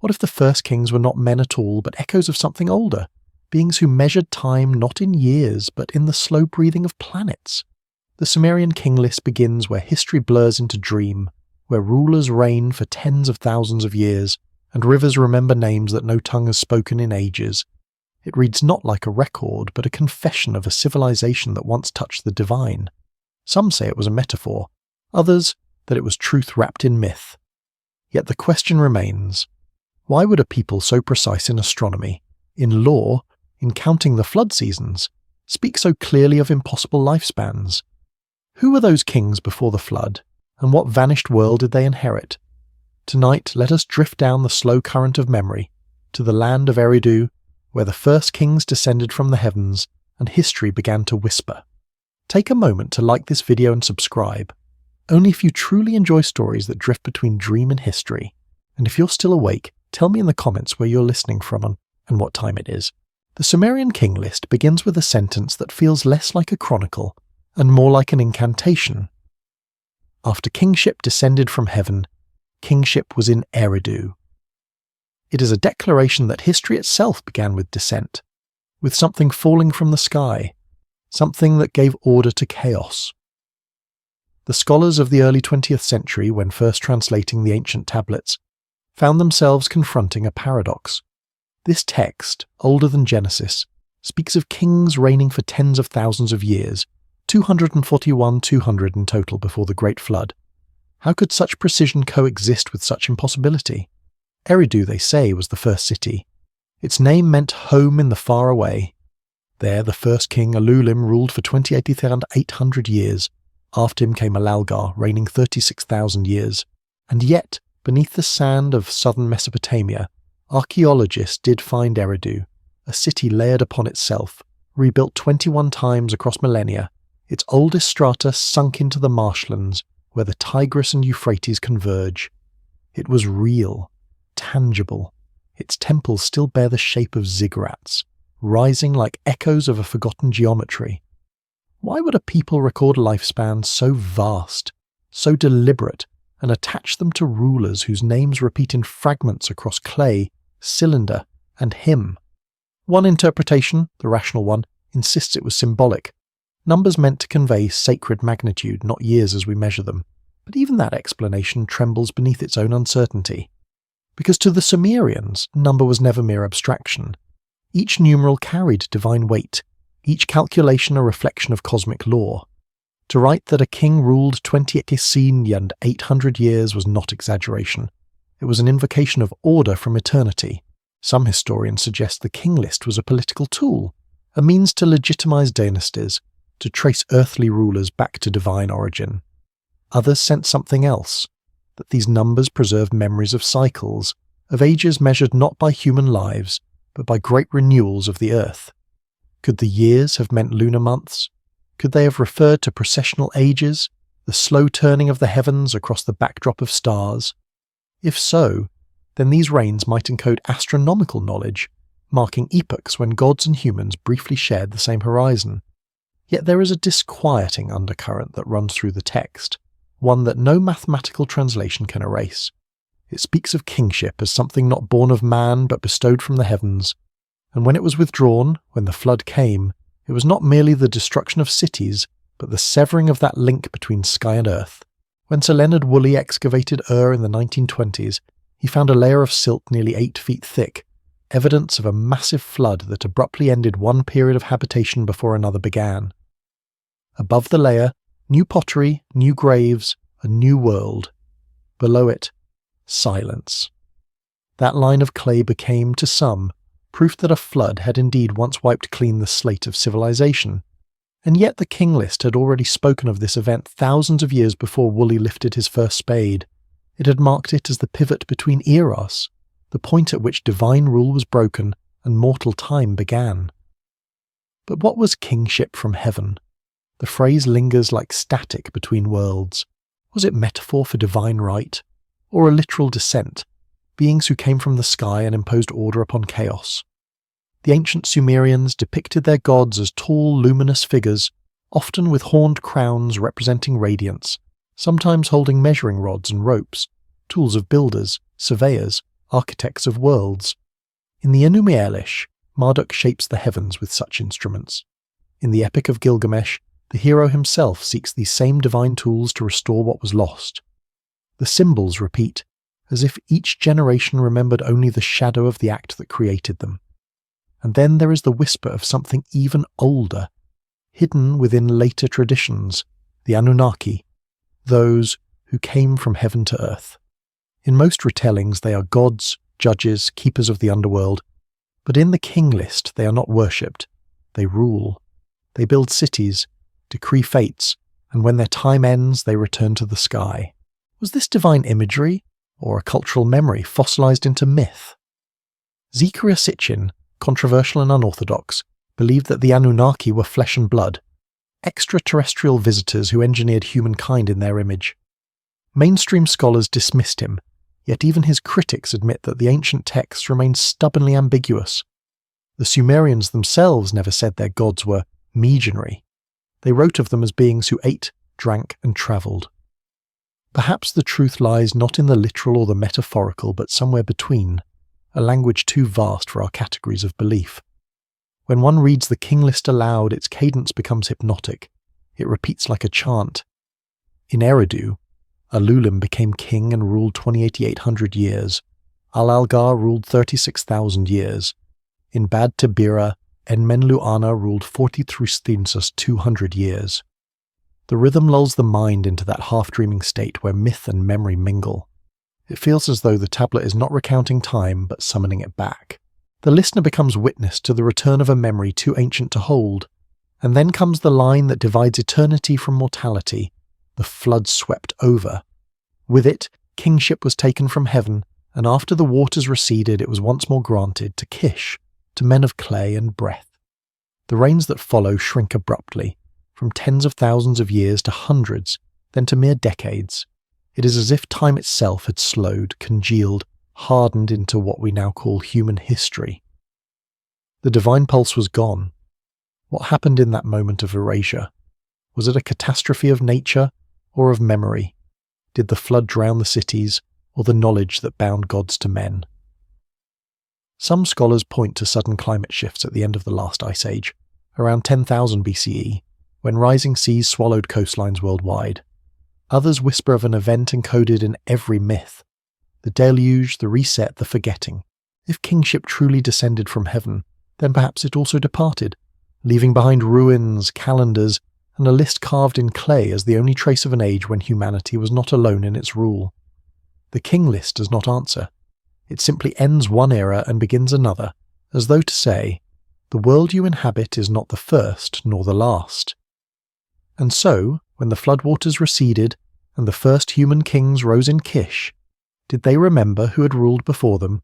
What if the first kings were not men at all, but echoes of something older? Beings who measured time not in years, but in the slow breathing of planets? The Sumerian King List begins where history blurs into dream, where rulers reign for tens of thousands of years, and rivers remember names that no tongue has spoken in ages. It reads not like a record, but a confession of a civilization that once touched the divine. Some say it was a metaphor, others that it was truth wrapped in myth. Yet the question remains, why would a people so precise in astronomy, in law, in counting the flood seasons, speak so clearly of impossible lifespans? Who were those kings before the flood, and what vanished world did they inherit? Tonight let us drift down the slow current of memory, to the land of Eridu, where the first kings descended from the heavens, and history began to whisper. Take a moment to like this video and subscribe. Only if you truly enjoy stories that drift between dream and history. And if you're still awake, tell me in the comments where you're listening from and what time it is. The Sumerian King List begins with a sentence that feels less like a chronicle and more like an incantation. After kingship descended from heaven, kingship was in Eridu. It is a declaration that history itself began with descent, with something falling from the sky, something that gave order to chaos. The scholars of the early 20th century, when first translating the ancient tablets, found themselves confronting a paradox. This text, older than Genesis, speaks of kings reigning for tens of thousands of years, 200 in total before the Great Flood. How could such precision coexist with such impossibility? Eridu, they say, was the first city. Its name meant home in the far away. There the first king, Alulim, ruled for 28,800 years. After him came Alalgar, reigning 36,000 years. And yet, beneath the sand of southern Mesopotamia, archaeologists did find Eridu, a city layered upon itself, rebuilt 21 times across millennia, its oldest strata sunk into the marshlands where the Tigris and Euphrates converge. It was real, tangible. Its temples still bear the shape of ziggurats, rising like echoes of a forgotten geometry. Why would a people record lifespans so vast, so deliberate, and attach them to rulers whose names repeat in fragments across clay, cylinder, and hymn? One interpretation, the rational one, insists it was symbolic. Numbers meant to convey sacred magnitude, not years as we measure them. But even that explanation trembles beneath its own uncertainty. Because to the Sumerians, number was never mere abstraction. Each numeral carried divine weight, each calculation a reflection of cosmic law. To write that a king ruled 28,800 years was not exaggeration. It was an invocation of order from eternity. Some historians suggest the King List was a political tool, a means to legitimize dynasties, to trace earthly rulers back to divine origin. Others sent something else, that these numbers preserved memories of cycles, of ages measured not by human lives, but by great renewals of the earth. Could the years have meant lunar months? Could they have referred to processional ages, the slow turning of the heavens across the backdrop of stars? If so, then these reigns might encode astronomical knowledge, marking epochs when gods and humans briefly shared the same horizon. Yet there is a disquieting undercurrent that runs through the text, one that no mathematical translation can erase. It speaks of kingship as something not born of man but bestowed from the heavens, and when it was withdrawn, when the flood came, it was not merely the destruction of cities, but the severing of that link between sky and earth. When Sir Leonard Woolley excavated Ur in the 1920s, he found a layer of silt nearly 8 feet thick, evidence of a massive flood that abruptly ended one period of habitation before another began. Above the layer, new pottery, new graves, a new world. Below it, silence. That line of clay became, to some, proof that a flood had indeed once wiped clean the slate of civilization. And yet the King List had already spoken of this event thousands of years before Woolley lifted his first spade. It had marked it as the pivot between eras, the point at which divine rule was broken and mortal time began. But what was kingship from heaven? The phrase lingers like static between worlds. Was it metaphor for divine right, or a literal descent, beings who came from the sky and imposed order upon chaos? The ancient Sumerians depicted their gods as tall, luminous figures, often with horned crowns representing radiance, sometimes holding measuring rods and ropes, tools of builders, surveyors, architects of worlds. In the Enuma Elish, Marduk shapes the heavens with such instruments. In the Epic of Gilgamesh, the hero himself seeks these same divine tools to restore what was lost. The symbols repeat, as if each generation remembered only the shadow of the act that created them. And then there is the whisper of something even older, hidden within later traditions, the Anunnaki, those who came from heaven to earth. In most retellings they are gods, judges, keepers of the underworld, but in the King List they are not worshipped, they rule. They build cities, decree fates, and when their time ends they return to the sky. Was this divine imagery, or a cultural memory fossilized into myth? Zechariah Sitchin, controversial and unorthodox, believed that the Anunnaki were flesh and blood, extraterrestrial visitors who engineered humankind in their image. Mainstream scholars dismissed him, yet even his critics admit that the ancient texts remain stubbornly ambiguous. The Sumerians themselves never said their gods were Meganary. They wrote of them as beings who ate, drank, and travelled. Perhaps the truth lies not in the literal or the metaphorical, but somewhere between, a language too vast for our categories of belief. When one reads the King List aloud, its cadence becomes hypnotic. It repeats like a chant. In Eridu, Alulim became king and ruled 2800 years. Al-Algar ruled 36,000 years. In Bad Tabira, Enmenluana ruled 200 years. The rhythm lulls the mind into that half-dreaming state where myth and memory mingle. It feels as though the tablet is not recounting time, but summoning it back. The listener becomes witness to the return of a memory too ancient to hold, and then comes the line that divides eternity from mortality. The flood swept over. With it, kingship was taken from heaven, and after the waters receded, it was once more granted to Kish, to men of clay and breath. The rains that follow shrink abruptly, from tens of thousands of years to hundreds, then to mere decades. It is as if time itself had slowed, congealed, hardened into what we now call human history. The divine pulse was gone. What happened in that moment of erasure? Was it a catastrophe of nature or of memory? Did the flood drown the cities, or the knowledge that bound gods to men? Some scholars point to sudden climate shifts at the end of the last ice age, around 10,000 BCE, when rising seas swallowed coastlines worldwide. Others whisper of an event encoded in every myth. The deluge, the reset, the forgetting. If kingship truly descended from heaven, then perhaps it also departed, leaving behind ruins, calendars, and a list carved in clay as the only trace of an age when humanity was not alone in its rule. The King List does not answer. It simply ends one era and begins another, as though to say, the world you inhabit is not the first nor the last. And so, when the floodwaters receded and the first human kings rose in Kish, did they remember who had ruled before them,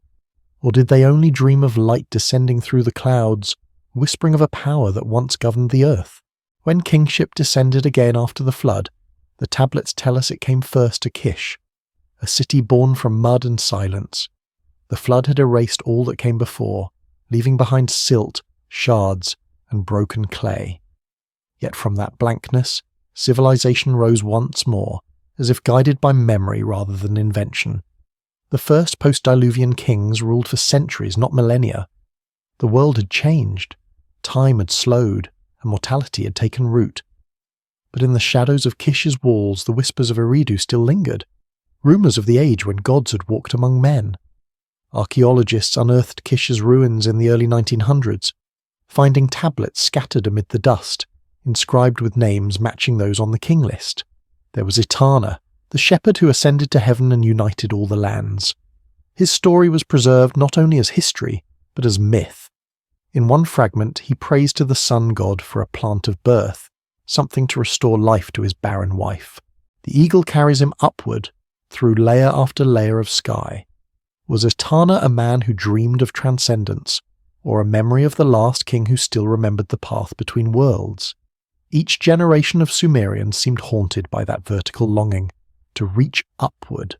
or did they only dream of light descending through the clouds, whispering of a power that once governed the earth? When kingship descended again after the flood, the tablets tell us it came first to Kish, a city born from mud and silence. The flood had erased all that came before, leaving behind silt, shards, and broken clay. Yet from that blankness, civilization rose once more, as if guided by memory rather than invention. The first post-diluvian kings ruled for centuries, not millennia. The world had changed, time had slowed, and mortality had taken root. But in the shadows of Kish's walls, the whispers of Eridu still lingered, rumours of the age when gods had walked among men. Archaeologists unearthed Kish's ruins in the early 1900s, finding tablets scattered amid the dust, inscribed with names matching those on the King List. There was Etana, the shepherd who ascended to heaven and united all the lands. His story was preserved not only as history, but as myth. In one fragment, he prays to the sun god for a plant of birth, something to restore life to his barren wife. The eagle carries him upward, through layer after layer of sky. Was Etana a man who dreamed of transcendence, or a memory of the last king who still remembered the path between worlds? Each generation of Sumerians seemed haunted by that vertical longing, to reach upward,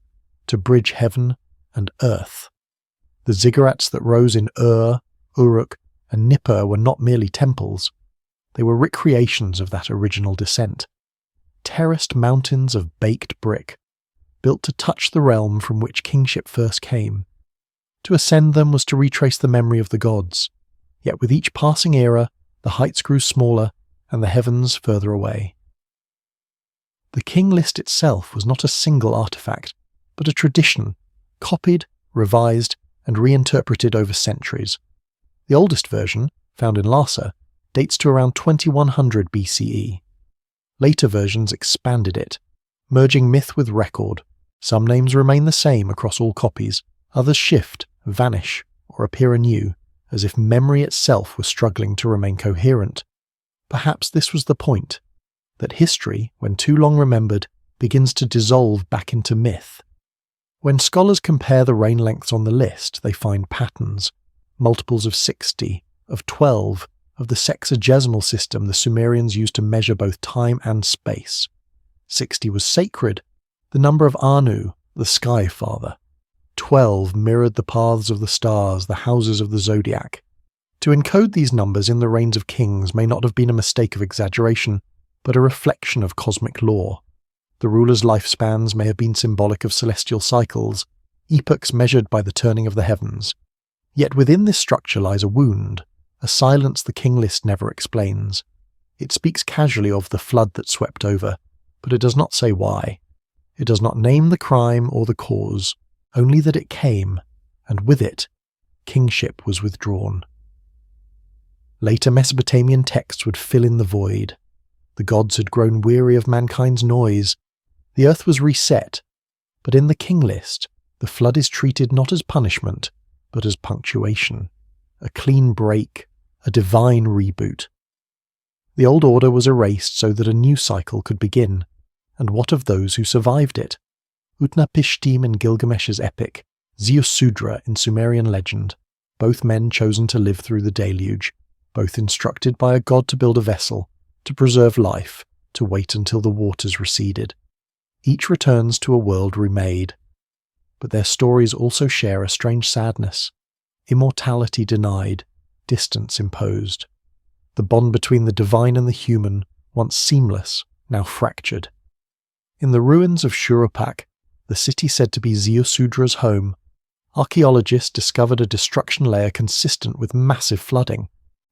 to bridge heaven and earth. The ziggurats that rose in Uruk, and Nippur were not merely temples. They were recreations of that original descent. Terraced mountains of baked brick, built to touch the realm from which kingship first came. To ascend them was to retrace the memory of the gods. Yet with each passing era, the heights grew smaller and the heavens further away. The King List itself was not a single artifact, but a tradition, copied, revised, and reinterpreted over centuries. The oldest version, found in Lhasa, dates to around 2100 BCE. Later versions expanded it, merging myth with record. Some names remain the same across all copies, others shift, vanish, or appear anew, as if memory itself was struggling to remain coherent. Perhaps this was the point, that history, when too long remembered, begins to dissolve back into myth. When scholars compare the reign lengths on the list, they find patterns, multiples of 60, of 12, of the sexagesimal system the Sumerians used to measure both time and space. 60 was sacred, the number of Anu, the sky father. 12 mirrored the paths of the stars, the houses of the zodiac. To encode these numbers in the reigns of kings may not have been a mistake of exaggeration, but a reflection of cosmic law. The rulers' lifespans may have been symbolic of celestial cycles, epochs measured by the turning of the heavens. Yet within this structure lies a wound, a silence the King List never explains. It speaks casually of the flood that swept over, but it does not say why. It does not name the crime or the cause, only that it came, and with it, kingship was withdrawn. Later Mesopotamian texts would fill in the void. The gods had grown weary of mankind's noise. The earth was reset, but in the King List, the flood is treated not as punishment, but as punctuation, a clean break, a divine reboot. The old order was erased so that a new cycle could begin, and what of those who survived it? Utnapishtim in Gilgamesh's epic, Ziusudra in Sumerian legend, both men chosen to live through the deluge, both instructed by a god to build a vessel, to preserve life, to wait until the waters receded. Each returns to a world remade. But their stories also share a strange sadness. Immortality denied, distance imposed. The bond between the divine and the human, once seamless, now fractured. In the ruins of Shurupak, the city said to be Ziusudra's home, archaeologists discovered a destruction layer consistent with massive flooding,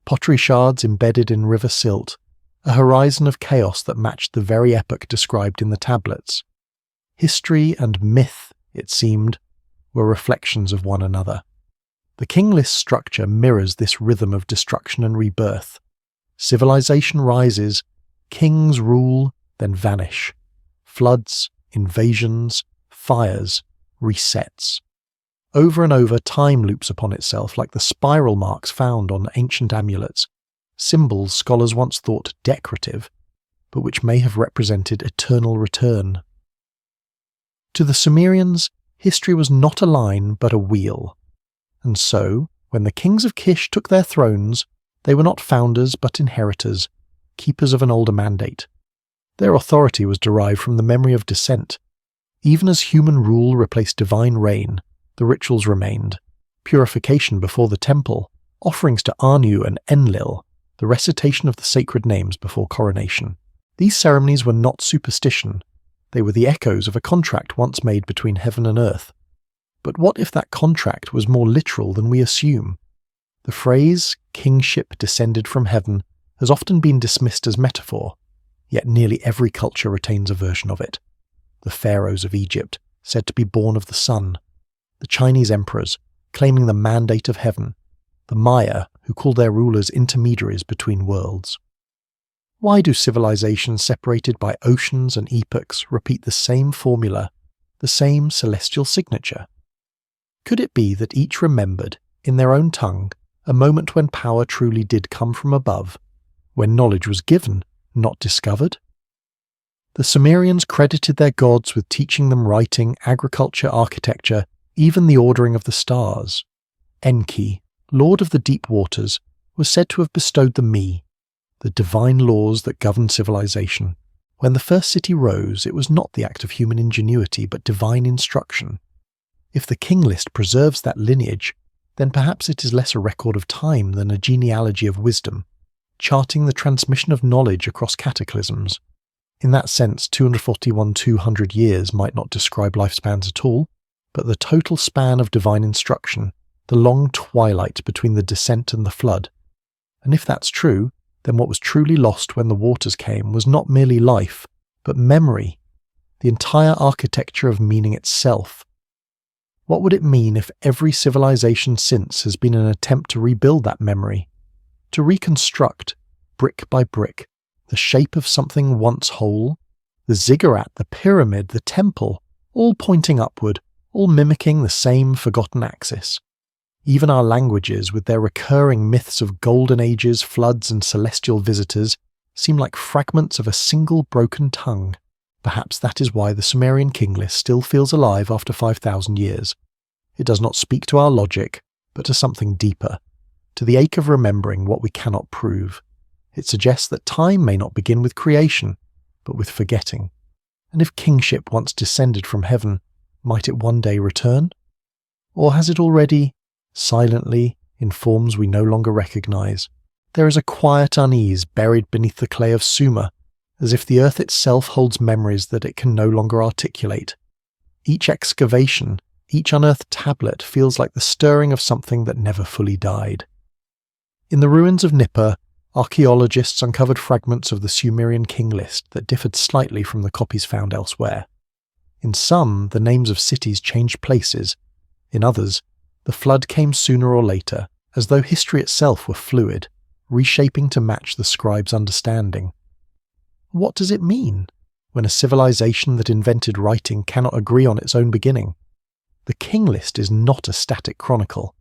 pottery shards embedded in river silt, a horizon of chaos that matched the very epoch described in the tablets. History and myth, it seemed, were reflections of one another. The King List structure mirrors this rhythm of destruction and rebirth. Civilization rises, kings rule, then vanish. Floods, invasions, fires, resets. Over and over, time loops upon itself like the spiral marks found on ancient amulets, symbols scholars once thought decorative, but which may have represented eternal return. To the Sumerians, history was not a line but a wheel. And so, when the kings of Kish took their thrones, they were not founders but inheritors, keepers of an older mandate. Their authority was derived from the memory of descent. Even as human rule replaced divine reign, the rituals remained. Purification before the temple, offerings to Anu and Enlil, the recitation of the sacred names before coronation. These ceremonies were not superstition. They were the echoes of a contract once made between heaven and earth. But what if that contract was more literal than we assume? The phrase, kingship descended from heaven, has often been dismissed as metaphor, yet nearly every culture retains a version of it. The pharaohs of Egypt, said to be born of the sun. The Chinese emperors, claiming the mandate of heaven. The Maya, who called their rulers intermediaries between worlds. Why do civilizations separated by oceans and epochs repeat the same formula, the same celestial signature? Could it be that each remembered, in their own tongue, a moment when power truly did come from above, when knowledge was given, not discovered? The Sumerians credited their gods with teaching them writing, agriculture, architecture, even the ordering of the stars. Enki, lord of the deep waters, was said to have bestowed the Mi, the divine laws that govern civilization. When the first city rose, it was not the act of human ingenuity, but divine instruction. If the King List preserves that lineage, then perhaps it is less a record of time than a genealogy of wisdom, charting the transmission of knowledge across cataclysms. In that sense, 200 years might not describe lifespans at all, but the total span of divine instruction the long twilight between the descent and the flood. And if that's true, then what was truly lost when the waters came was not merely life, but memory, the entire architecture of meaning itself. What would it mean if every civilization since has been an attempt to rebuild that memory, to reconstruct, brick by brick, the shape of something once whole, the ziggurat, the pyramid, the temple, all pointing upward, all mimicking the same forgotten axis? Even our languages, with their recurring myths of golden ages, floods, and celestial visitors, seem like fragments of a single broken tongue. Perhaps that is why the Sumerian King List still feels alive after 5,000 years. It does not speak to our logic, but to something deeper, to the ache of remembering what we cannot prove. It suggests that time may not begin with creation, but with forgetting. And if kingship once descended from heaven, might it one day return? Or has it already, silently, in forms we no longer recognize? There is a quiet unease buried beneath the clay of Sumer, as if the earth itself holds memories that it can no longer articulate. Each excavation, each unearthed tablet feels like the stirring of something that never fully died. In the ruins of Nippur, archaeologists uncovered fragments of the Sumerian King List that differed slightly from the copies found elsewhere. In some, the names of cities changed places. In others, the flood came sooner or later, as though history itself were fluid, reshaping to match the scribes' understanding. What does it mean when a civilization that invented writing cannot agree on its own beginning? The King List is not a static chronicle.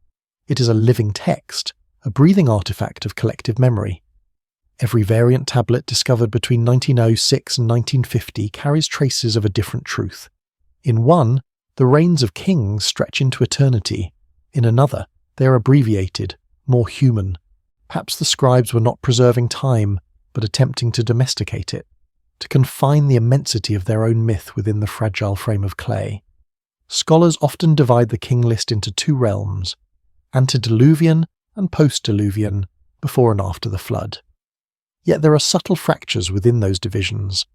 It is a living text, a breathing artifact of collective memory. Every variant tablet discovered between 1906 and 1950 carries traces of a different truth. In one, the reigns of kings stretch into eternity. In another, they are abbreviated, more human. Perhaps the scribes were not preserving time, but attempting to domesticate it, to confine the immensity of their own myth within the fragile frame of clay. Scholars often divide the King List into two realms, antediluvian and post-diluvian, before and after the flood. Yet there are subtle fractures within those divisions.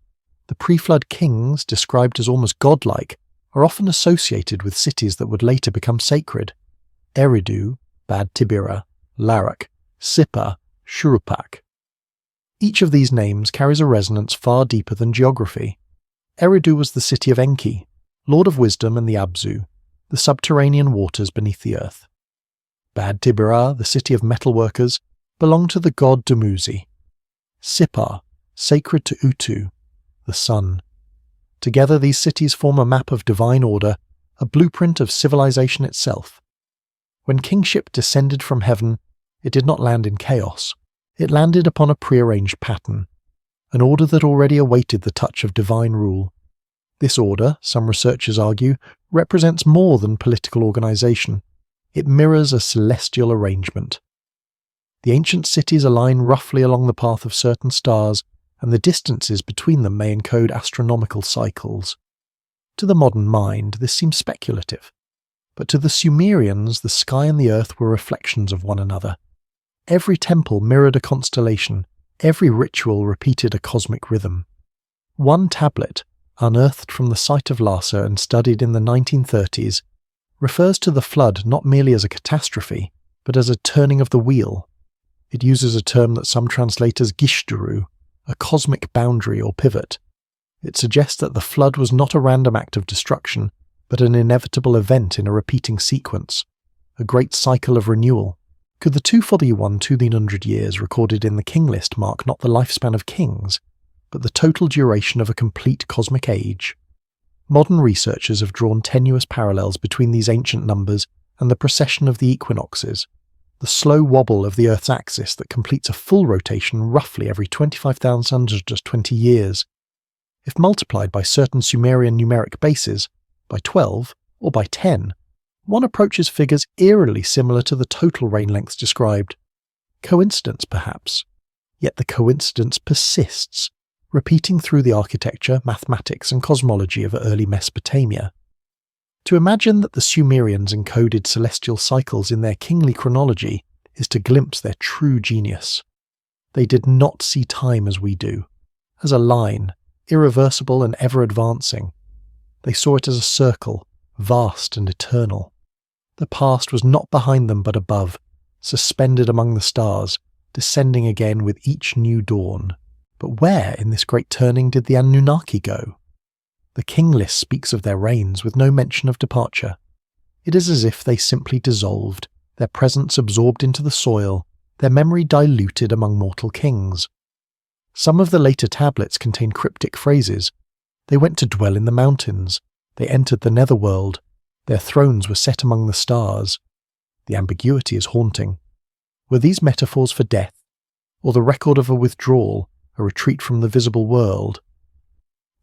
The pre-flood kings, described as almost godlike, are often associated with cities that would later become sacred. Eridu, Bad Tibira, Larak, Sippar, Shuruppak. Each of these names carries a resonance far deeper than geography. Eridu was the city of Enki, lord of wisdom and the Abzu, the subterranean waters beneath the earth. Bad Tibira, the city of metalworkers, belonged to the god Dumuzi. Sippar, sacred to Utu, the sun. Together these cities form a map of divine order, a blueprint of civilization itself. When kingship descended from heaven, it did not land in chaos. It landed upon a prearranged pattern, an order that already awaited the touch of divine rule. This order, some researchers argue, represents more than political organization. It mirrors a celestial arrangement. The ancient cities align roughly along the path of certain stars, and the distances between them may encode astronomical cycles. To the modern mind, this seems speculative. But to the Sumerians, the sky and the earth were reflections of one another. Every temple mirrored a constellation, every ritual repeated a cosmic rhythm. One tablet, unearthed from the site of Lhasa and studied in the 1930s, refers to the flood not merely as a catastrophe, but as a turning of the wheel. It uses a term that some translate as gishtaru, a cosmic boundary or pivot. It suggests that the flood was not a random act of destruction, but an inevitable event in a repeating sequence, a great cycle of renewal. Could the 241 years recorded in the King List mark not the lifespan of kings, but the total duration of a complete cosmic age? Modern researchers have drawn tenuous parallels between these ancient numbers and the precession of the equinoxes, the slow wobble of the Earth's axis that completes a full rotation roughly every 25,120 years. If multiplied by certain Sumerian numeric bases, by 12 or by 10, one approaches figures eerily similar to the total reign lengths described. Coincidence, perhaps. Yet the coincidence persists, repeating through the architecture, mathematics, and cosmology of early Mesopotamia. To imagine that the Sumerians encoded celestial cycles in their kingly chronology is to glimpse their true genius. They did not see time as we do, as a line, irreversible and ever advancing. They saw it as a circle, vast and eternal. The past was not behind them but above, suspended among the stars, descending again with each new dawn. But where in this great turning did the Anunnaki go? The King List speaks of their reigns with no mention of departure. It is as if they simply dissolved, their presence absorbed into the soil, their memory diluted among mortal kings. Some of the later tablets contain cryptic phrases. They went to dwell in the mountains. They entered the netherworld. Their thrones were set among the stars. The ambiguity is haunting. Were these metaphors for death, or the record of a withdrawal, a retreat from the visible world?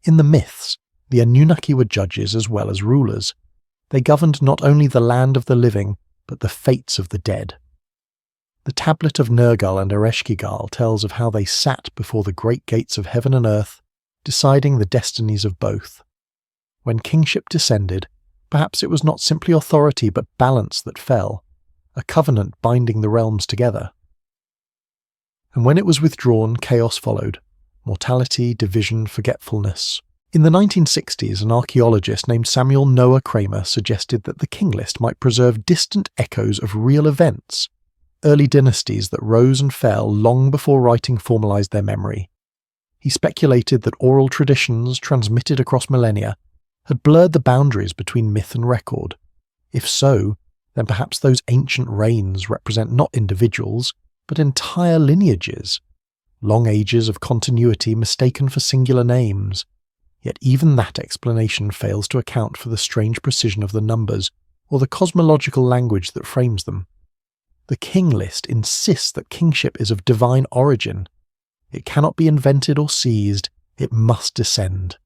In the myths, the Anunnaki were judges as well as rulers. They governed not only the land of the living, but the fates of the dead. The tablet of Nergal and Ereshkigal tells of how they sat before the great gates of heaven and earth, deciding the destinies of both. When kingship descended, perhaps it was not simply authority but balance that fell, a covenant binding the realms together. And when it was withdrawn, chaos followed. Mortality, division, forgetfulness. In the 1960s, an archaeologist named Samuel Noah Kramer suggested that the King List might preserve distant echoes of real events, early dynasties that rose and fell long before writing formalized their memory. He speculated that oral traditions, transmitted across millennia, had blurred the boundaries between myth and record. If so, then perhaps those ancient reigns represent not individuals, but entire lineages, long ages of continuity mistaken for singular names. Yet even that explanation fails to account for the strange precision of the numbers, or the cosmological language that frames them. The King List insists that kingship is of divine origin. It cannot be invented or seized, it must descend.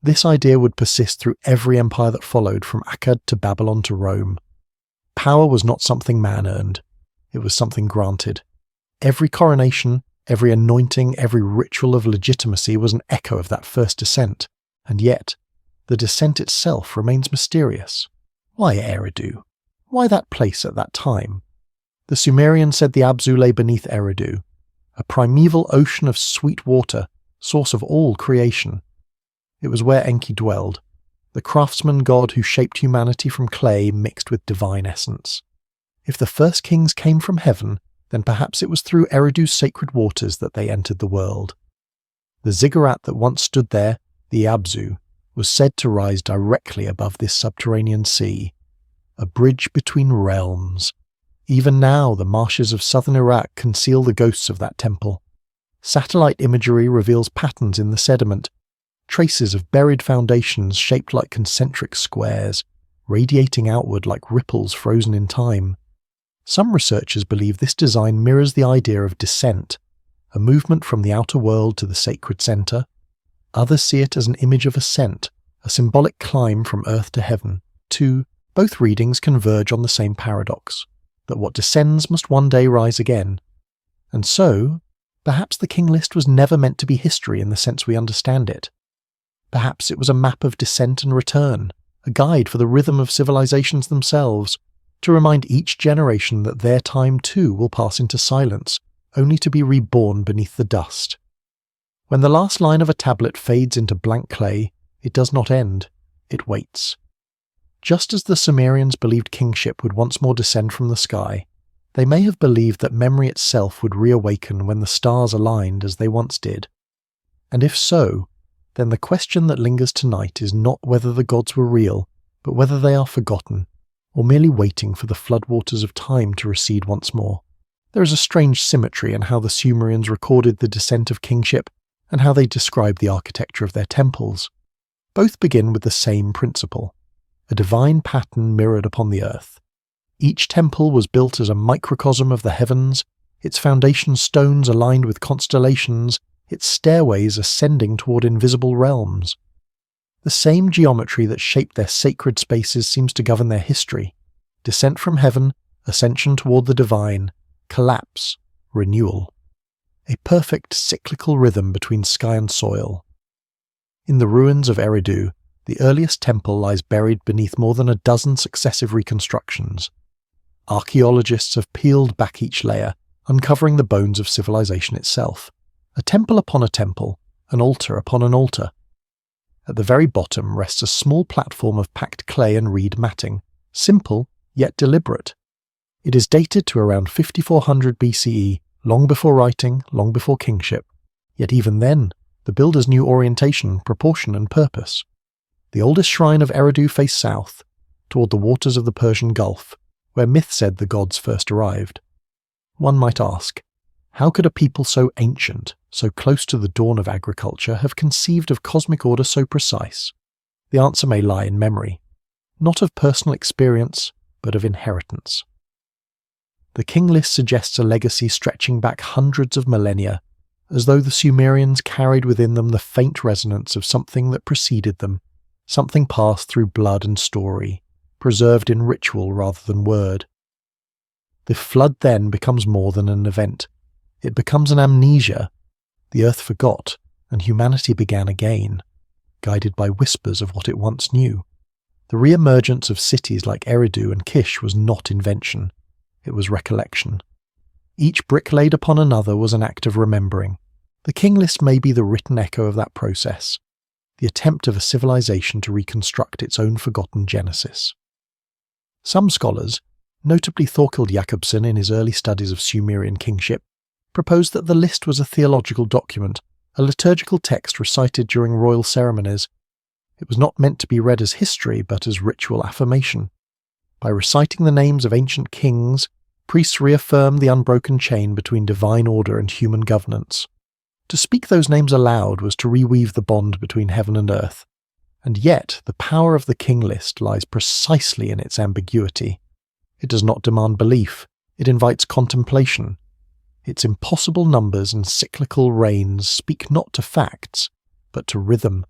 This idea would persist through every empire that followed, from Akkad to Babylon to Rome. Power was not something man earned, it was something granted. Every coronation, every anointing, every ritual of legitimacy was an echo of that first descent, and yet, the descent itself remains mysterious. Why Eridu? Why that place at that time? The Sumerians said the Abzu lay beneath Eridu, a primeval ocean of sweet water, source of all creation. It was where Enki dwelled, the craftsman god who shaped humanity from clay mixed with divine essence. If the first kings came from heaven, then perhaps it was through Eridu's sacred waters that they entered the world. The ziggurat that once stood there, the Abzu, was said to rise directly above this subterranean sea, a bridge between realms. Even now, the marshes of southern Iraq conceal the ghosts of that temple. Satellite imagery reveals patterns in the sediment, traces of buried foundations shaped like concentric squares, radiating outward like ripples frozen in time. Some researchers believe this design mirrors the idea of descent, a movement from the outer world to the sacred center. Others see it as an image of ascent, a symbolic climb from earth to heaven. Both readings converge on the same paradox, that what descends must one day rise again. And so, perhaps the King List was never meant to be history in the sense we understand it. Perhaps it was a map of descent and return, a guide for the rhythm of civilizations themselves, to remind each generation that their time too will pass into silence, only to be reborn beneath the dust. When the last line of a tablet fades into blank clay, it does not end, it waits. Just as the Sumerians believed kingship would once more descend from the sky, they may have believed that memory itself would reawaken when the stars aligned as they once did. And if so, then the question that lingers tonight is not whether the gods were real, but whether they are forgotten, or merely waiting for the floodwaters of time to recede once more. There is a strange symmetry in how the Sumerians recorded the descent of kingship and how they described the architecture of their temples. Both begin with the same principle, a divine pattern mirrored upon the earth. Each temple was built as a microcosm of the heavens, its foundation stones aligned with constellations, its stairways ascending toward invisible realms. The same geometry that shaped their sacred spaces seems to govern their history. Descent from heaven, ascension toward the divine, collapse, renewal. A perfect cyclical rhythm between sky and soil. In the ruins of Eridu, the earliest temple lies buried beneath more than a dozen successive reconstructions. Archaeologists have peeled back each layer, uncovering the bones of civilization itself. A temple upon a temple, an altar upon an altar. At the very bottom rests a small platform of packed clay and reed matting, simple, yet deliberate. It is dated to around 5400 BCE, long before writing, long before kingship, yet even then, the builders knew orientation, proportion and purpose. The oldest shrine of Eridu faced south, toward the waters of the Persian Gulf, where myth said the gods first arrived. One might ask, how could a people so ancient, so close to the dawn of agriculture, have conceived of cosmic order so precise? The answer may lie in memory, not of personal experience, but of inheritance. The King List suggests a legacy stretching back hundreds of millennia, as though the Sumerians carried within them the faint resonance of something that preceded them, something passed through blood and story, preserved in ritual rather than word. The flood then becomes more than an event. It becomes an amnesia. The earth forgot, and humanity began again, guided by whispers of what it once knew. The re-emergence of cities like Eridu and Kish was not invention. It was recollection. Each brick laid upon another was an act of remembering. The King List may be the written echo of that process, the attempt of a civilization to reconstruct its own forgotten genesis. Some scholars, notably Thorkild Jacobsen in his early studies of Sumerian kingship, proposed that the list was a theological document, a liturgical text recited during royal ceremonies. It was not meant to be read as history, but as ritual affirmation. By reciting the names of ancient kings, priests reaffirmed the unbroken chain between divine order and human governance. To speak those names aloud was to reweave the bond between heaven and earth. And yet, the power of the King List lies precisely in its ambiguity. It does not demand belief, it invites contemplation. Its impossible numbers and cyclical reigns speak not to facts, but to rhythm.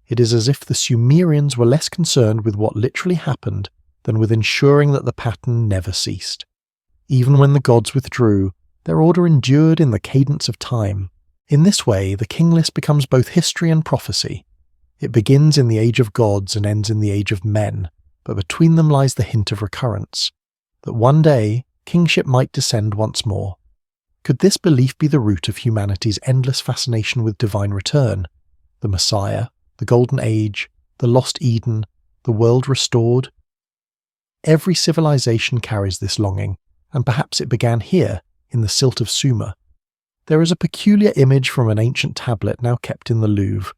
It is as if the Sumerians were less concerned with what literally happened than with ensuring that the pattern never ceased. Even when the gods withdrew, their order endured in the cadence of time. In this way, the King List becomes both history and prophecy. It begins in the age of gods and ends in the age of men, but between them lies the hint of recurrence, that one day kingship might descend once more. Could this belief be the root of humanity's endless fascination with divine return? The Messiah, the Golden Age, the lost Eden, the world restored? Every civilization carries this longing, and perhaps it began here, in the silt of Sumer. There is a peculiar image from an ancient tablet now kept in the Louvre.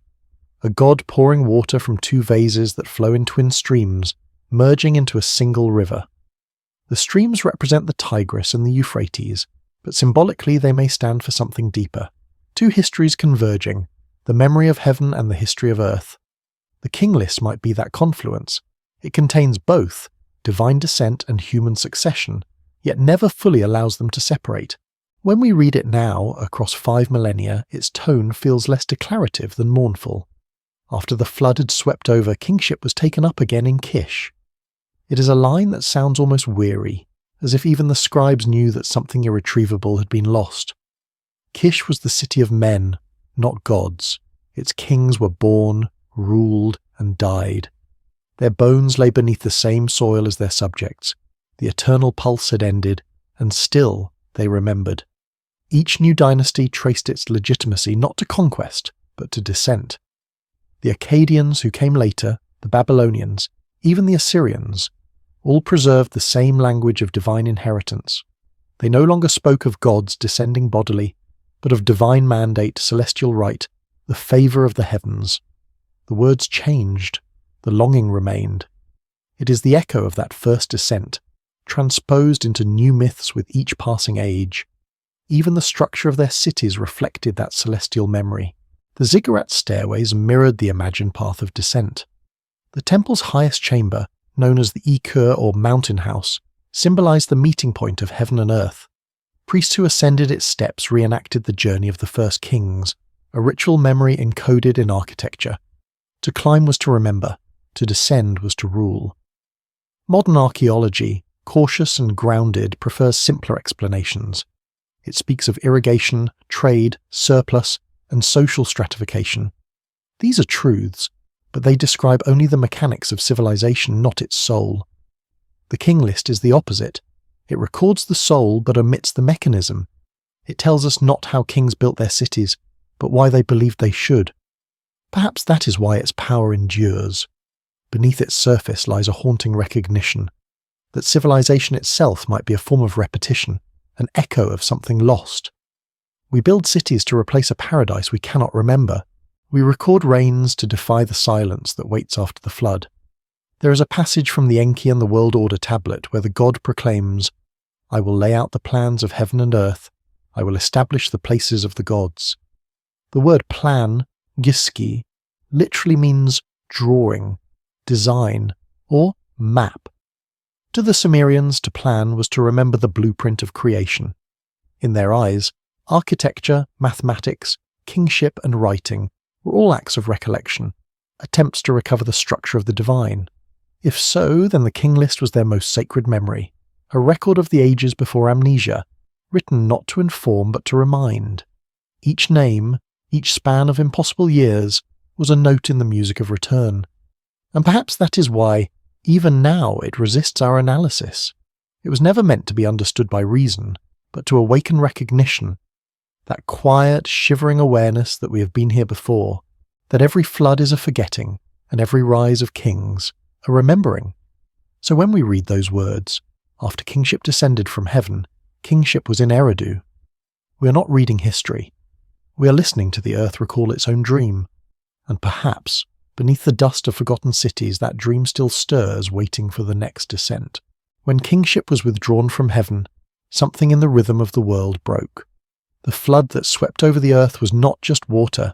A god pouring water from two vases that flow in twin streams, merging into a single river. The streams represent the Tigris and the Euphrates, but symbolically they may stand for something deeper. Two histories converging, the memory of heaven and the history of earth. The King List might be that confluence. It contains both, divine descent and human succession, yet never fully allows them to separate. When we read it now, across 5 millennia, its tone feels less declarative than mournful. After the flood had swept over, kingship was taken up again in Kish. It is a line that sounds almost weary, as if even the scribes knew that something irretrievable had been lost. Kish was the city of men, not gods. Its kings were born, ruled, and died. Their bones lay beneath the same soil as their subjects. The eternal pulse had ended, and still they remembered. Each new dynasty traced its legitimacy not to conquest, but to descent. The Akkadians who came later, the Babylonians, even the Assyrians, all preserved the same language of divine inheritance. They no longer spoke of gods descending bodily, but of divine mandate, celestial right, the favour of the heavens. The words changed, the longing remained. It is the echo of that first descent, transposed into new myths with each passing age. Even the structure of their cities reflected that celestial memory. The ziggurat stairways mirrored the imagined path of descent. The temple's highest chamber, known as the Ikur or mountain house, symbolized the meeting point of heaven and earth. Priests who ascended its steps reenacted the journey of the first kings, a ritual memory encoded in architecture. To climb was to remember, to descend was to rule. Modern archaeology, cautious and grounded, prefers simpler explanations. It speaks of irrigation, trade, surplus, and social stratification. These are truths, but they describe only the mechanics of civilization, not its soul. The King List is the opposite. It records the soul but omits the mechanism. It tells us not how kings built their cities, but why they believed they should. Perhaps that is why its power endures. Beneath its surface lies a haunting recognition. that civilization itself might be a form of repetition, an echo of something lost. We build cities to replace a paradise we cannot remember. We record reigns to defy the silence that waits after the flood. There is a passage from the Enki and the World Order tablet where the god proclaims, "I will lay out the plans of heaven and earth. I will establish the places of the gods." The word plan, giski, literally means drawing, design, or map. To the Sumerians, to plan was to remember the blueprint of creation. In their eyes, architecture, mathematics, kingship, and writing were all acts of recollection, attempts to recover the structure of the divine. If so, then the King List was their most sacred memory, a record of the ages before amnesia, written not to inform but to remind. Each name, each span of impossible years, was a note in the music of return. And perhaps that is why, even now, it resists our analysis. It was never meant to be understood by reason, but to awaken recognition, that quiet, shivering awareness that we have been here before, that every flood is a forgetting, and every rise of kings a remembering. So when we read those words, after kingship descended from heaven, kingship was in Eridu, we are not reading history. We are listening to the earth recall its own dream, and perhaps, beneath the dust of forgotten cities, that dream still stirs, waiting for the next descent. When kingship was withdrawn from heaven, something in the rhythm of the world broke. The flood that swept over the earth was not just water,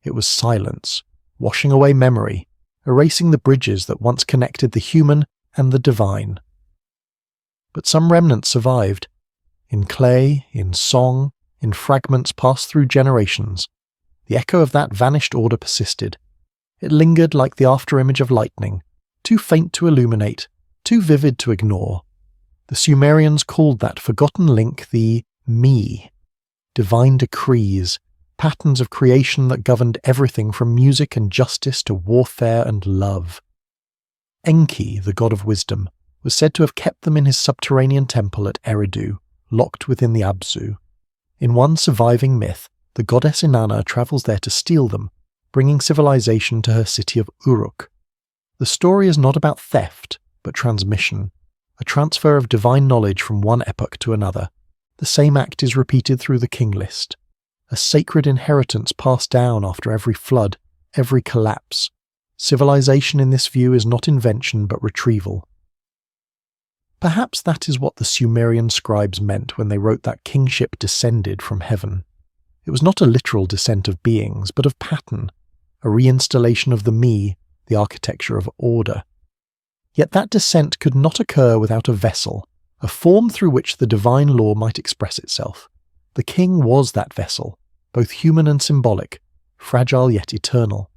it was silence, washing away memory, erasing the bridges that once connected the human and the divine. But some remnants survived. In clay, in song, in fragments passed through generations, the echo of that vanished order persisted. It lingered like the afterimage of lightning, too faint to illuminate, too vivid to ignore. The Sumerians called that forgotten link the me, divine decrees, patterns of creation that governed everything from music and justice to warfare and love. Enki, the god of wisdom, was said to have kept them in his subterranean temple at Eridu, locked within the Abzu. In one surviving myth, the goddess Inanna travels there to steal them, bringing civilization to her city of Uruk. The story is not about theft, but transmission, a transfer of divine knowledge from one epoch to another. The same act is repeated through the King List, a sacred inheritance passed down after every flood, every collapse. Civilization in this view is not invention but retrieval. Perhaps that is what the Sumerian scribes meant when they wrote that kingship descended from heaven. It was not a literal descent of beings, but of pattern, a reinstallation of the me, the architecture of order. Yet that descent could not occur without a vessel, a form through which the divine law might express itself. The king was that vessel, both human and symbolic, fragile yet eternal.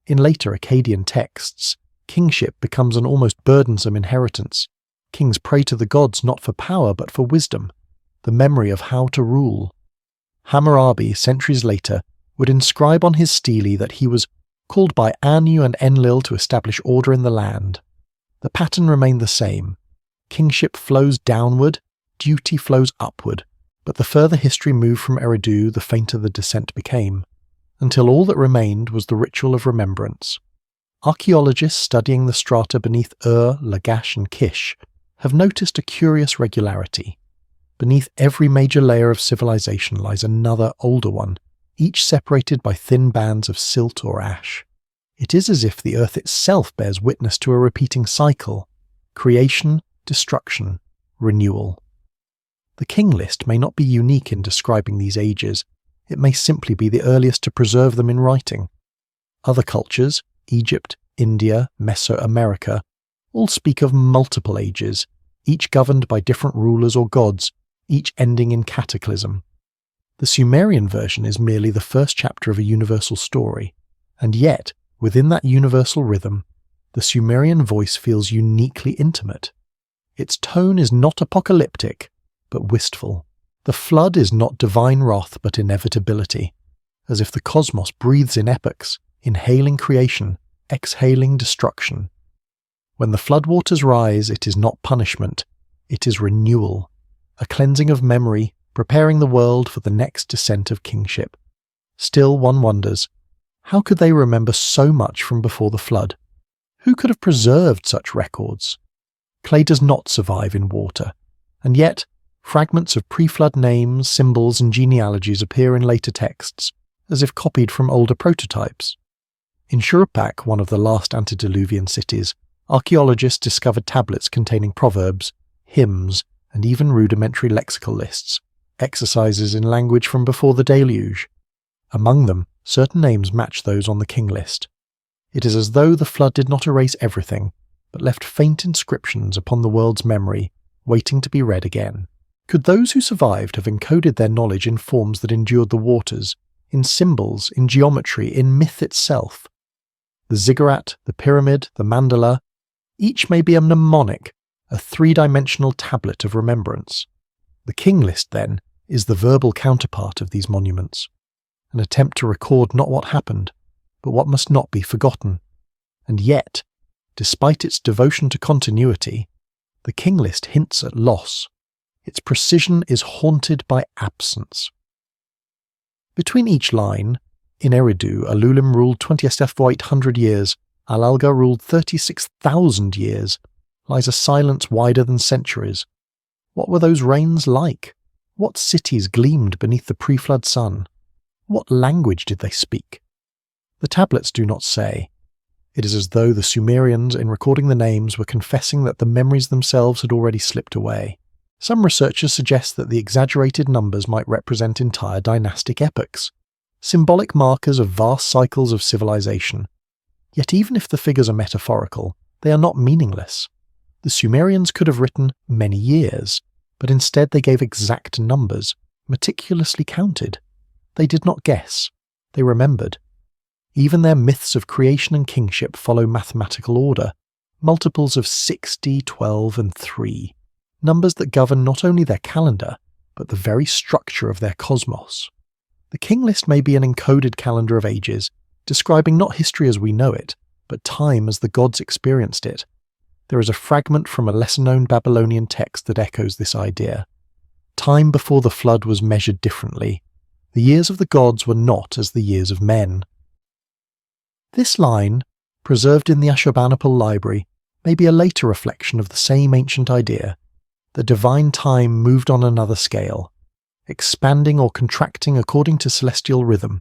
In later Akkadian texts, kingship becomes an almost burdensome inheritance. Kings pray to the gods not for power but for wisdom, the memory of how to rule. Hammurabi, centuries later, would inscribe on his stele that he was called by Anu and Enlil to establish order in the land. The pattern remained the same. Kingship flows downward, duty flows upward, but the further history moved from Eridu, the fainter the descent became, until all that remained was the ritual of remembrance. Archaeologists studying the strata beneath Lagash, and Kish have noticed a curious regularity. Beneath every major layer of civilization lies another older one, each separated by thin bands of silt or ash. It is as if the earth itself bears witness to a repeating cycle: creation, destruction, renewal. The King List may not be unique in describing these ages, it may simply be the earliest to preserve them in writing. Other cultures, Egypt, India, Mesoamerica, all speak of multiple ages, each governed by different rulers or gods, each ending in cataclysm. The Sumerian version is merely the first chapter of a universal story, and yet, within that universal rhythm, the Sumerian voice feels uniquely intimate. Its tone is not apocalyptic, but wistful. The flood is not divine wrath but inevitability, as if the cosmos breathes in epochs, inhaling creation, exhaling destruction. When the floodwaters rise, it is not punishment, it is renewal, a cleansing of memory, preparing the world for the next descent of kingship. Still, one wonders, how could they remember so much from before the flood? Who could have preserved such records? Clay does not survive in water, and yet fragments of pre-flood names, symbols and genealogies appear in later texts, as if copied from older prototypes. In Shuruppak, one of the last antediluvian cities, archaeologists discovered tablets containing proverbs, hymns, and even rudimentary lexical lists, exercises in language from before the deluge. Among them, certain names match those on the King List. It is as though the flood did not erase everything, but left faint inscriptions upon the world's memory, waiting to be read again. Could those who survived have encoded their knowledge in forms that endured the waters, in symbols, in geometry, in myth itself? The ziggurat, the pyramid, the mandala, each may be a mnemonic, a three-dimensional tablet of remembrance. The King List, then, is the verbal counterpart of these monuments, an attempt to record not what happened, but what must not be forgotten. And yet, despite its devotion to continuity, the King List hints at loss. Its precision is haunted by absence. Between each line, in Eridu, Alulim ruled 2800 years, Al-Alga ruled 36,000 years, lies a silence wider than centuries. What were those reigns like? What cities gleamed beneath the pre-flood sun? What language did they speak? The tablets do not say. It is as though the Sumerians, in recording the names, were confessing that the memories themselves had already slipped away. Some researchers suggest that the exaggerated numbers might represent entire dynastic epochs, symbolic markers of vast cycles of civilization. Yet even if the figures are metaphorical, they are not meaningless. The Sumerians could have written many years, but instead they gave exact numbers, meticulously counted. They did not guess, they remembered. Even their myths of creation and kingship follow mathematical order, multiples of 60, 12, and 3, numbers that govern not only their calendar, but the very structure of their cosmos. The King List may be an encoded calendar of ages, describing not history as we know it, but time as the gods experienced it. There is a fragment from a lesser-known Babylonian text that echoes this idea. Time before the flood was measured differently. The years of the gods were not as the years of men. This line, preserved in the Ashurbanipal library, may be a later reflection of the same ancient idea. The divine time moved on another scale, expanding or contracting according to celestial rhythm.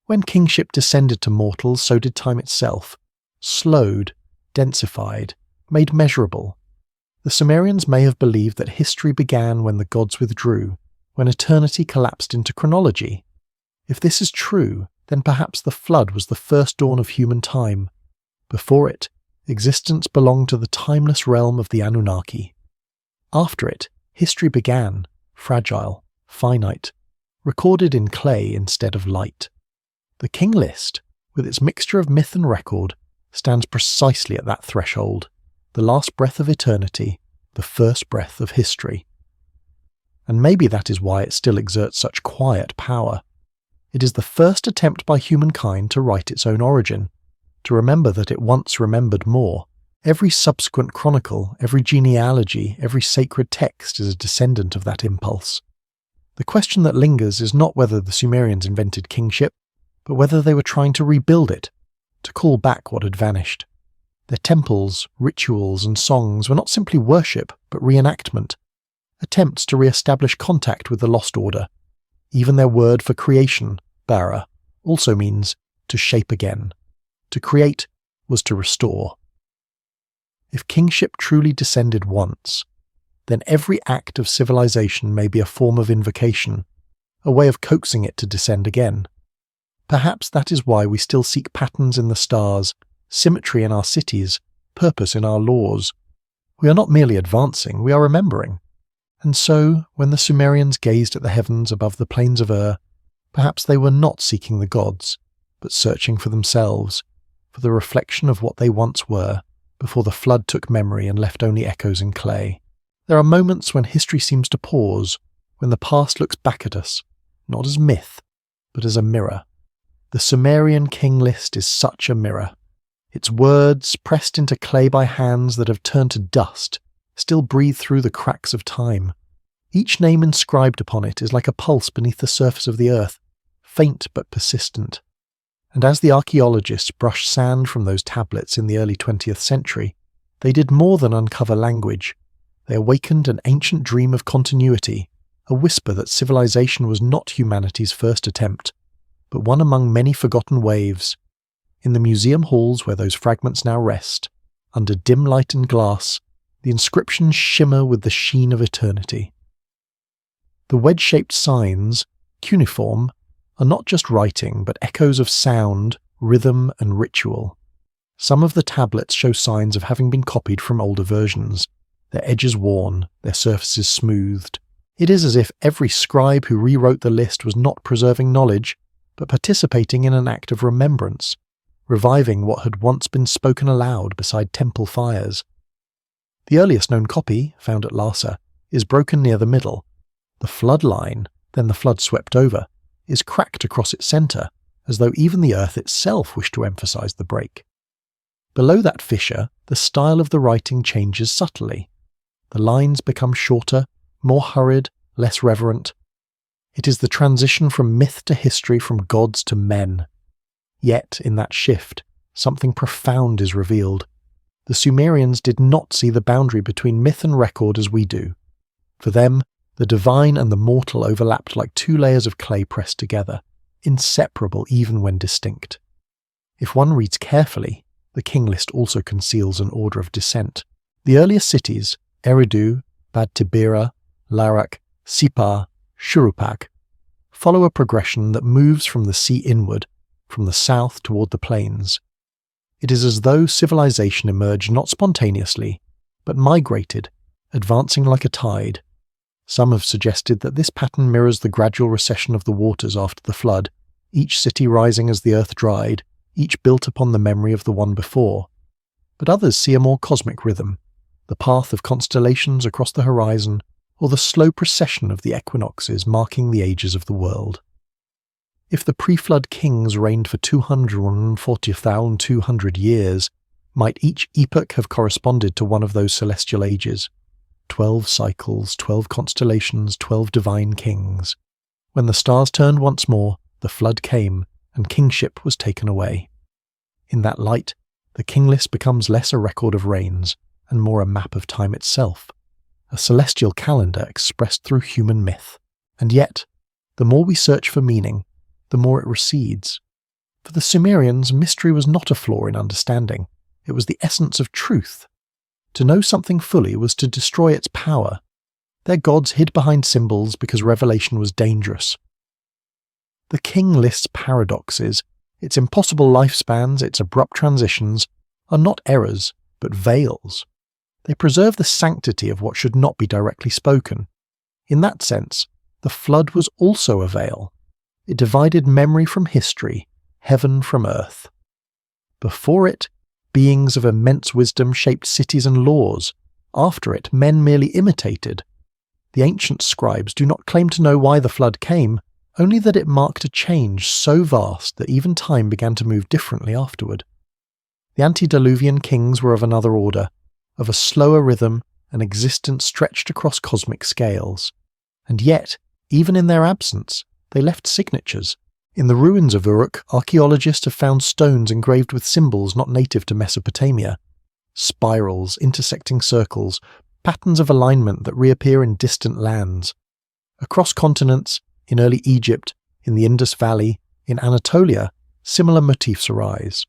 When kingship descended to mortals, so did time itself, slowed, densified, made measurable. The Sumerians may have believed that history began when the gods withdrew, when eternity collapsed into chronology. If this is true, then perhaps the flood was the first dawn of human time. Before it, existence belonged to the timeless realm of the Anunnaki. After it, history began, fragile, finite, recorded in clay instead of light. The King List, with its mixture of myth and record, stands precisely at that threshold, the last breath of eternity, the first breath of history. And maybe that is why it still exerts such quiet power. It is the first attempt by humankind to write its own origin, to remember that it once remembered more. Every subsequent chronicle, every genealogy, every sacred text is a descendant of that impulse. The question that lingers is not whether the Sumerians invented kingship, but whether they were trying to rebuild it, to call back what had vanished. Their temples, rituals, and songs were not simply worship, but reenactment, attempts to re-establish contact with the lost order. Even their word for creation, bara, also means to shape again. To create was to restore. If kingship truly descended once, then every act of civilization may be a form of invocation, a way of coaxing it to descend again. Perhaps that is why we still seek patterns in the stars, symmetry in our cities, purpose in our laws. We are not merely advancing, we are remembering. And so, when the Sumerians gazed at the heavens above the plains of Ur, perhaps they were not seeking the gods, but searching for themselves, for the reflection of what they once were, before the flood took memory and left only echoes in clay. There are moments when history seems to pause, when the past looks back at us, not as myth, but as a mirror. The Sumerian King List is such a mirror. Its words, pressed into clay by hands that have turned to dust, still breathe through the cracks of time. Each name inscribed upon it is like a pulse beneath the surface of the earth, faint but persistent. And as the archaeologists brushed sand from those tablets in the early 20th century, They did more than uncover language. They awakened an ancient dream of continuity, a whisper that civilization was not humanity's first attempt, but one among many forgotten waves. In the museum halls where those fragments now rest, under dim light and glass, the inscriptions shimmer with the sheen of eternity. The wedge-shaped signs, cuneiform, are not just writing, but echoes of sound, rhythm, and ritual. Some of the tablets show signs of having been copied from older versions, their edges worn, their surfaces smoothed. It is as if every scribe who rewrote the list was not preserving knowledge, but participating in an act of remembrance, reviving what had once been spoken aloud beside temple fires. The earliest known copy, found at Lhasa, is broken near the middle. The flood line, then the flood swept over, is cracked across its centre, as though even the earth itself wished to emphasize the break. Below that fissure, the style of the writing changes subtly. The lines become shorter, more hurried, less reverent. It is the transition from myth to history, from gods to men. Yet, in that shift, something profound is revealed. The Sumerians did not see the boundary between myth and record as we do. For them, the divine and the mortal overlapped like two layers of clay pressed together, inseparable even when distinct. If one reads carefully, the King List also conceals an order of descent. The earliest cities, Eridu, Bad Tibira, Larak, Sipar, Shurupak, follow a progression that moves from the sea inward, from the south toward the plains. It is as though civilization emerged not spontaneously, but migrated, advancing like a tide. Some have suggested that this pattern mirrors the gradual recession of the waters after the flood, each city rising as the earth dried, each built upon the memory of the one before. But others see a more cosmic rhythm, the path of constellations across the horizon, or the slow procession of the equinoxes marking the ages of the world. If the pre-flood kings reigned for 240,200 years, might each epoch have corresponded to one of those celestial ages? 12 cycles, 12 constellations, 12 divine kings. When the stars turned once more, the flood came, and kingship was taken away. In that light, the King List becomes less a record of reigns, and more a map of time itself, a celestial calendar expressed through human myth. And yet, the more we search for meaning, the more it recedes. For the Sumerians, mystery was not a flaw in understanding, it was the essence of truth. To know something fully was to destroy its power. Their gods hid behind symbols because revelation was dangerous. The King List's paradoxes, its impossible lifespans, its abrupt transitions, are not errors, but veils. They preserve the sanctity of what should not be directly spoken. In that sense, the flood was also a veil. It divided memory from history, heaven from earth. Before it, beings of immense wisdom shaped cities and laws. After it, men merely imitated. The ancient scribes do not claim to know why the flood came, only that it marked a change so vast that even time began to move differently afterward. The antediluvian kings were of another order, of a slower rhythm, an existence stretched across cosmic scales. And yet, even in their absence, they left signatures. In the ruins of Uruk, archaeologists have found stones engraved with symbols not native to Mesopotamia. Spirals, intersecting circles, patterns of alignment that reappear in distant lands. Across continents, in early Egypt, in the Indus Valley, in Anatolia, similar motifs arise.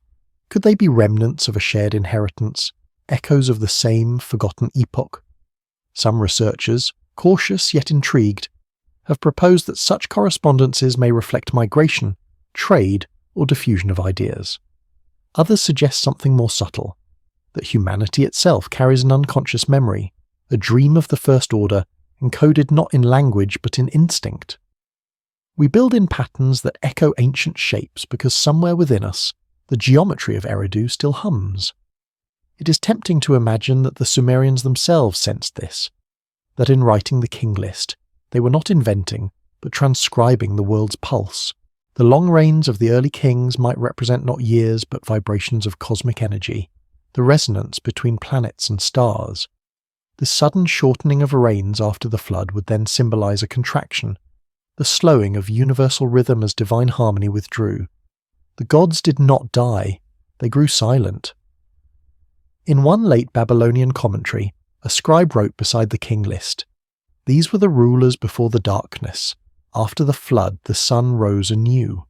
Could they be remnants of a shared inheritance, echoes of the same forgotten epoch? Some researchers, cautious yet intrigued, have proposed that such correspondences may reflect migration, trade, or diffusion of ideas. Others suggest something more subtle, that humanity itself carries an unconscious memory, a dream of the first order, encoded not in language but in instinct. We build in patterns that echo ancient shapes because somewhere within us, the geometry of Eridu still hums. It is tempting to imagine that the Sumerians themselves sensed this, that in writing the King List, they were not inventing, but transcribing the world's pulse. The long reigns of the early kings might represent not years but vibrations of cosmic energy, the resonance between planets and stars. The sudden shortening of reigns after the flood would then symbolize a contraction, the slowing of universal rhythm as divine harmony withdrew. The gods did not die, they grew silent. In one late Babylonian commentary, a scribe wrote beside the King List, "These were the rulers before the darkness. After the flood, the sun rose anew."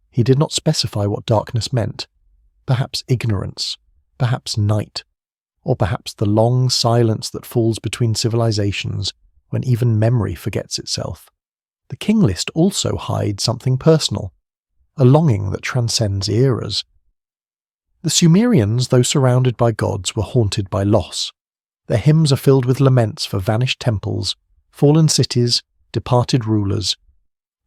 He did not specify what darkness meant. Perhaps ignorance, perhaps night, or perhaps the long silence that falls between civilizations when even memory forgets itself. The King List also hides something personal, a longing that transcends eras. The Sumerians, though surrounded by gods, were haunted by loss. Their hymns are filled with laments for vanished temples, fallen cities, departed rulers.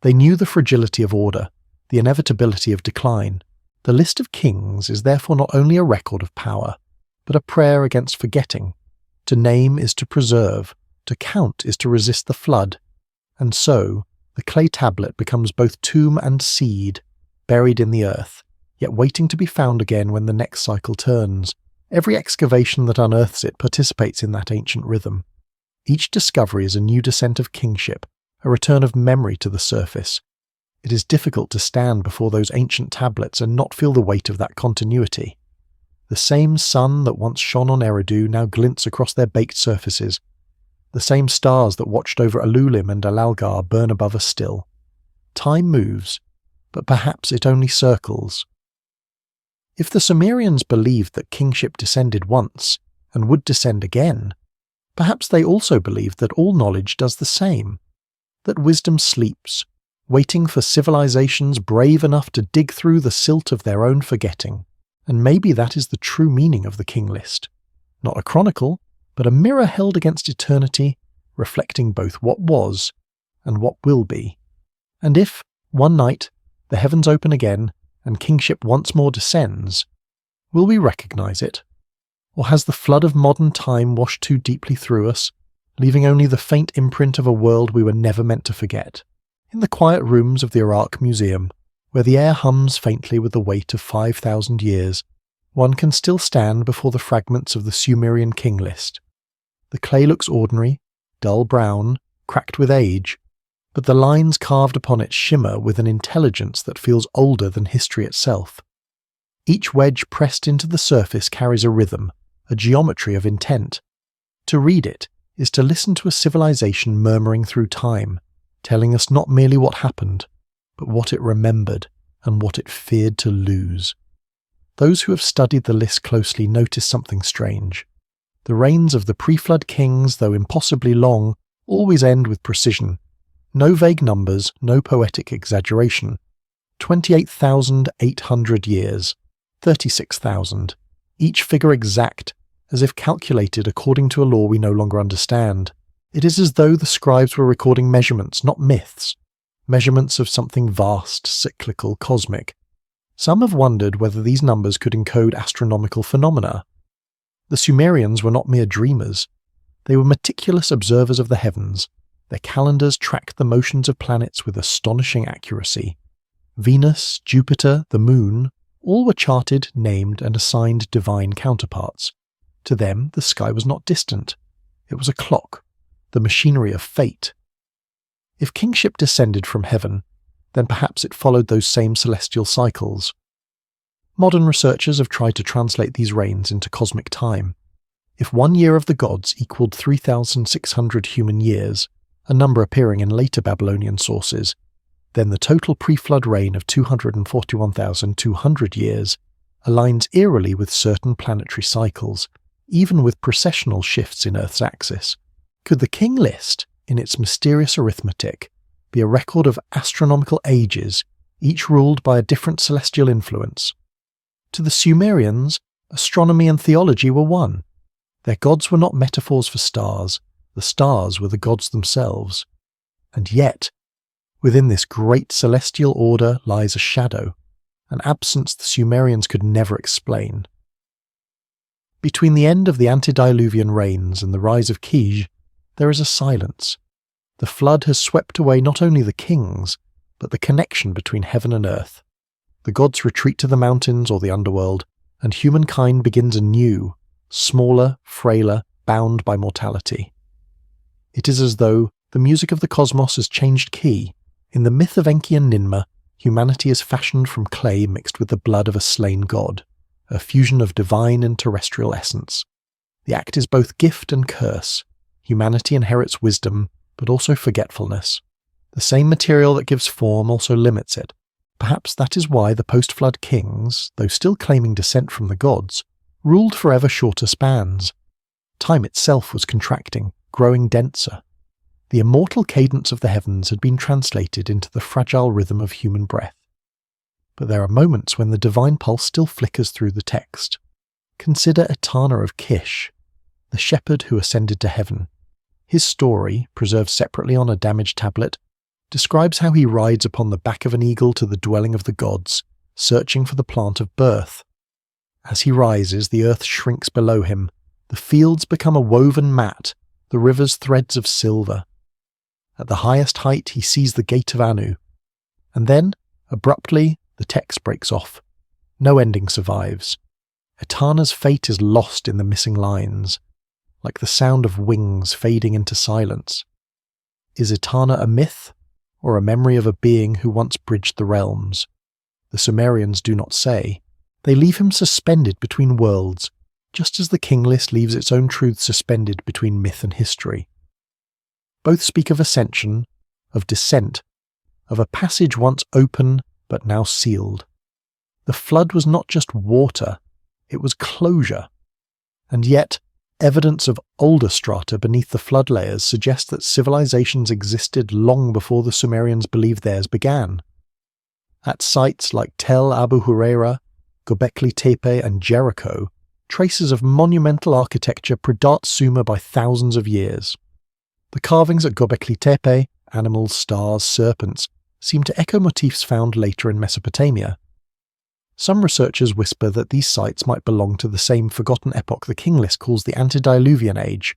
They knew the fragility of order, the inevitability of decline. The list of kings is therefore not only a record of power, but a prayer against forgetting. To name is to preserve, to count is to resist the flood. And so, the clay tablet becomes both tomb and seed, buried in the earth, yet waiting to be found again when the next cycle turns. Every excavation that unearths it participates in that ancient rhythm. Each discovery is a new descent of kingship, a return of memory to the surface. It is difficult to stand before those ancient tablets and not feel the weight of that continuity. The same sun that once shone on Eridu now glints across their baked surfaces. The same stars that watched over Alulim and Alalgar burn above us still. Time moves, but perhaps it only circles. If the Sumerians believed that kingship descended once and would descend again, perhaps they also believed that all knowledge does the same, that wisdom sleeps, waiting for civilizations brave enough to dig through the silt of their own forgetting. And maybe that is the true meaning of the King List. Not a chronicle, but a mirror held against eternity, reflecting both what was and what will be. And if, one night, the heavens open again and kingship once more descends, will we recognize it? Or has the flood of modern time washed too deeply through us, leaving only the faint imprint of a world we were never meant to forget? In the quiet rooms of the Iraq Museum, where the air hums faintly with the weight of 5,000 years, one can still stand before the fragments of the Sumerian King List. The clay looks ordinary, dull brown, cracked with age, but the lines carved upon it shimmer with an intelligence that feels older than history itself. Each wedge pressed into the surface carries a rhythm, a geometry of intent. To read it is to listen to a civilization murmuring through time, telling us not merely what happened, but what it remembered and what it feared to lose. Those who have studied the list closely notice something strange. The reigns of the pre-flood kings, though impossibly long, always end with precision. No vague numbers, no poetic exaggeration. 28,800 years, 36,000, each figure exact, as if calculated according to a law we no longer understand. It is as though the scribes were recording measurements, not myths. Measurements of something vast, cyclical, cosmic. Some have wondered whether these numbers could encode astronomical phenomena. The Sumerians were not mere dreamers. They were meticulous observers of the heavens. Their calendars tracked the motions of planets with astonishing accuracy. Venus, Jupiter, the moon, all were charted, named, and assigned divine counterparts. To them, the sky was not distant. It was a clock, the machinery of fate. If kingship descended from heaven, then perhaps it followed those same celestial cycles. Modern researchers have tried to translate these reigns into cosmic time. If 1 year of the gods equaled 3,600 human years, a number appearing in later Babylonian sources, then the total pre-flood reign of 241,200 years aligns eerily with certain planetary cycles, even with precessional shifts in Earth's axis. Could the King List, in its mysterious arithmetic, be a record of astronomical ages, each ruled by a different celestial influence? To the Sumerians, astronomy and theology were one. Their gods were not metaphors for stars, the stars were the gods themselves. And yet, within this great celestial order lies a shadow, an absence the Sumerians could never explain. Between the end of the antediluvian rains and the rise of Kish, there is a silence. The flood has swept away not only the kings, but the connection between heaven and earth. The gods retreat to the mountains or the underworld, and humankind begins anew, smaller, frailer, bound by mortality. It is as though the music of the cosmos has changed key. In the myth of Enki and Ninmah, humanity is fashioned from clay mixed with the blood of a slain god. a fusion of divine and terrestrial essence. The act is both gift and curse. Humanity inherits wisdom, but also forgetfulness. The same material that gives form also limits it. Perhaps that is why the post-flood kings, though still claiming descent from the gods, ruled for ever shorter spans. Time itself was contracting, growing denser. The immortal cadence of the heavens had been translated into the fragile rhythm of human breath. But there are moments when the divine pulse still flickers through the text. Consider Etana of Kish, the shepherd who ascended to heaven. His story, preserved separately on a damaged tablet, describes how he rides upon the back of an eagle to the dwelling of the gods, searching for the plant of birth. As he rises, the earth shrinks below him, the fields become a woven mat, the rivers threads of silver. At the highest height he sees the gate of Anu, and then, abruptly, the text breaks off. No ending survives. Etana's fate is lost in the missing lines, like the sound of wings fading into silence. Is Etana a myth, or a memory of a being who once bridged the realms? The Sumerians do not say. They leave him suspended between worlds, just as the King List leaves its own truth suspended between myth and history. Both speak of ascension, of descent, of a passage once open but now sealed. The flood was not just water, it was closure. And yet, evidence of older strata beneath the flood layers suggests that civilizations existed long before the Sumerians believed theirs began. At sites like Tel Abu Huraira, Göbekli Tepe and Jericho, traces of monumental architecture predate Sumer by thousands of years. The carvings at Göbekli Tepe, animals, stars, serpents, seem to echo motifs found later in Mesopotamia. Some researchers whisper that these sites might belong to the same forgotten epoch the King List calls the antediluvian age.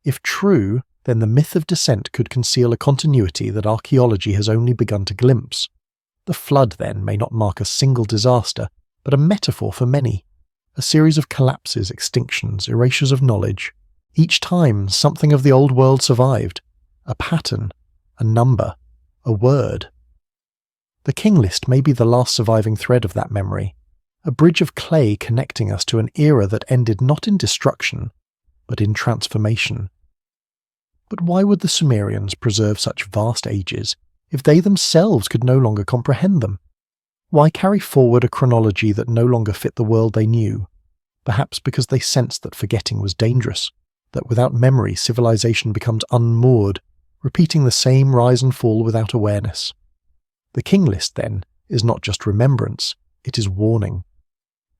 If true, then the myth of descent could conceal a continuity that archaeology has only begun to glimpse. The flood, then, may not mark a single disaster, but a metaphor for many. A series of collapses, extinctions, erasures of knowledge. Each time, something of the old world survived. A pattern, a number, a word. The King List may be the last surviving thread of that memory, a bridge of clay connecting us to an era that ended not in destruction, but in transformation. But why would the Sumerians preserve such vast ages if they themselves could no longer comprehend them? Why carry forward a chronology that no longer fit the world they knew? Perhaps because they sensed that forgetting was dangerous, that without memory civilization becomes unmoored, repeating the same rise and fall without awareness. The King List, then, is not just remembrance, it is warning.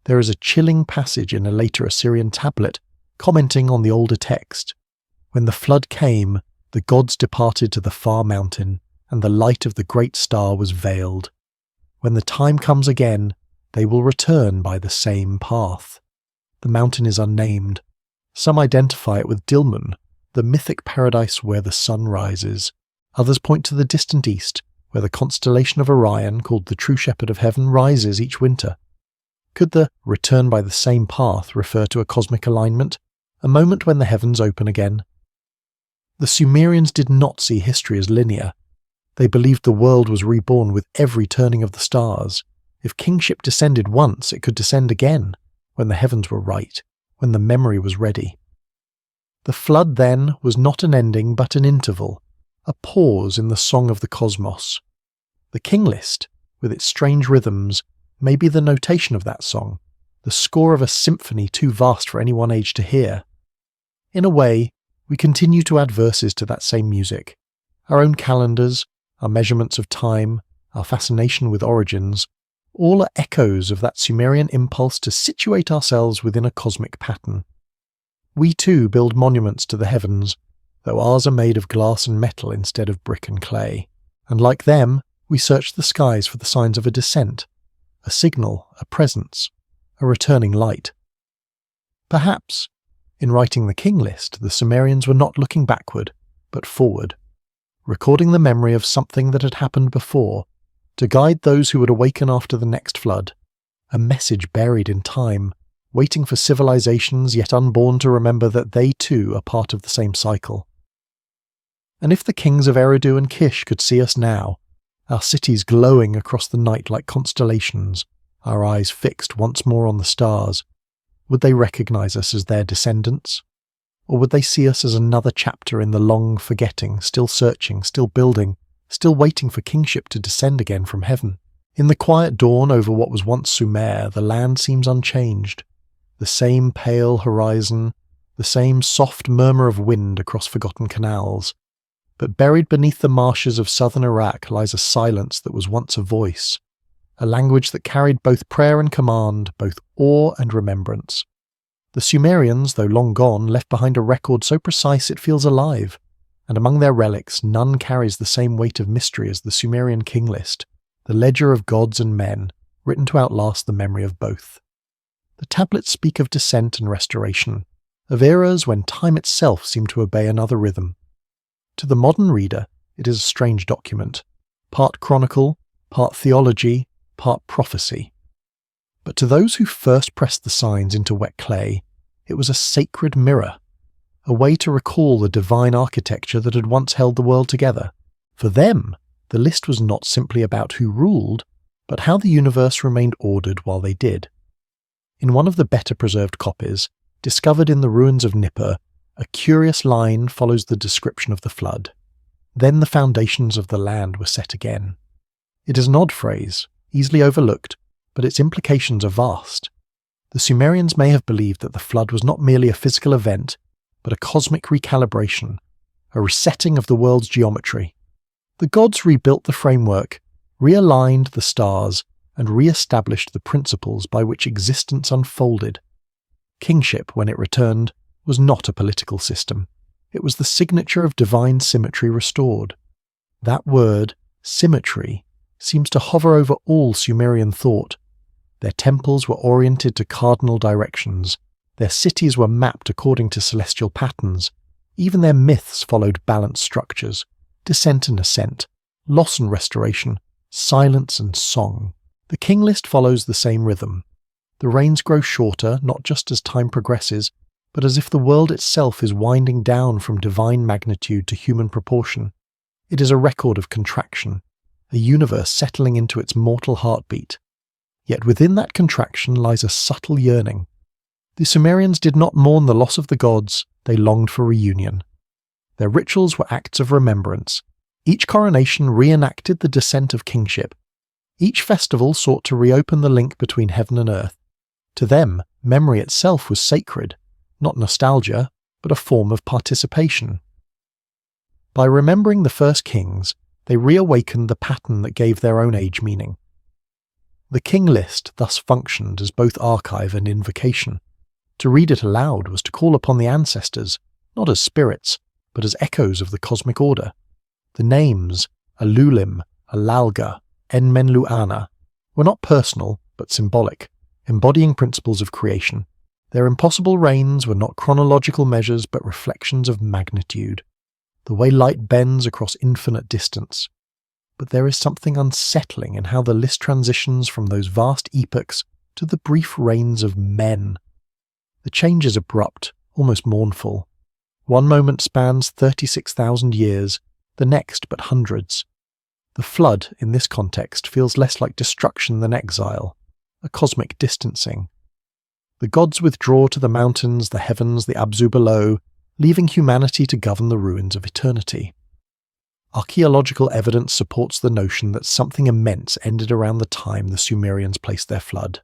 There is a chilling passage in a later Assyrian tablet commenting on the older text. When the flood came, the gods departed to the far mountain, and the light of the great star was veiled. When the time comes again, they will return by the same path. The mountain is unnamed. Some identify it with Dilmun, the mythic paradise where the sun rises. Others point to the distant east, where the constellation of Orion, called the True Shepherd of Heaven, rises each winter. Could the return by the same path refer to a cosmic alignment, a moment when the heavens open again? The Sumerians did not see history as linear. They believed the world was reborn with every turning of the stars. If kingship descended once, it could descend again, when the heavens were right, when the memory was ready. The flood, then, was not an ending but an interval, a pause in the song of the cosmos. The King List, with its strange rhythms, may be the notation of that song, the score of a symphony too vast for any one age to hear. In a way, we continue to add verses to that same music. Our own calendars, our measurements of time, our fascination with origins, all are echoes of that Sumerian impulse to situate ourselves within a cosmic pattern. We too build monuments to the heavens, though ours are made of glass and metal instead of brick and clay. And like them, we search the skies for the signs of a descent, a signal, a presence, a returning light. Perhaps, in writing the King List, the Sumerians were not looking backward, but forward, recording the memory of something that had happened before, to guide those who would awaken after the next flood, a message buried in time, waiting for civilizations yet unborn to remember that they too are part of the same cycle. And if the kings of Eridu and Kish could see us now, our cities glowing across the night like constellations, our eyes fixed once more on the stars, would they recognize us as their descendants? Or would they see us as another chapter in the long forgetting, still searching, still building, still waiting for kingship to descend again from heaven? In the quiet dawn over what was once Sumer, the land seems unchanged. The same pale horizon, the same soft murmur of wind across forgotten canals. But buried beneath the marshes of southern Iraq lies a silence that was once a voice, a language that carried both prayer and command, both awe and remembrance. The Sumerians, though long gone, left behind a record so precise it feels alive, and among their relics none carries the same weight of mystery as the Sumerian King List, the ledger of gods and men, written to outlast the memory of both. The tablets speak of descent and restoration, of eras when time itself seemed to obey another rhythm. To the modern reader, it is a strange document, part chronicle, part theology, part prophecy. But to those who first pressed the signs into wet clay, it was a sacred mirror, a way to recall the divine architecture that had once held the world together. For them, the list was not simply about who ruled, but how the universe remained ordered while they did. In one of the better preserved copies, discovered in the ruins of Nippur, a curious line follows the description of the flood. Then the foundations of the land were set again. It is an odd phrase, easily overlooked, but its implications are vast. The Sumerians may have believed that the flood was not merely a physical event, but a cosmic recalibration, a resetting of the world's geometry. The gods rebuilt the framework, realigned the stars, and re-established the principles by which existence unfolded. Kingship, when it returned, was not a political system. It was the signature of divine symmetry restored. That word, symmetry, seems to hover over all Sumerian thought. Their temples were oriented to cardinal directions. Their cities were mapped according to celestial patterns. Even their myths followed balanced structures, descent and ascent, loss and restoration, silence and song. The King List follows the same rhythm. The reigns grow shorter, not just as time progresses, but as if the world itself is winding down from divine magnitude to human proportion. It is a record of contraction, a universe settling into its mortal heartbeat. Yet within that contraction lies a subtle yearning. The Sumerians did not mourn the loss of the gods, they longed for reunion. Their rituals were acts of remembrance. Each coronation reenacted the descent of kingship. Each festival sought to reopen the link between heaven and earth. To them, memory itself was sacred, not nostalgia, but a form of participation. By remembering the first kings, they reawakened the pattern that gave their own age meaning. The King List thus functioned as both archive and invocation. To read it aloud was to call upon the ancestors, not as spirits, but as echoes of the cosmic order. The names, Alulim, Alalga, Enmenluana, were not personal, but symbolic, embodying principles of creation. Their impossible reigns were not chronological measures, but reflections of magnitude, the way light bends across infinite distance. But there is something unsettling in how the list transitions from those vast epochs to the brief reigns of men. The change is abrupt, almost mournful. One moment spans 36,000 years, the next but hundreds. The flood, in this context, feels less like destruction than exile, a cosmic distancing. The gods withdraw to the mountains, the heavens, the Abzu below, leaving humanity to govern the ruins of eternity. Archaeological evidence supports the notion that something immense ended around the time the Sumerians placed their flood.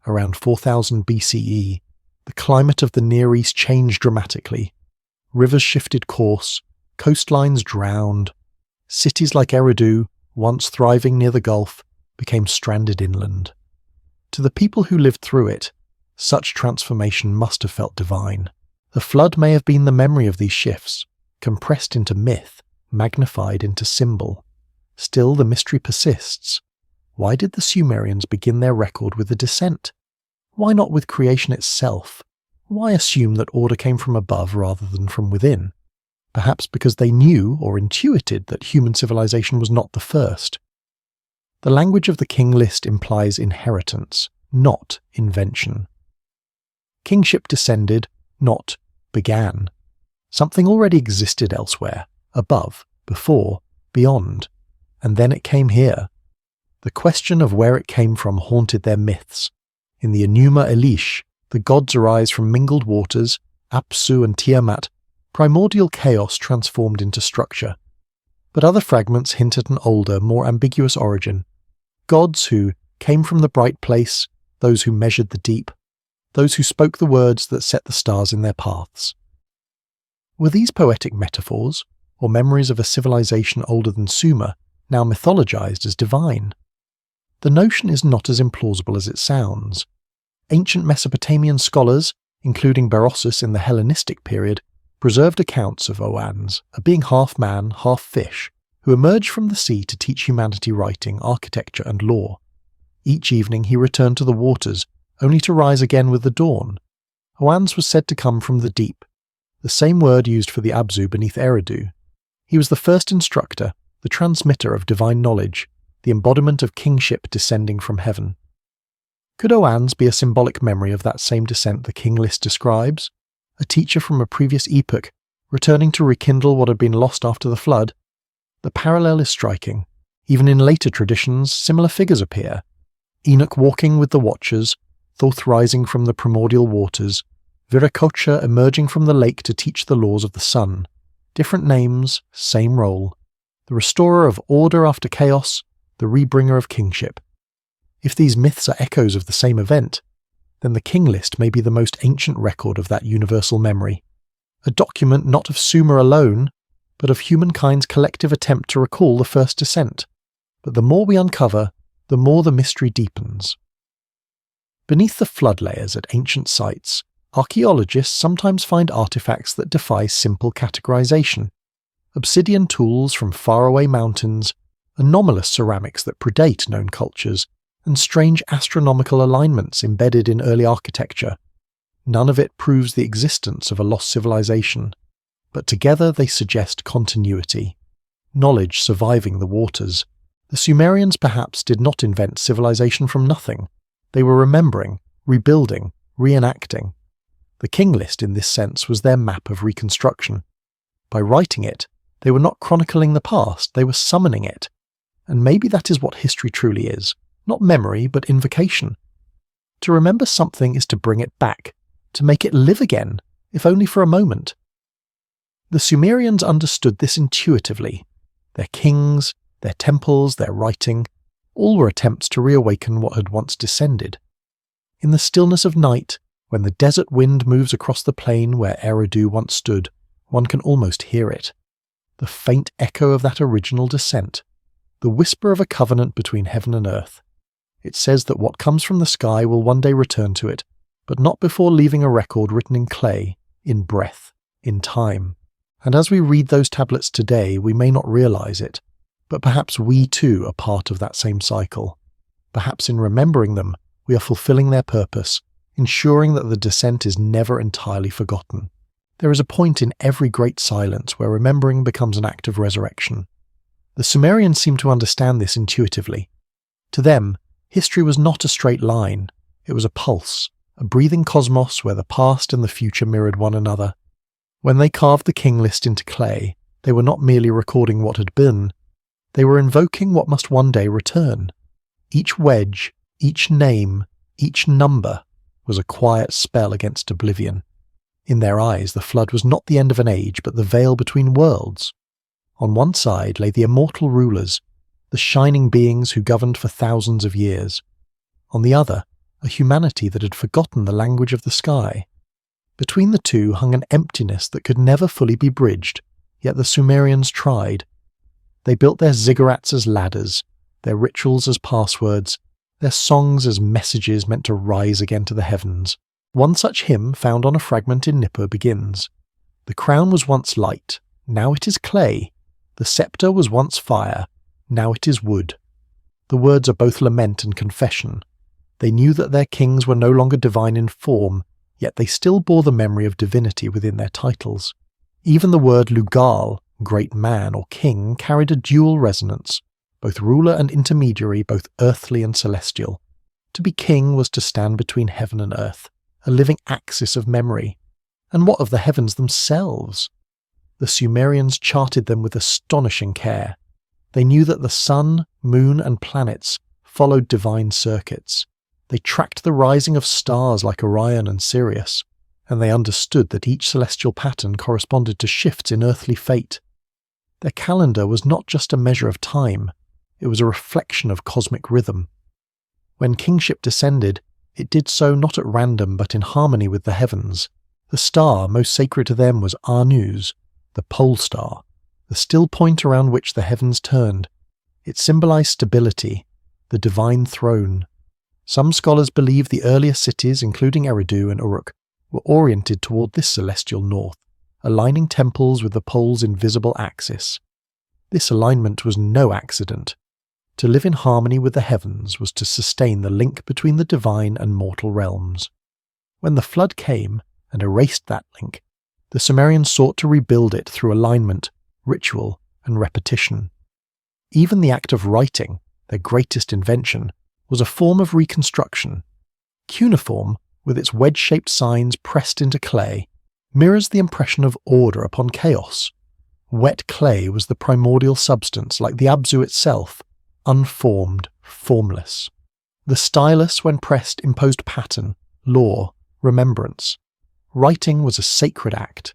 Around 4000 BCE, the climate of the Near East changed dramatically. Rivers shifted course, coastlines drowned. Cities like Eridu, once thriving near the Gulf, became stranded inland. To the people who lived through it, such transformation must have felt divine. The flood may have been the memory of these shifts, compressed into myth, magnified into symbol. Still, the mystery persists. Why did the Sumerians begin their record with a descent? Why not with creation itself? Why assume that order came from above rather than from within? Perhaps because they knew or intuited that human civilization was not the first. The language of the King List implies inheritance, not invention. Kingship descended, not began. Something already existed elsewhere, above, before, beyond, and then it came here. The question of where it came from haunted their myths. In the Enigma Elish, the gods arise from mingled waters, Apsu and Tiamat, primordial chaos transformed into structure. But other fragments hint at an older, more ambiguous origin. Gods who came from the bright place, those who measured the deep, those who spoke the words that set the stars in their paths. Were these poetic metaphors, or memories of a civilization older than Sumer, now mythologized as divine? The notion is not as implausible as it sounds. Ancient Mesopotamian scholars, including Berossus in the Hellenistic period, preserved accounts of Oannes, a being half man, half fish, who emerged from the sea to teach humanity writing, architecture, and law. Each evening he returned to the waters, only to rise again with the dawn. Oannes was said to come from the deep, the same word used for the Abzu beneath Eridu. He was the first instructor, the transmitter of divine knowledge, the embodiment of kingship descending from heaven. Could Oannes be a symbolic memory of that same descent the King List describes? A teacher from a previous epoch, returning to rekindle what had been lost after the flood? The parallel is striking. Even in later traditions, similar figures appear. Enoch walking with the Watchers, Thoth rising from the primordial waters, Viracocha emerging from the lake to teach the laws of the sun. Different names, same role. The restorer of order after chaos, the rebringer of kingship. If these myths are echoes of the same event, then the King List may be the most ancient record of that universal memory. A document not of Sumer alone, but of humankind's collective attempt to recall the first descent. But the more we uncover, the more the mystery deepens. Beneath the flood layers at ancient sites, archaeologists sometimes find artifacts that defy simple categorization. Obsidian tools from faraway mountains, anomalous ceramics that predate known cultures, and strange astronomical alignments embedded in early architecture. None of it proves the existence of a lost civilization, but together they suggest continuity, knowledge surviving the waters. The Sumerians perhaps did not invent civilization from nothing. They were remembering, rebuilding, reenacting. The King List in this sense was their map of reconstruction. By writing it, they were not chronicling the past, they were summoning it. And maybe that is what history truly is. Not memory, but invocation. To remember something is to bring it back, to make it live again, if only for a moment. The Sumerians understood this intuitively. Their kings, their temples, their writing, all were attempts to reawaken what had once descended. In the stillness of night, when the desert wind moves across the plain where Eridu once stood, one can almost hear it. The faint echo of that original descent, the whisper of a covenant between heaven and earth. It says that what comes from the sky will one day return to it, but not before leaving a record written in clay, in breath, in time. And as we read those tablets today, we may not realize it, but perhaps we too are part of that same cycle. Perhaps in remembering them, we are fulfilling their purpose, ensuring that the descent is never entirely forgotten. There is a point in every great silence where remembering becomes an act of resurrection. The Sumerians seem to understand this intuitively. To them, history was not a straight line. It was a pulse, a breathing cosmos where the past and the future mirrored one another. When they carved the King List into clay, they were not merely recording what had been. They were invoking what must one day return. Each wedge, each name, each number was a quiet spell against oblivion. In their eyes, the flood was not the end of an age, but the veil between worlds. On one side lay the immortal rulers, the shining beings who governed for thousands of years. On the other, a humanity that had forgotten the language of the sky. Between the two hung an emptiness that could never fully be bridged, yet the Sumerians tried. They built their ziggurats as ladders, their rituals as passwords, their songs as messages meant to rise again to the heavens. One such hymn found on a fragment in Nippur begins. The crown was once light, now it is clay. The sceptre was once fire, now it is wood. The words are both lament and confession. They knew that their kings were no longer divine in form, yet they still bore the memory of divinity within their titles. Even the word Lugal, great man or king, carried a dual resonance, both ruler and intermediary, both earthly and celestial. To be king was to stand between heaven and earth, a living axis of memory. And what of the heavens themselves? The Sumerians charted them with astonishing care. They knew that the sun, moon, and planets followed divine circuits. They tracked the rising of stars like Orion and Sirius, and they understood that each celestial pattern corresponded to shifts in earthly fate. Their calendar was not just a measure of time, it was a reflection of cosmic rhythm. When kingship descended, it did so not at random but in harmony with the heavens. The star most sacred to them was Anu's, the pole star, the still point around which the heavens turned. It symbolized stability, the divine throne. Some scholars believe the earlier cities, including Eridu and Uruk, were oriented toward this celestial north, aligning temples with the pole's invisible axis. This alignment was no accident. To live in harmony with the heavens was to sustain the link between the divine and mortal realms. When the flood came and erased that link, the Sumerians sought to rebuild it through alignment, ritual, and repetition. Even the act of writing, their greatest invention, was a form of reconstruction. Cuneiform, with its wedge-shaped signs pressed into clay, mirrors the impression of order upon chaos. Wet clay was the primordial substance, like the Abzu itself, unformed, formless. The stylus, when pressed, imposed pattern, law, remembrance. Writing was a sacred act.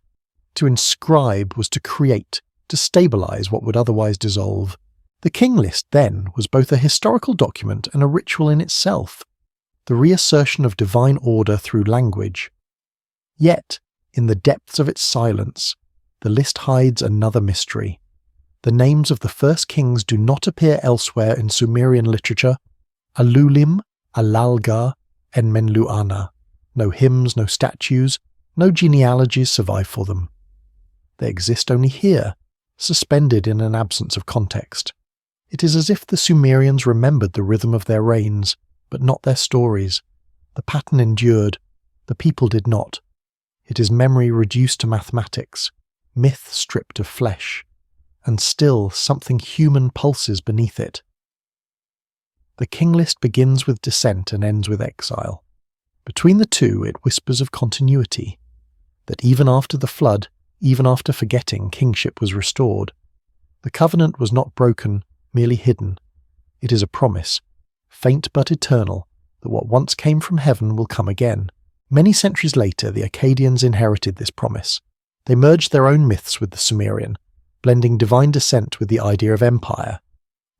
To inscribe was to create, to stabilize what would otherwise dissolve. The King List, then, was both a historical document and a ritual in itself, the reassertion of divine order through language. Yet, in the depths of its silence, the list hides another mystery. The names of the first kings do not appear elsewhere in Sumerian literature. Alulim, Alalgar, and Menluana. No hymns, no statues, no genealogies survive for them. They exist only here, suspended in an absence of context. It is as if the Sumerians remembered the rhythm of their reigns, but not their stories. The pattern endured, the people did not. It is memory reduced to mathematics, myth stripped of flesh, and still something human pulses beneath it. The King List begins with descent and ends with exile. Between the two, it whispers of continuity, that even after the flood, even after forgetting, kingship was restored. The covenant was not broken, merely hidden. It is a promise, faint but eternal, that what once came from heaven will come again. Many centuries later, the Akkadians inherited this promise. They merged their own myths with the Sumerian, blending divine descent with the idea of empire.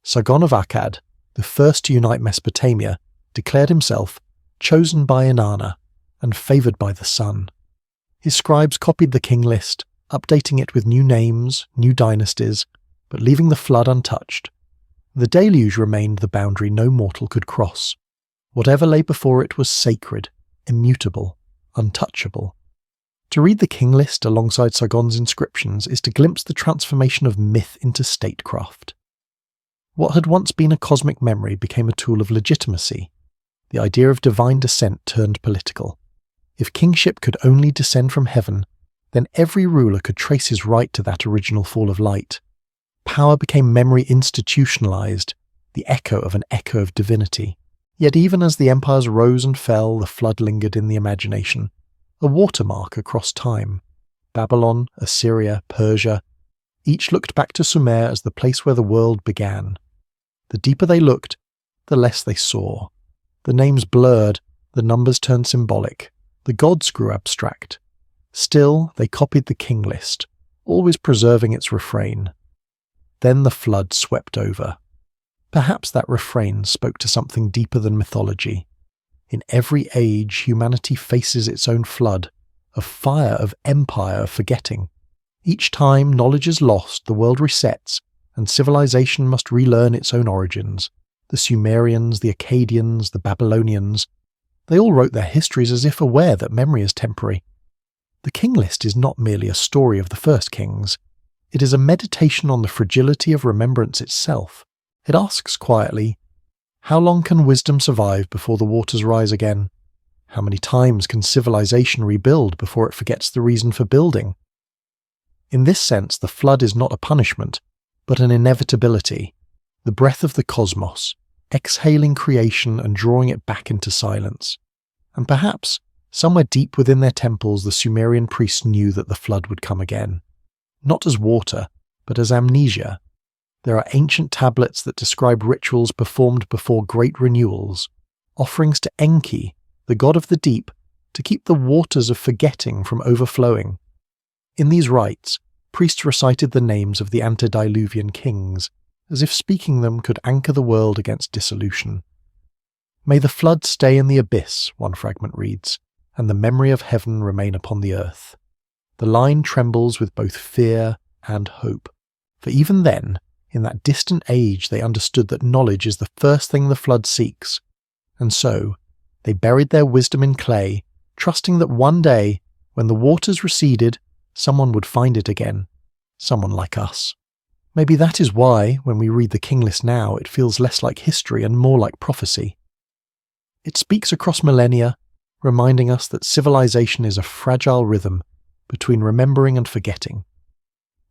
Sargon of Akkad, the first to unite Mesopotamia, declared himself chosen by Inanna and favoured by the sun. His scribes copied the King List, updating it with new names, new dynasties, but leaving the flood untouched. The deluge remained the boundary no mortal could cross. Whatever lay before it was sacred, immutable, untouchable. To read the King List alongside Sargon's inscriptions is to glimpse the transformation of myth into statecraft. What had once been a cosmic memory became a tool of legitimacy. The idea of divine descent turned political. If kingship could only descend from heaven, then every ruler could trace his right to that original fall of light. Power became memory institutionalized, the echo of an echo of divinity. Yet even as the empires rose and fell, the flood lingered in the imagination, a watermark across time. Babylon, Assyria, Persia, each looked back to Sumer as the place where the world began. The deeper they looked, the less they saw. The names blurred, the numbers turned symbolic, the gods grew abstract. Still, they copied the King List, always preserving its refrain. Then the flood swept over. Perhaps that refrain spoke to something deeper than mythology. In every age, humanity faces its own flood, a fire of empire of forgetting. Each time knowledge is lost, the world resets, and civilization must relearn its own origins. The Sumerians, the Akkadians, the Babylonians, they all wrote their histories as if aware that memory is temporary. The King List is not merely a story of the first kings. It is a meditation on the fragility of remembrance itself. It asks quietly, how long can wisdom survive before the waters rise again? How many times can civilization rebuild before it forgets the reason for building? In this sense, the flood is not a punishment, but an inevitability, the breath of the cosmos, exhaling creation and drawing it back into silence. And perhaps, somewhere deep within their temples, the Sumerian priests knew that the flood would come again. Not as water, but as amnesia. There are ancient tablets that describe rituals performed before great renewals, offerings to Enki, the god of the deep, to keep the waters of forgetting from overflowing. In these rites, priests recited the names of the antediluvian kings, as if speaking them could anchor the world against dissolution. "May the flood stay in the abyss," one fragment reads, "and the memory of heaven remain upon the earth." The line trembles with both fear and hope, for even then, in that distant age, they understood that knowledge is the first thing the flood seeks, and so they buried their wisdom in clay, trusting that one day, when the waters receded, someone would find it again, someone like us. Maybe that is why, when we read the King List now, it feels less like history and more like prophecy. It speaks across millennia, reminding us that civilization is a fragile rhythm between remembering and forgetting.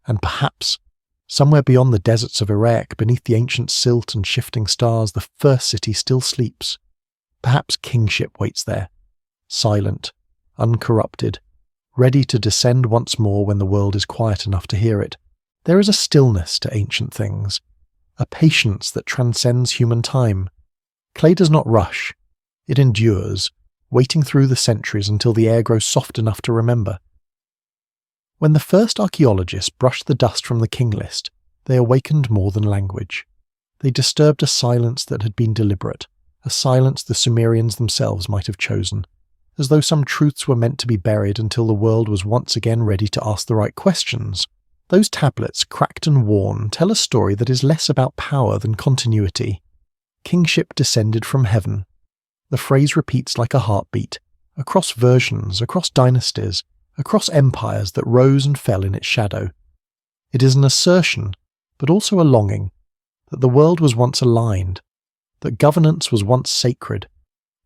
And perhaps, somewhere beyond the deserts of Iraq, beneath the ancient silt and shifting stars, the first city still sleeps. Perhaps kingship waits there, silent, uncorrupted, ready to descend once more when the world is quiet enough to hear it. There is a stillness to ancient things, a patience that transcends human time. Clay does not rush. It endures, waiting through the centuries until the air grows soft enough to remember. When the first archaeologists brushed the dust from the King List, they awakened more than language. They disturbed a silence that had been deliberate, a silence the Sumerians themselves might have chosen, as though some truths were meant to be buried until the world was once again ready to ask the right questions. Those tablets, cracked and worn, tell a story that is less about power than continuity. Kingship descended from heaven. The phrase repeats like a heartbeat, across versions, across dynasties, across empires that rose and fell in its shadow. It is an assertion, but also a longing, that the world was once aligned, that governance was once sacred,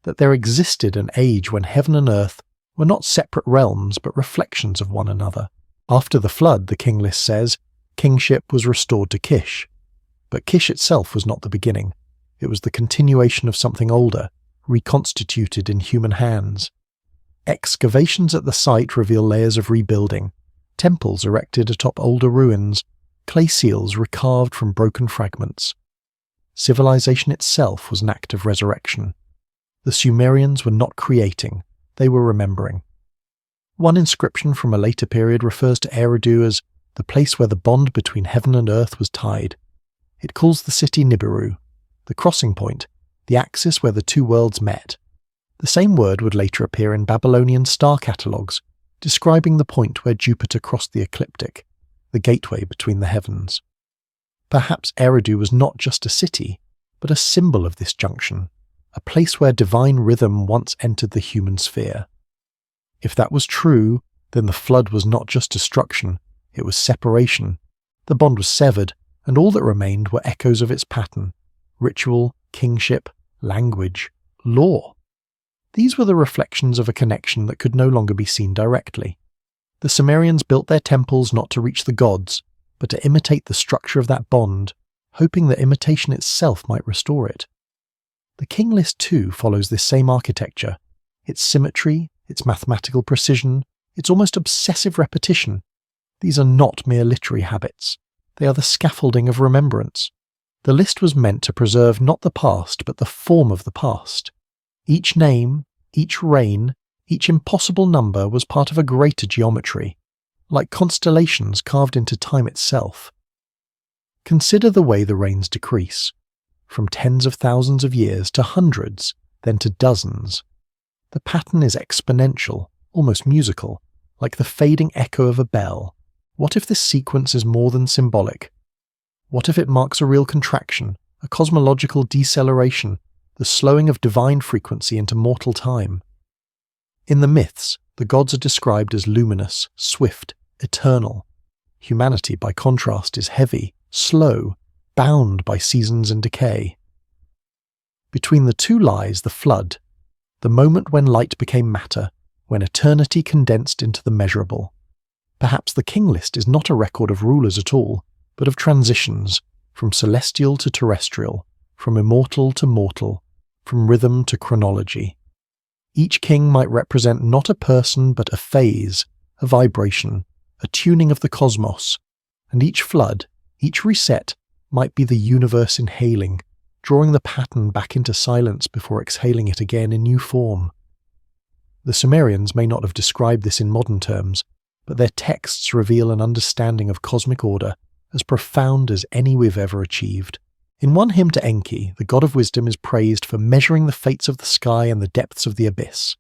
that there existed an age when heaven and earth were not separate realms but reflections of one another. After the flood, the King List says, kingship was restored to Kish. But Kish itself was not the beginning. It was the continuation of something older, reconstituted in human hands. Excavations at the site reveal layers of rebuilding, temples erected atop older ruins, clay seals recarved from broken fragments. Civilization itself was an act of resurrection. The Sumerians were not creating, they were remembering. One inscription from a later period refers to Eridu as the place where the bond between heaven and earth was tied. It calls the city Nibiru, the crossing point, the axis where the two worlds met. The same word would later appear in Babylonian star catalogues, describing the point where Jupiter crossed the ecliptic, the gateway between the heavens. Perhaps Eridu was not just a city, but a symbol of this junction, a place where divine rhythm once entered the human sphere. If that was true, then the flood was not just destruction, it was separation. The bond was severed, and all that remained were echoes of its pattern: ritual, kingship, language, law. These were the reflections of a connection that could no longer be seen directly. The Sumerians built their temples not to reach the gods, but to imitate the structure of that bond, hoping that imitation itself might restore it. The King List too follows this same architecture. Its symmetry, its mathematical precision, its almost obsessive repetition. These are not mere literary habits. They are the scaffolding of remembrance. The list was meant to preserve not the past, but the form of the past. Each name, each reign, each impossible number was part of a greater geometry, like constellations carved into time itself. Consider the way the reigns decrease, from tens of thousands of years to hundreds, then to dozens. The pattern is exponential, almost musical, like the fading echo of a bell. What if this sequence is more than symbolic? What if it marks a real contraction, a cosmological deceleration, the slowing of divine frequency into mortal time? In the myths, the gods are described as luminous, swift, eternal. Humanity, by contrast, is heavy, slow, bound by seasons and decay. Between the two lies the flood, the moment when light became matter, when eternity condensed into the measurable. Perhaps the King List is not a record of rulers at all, but of transitions, from celestial to terrestrial, from immortal to mortal, from rhythm to chronology. Each king might represent not a person but a phase, a vibration, a tuning of the cosmos, and each flood, each reset, might be the universe inhaling, drawing the pattern back into silence before exhaling it again in new form. The Sumerians may not have described this in modern terms, but their texts reveal an understanding of cosmic order as profound as any we've ever achieved. In one hymn to Enki, the god of wisdom is praised for measuring the fates of the sky and the depths of the abyss.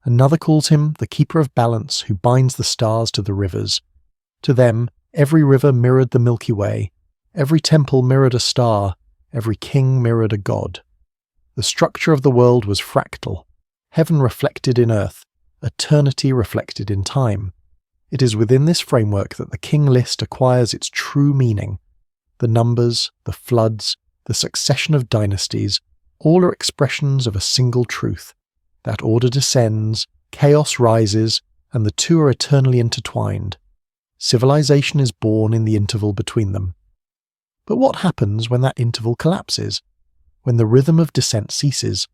Another calls him the keeper of balance who binds the stars to the rivers. To them, every river mirrored the Milky Way, every temple mirrored a star, every king mirrored a god. The structure of the world was fractal, heaven reflected in earth, eternity reflected in time. It is within this framework that the King List acquires its true meaning. The numbers, the floods, the succession of dynasties, all are expressions of a single truth. That order descends, chaos rises, and the two are eternally intertwined. Civilization is born in the interval between them. But what happens when that interval collapses? When the rhythm of descent ceases?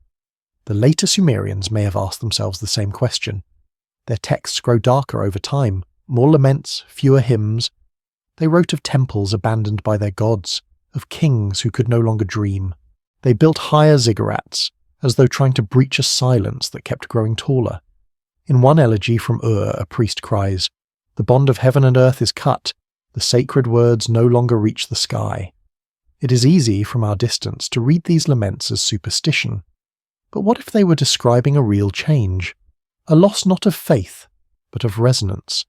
The later Sumerians may have asked themselves the same question. Their texts grow darker over time, more laments, fewer hymns. They wrote of temples abandoned by their gods, of kings who could no longer dream. They built higher ziggurats, as though trying to breach a silence that kept growing taller. In one elegy from Ur, a priest cries, "The bond of heaven and earth is cut, the sacred words no longer reach the sky." It is easy from our distance to read these laments as superstition. But what if they were describing a real change? A loss not of faith, but of resonance?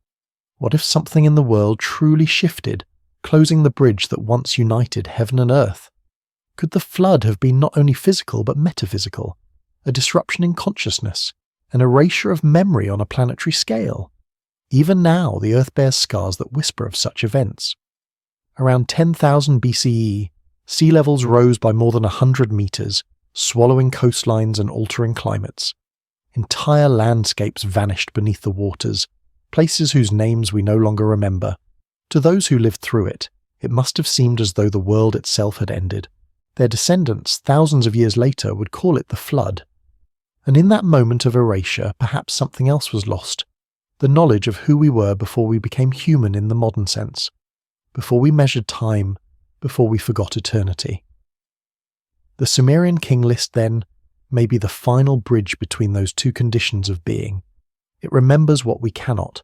What if something in the world truly shifted, closing the bridge that once united heaven and earth? Could the flood have been not only physical but metaphysical, a disruption in consciousness, an erasure of memory on a planetary scale? Even now, the earth bears scars that whisper of such events. Around 10,000 BCE, sea levels rose by more than 100 meters, swallowing coastlines and altering climates. Entire landscapes vanished beneath the waters, places whose names we no longer remember. To those who lived through it, it must have seemed as though the world itself had ended. Their descendants, thousands of years later, would call it the flood. And in that moment of erasure, perhaps something else was lost. The knowledge of who we were before we became human in the modern sense, before we measured time, before we forgot eternity. The Sumerian King List, then, may be the final bridge between those two conditions of being. It remembers what we cannot,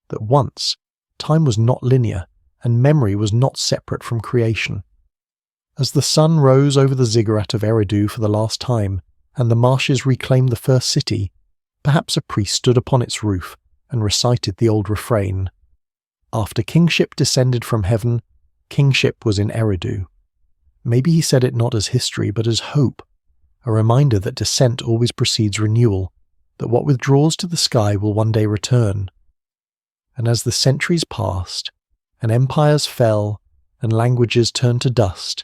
that once, time was not linear, and memory was not separate from creation. As the sun rose over the ziggurat of Eridu for the last time, and the marshes reclaimed the first city, perhaps a priest stood upon its roof and recited the old refrain. After kingship descended from heaven, kingship was in Eridu. Maybe he said it not as history but as hope, a reminder that descent always precedes renewal, that what withdraws to the sky will one day return. And as the centuries passed, and empires fell, and languages turned to dust,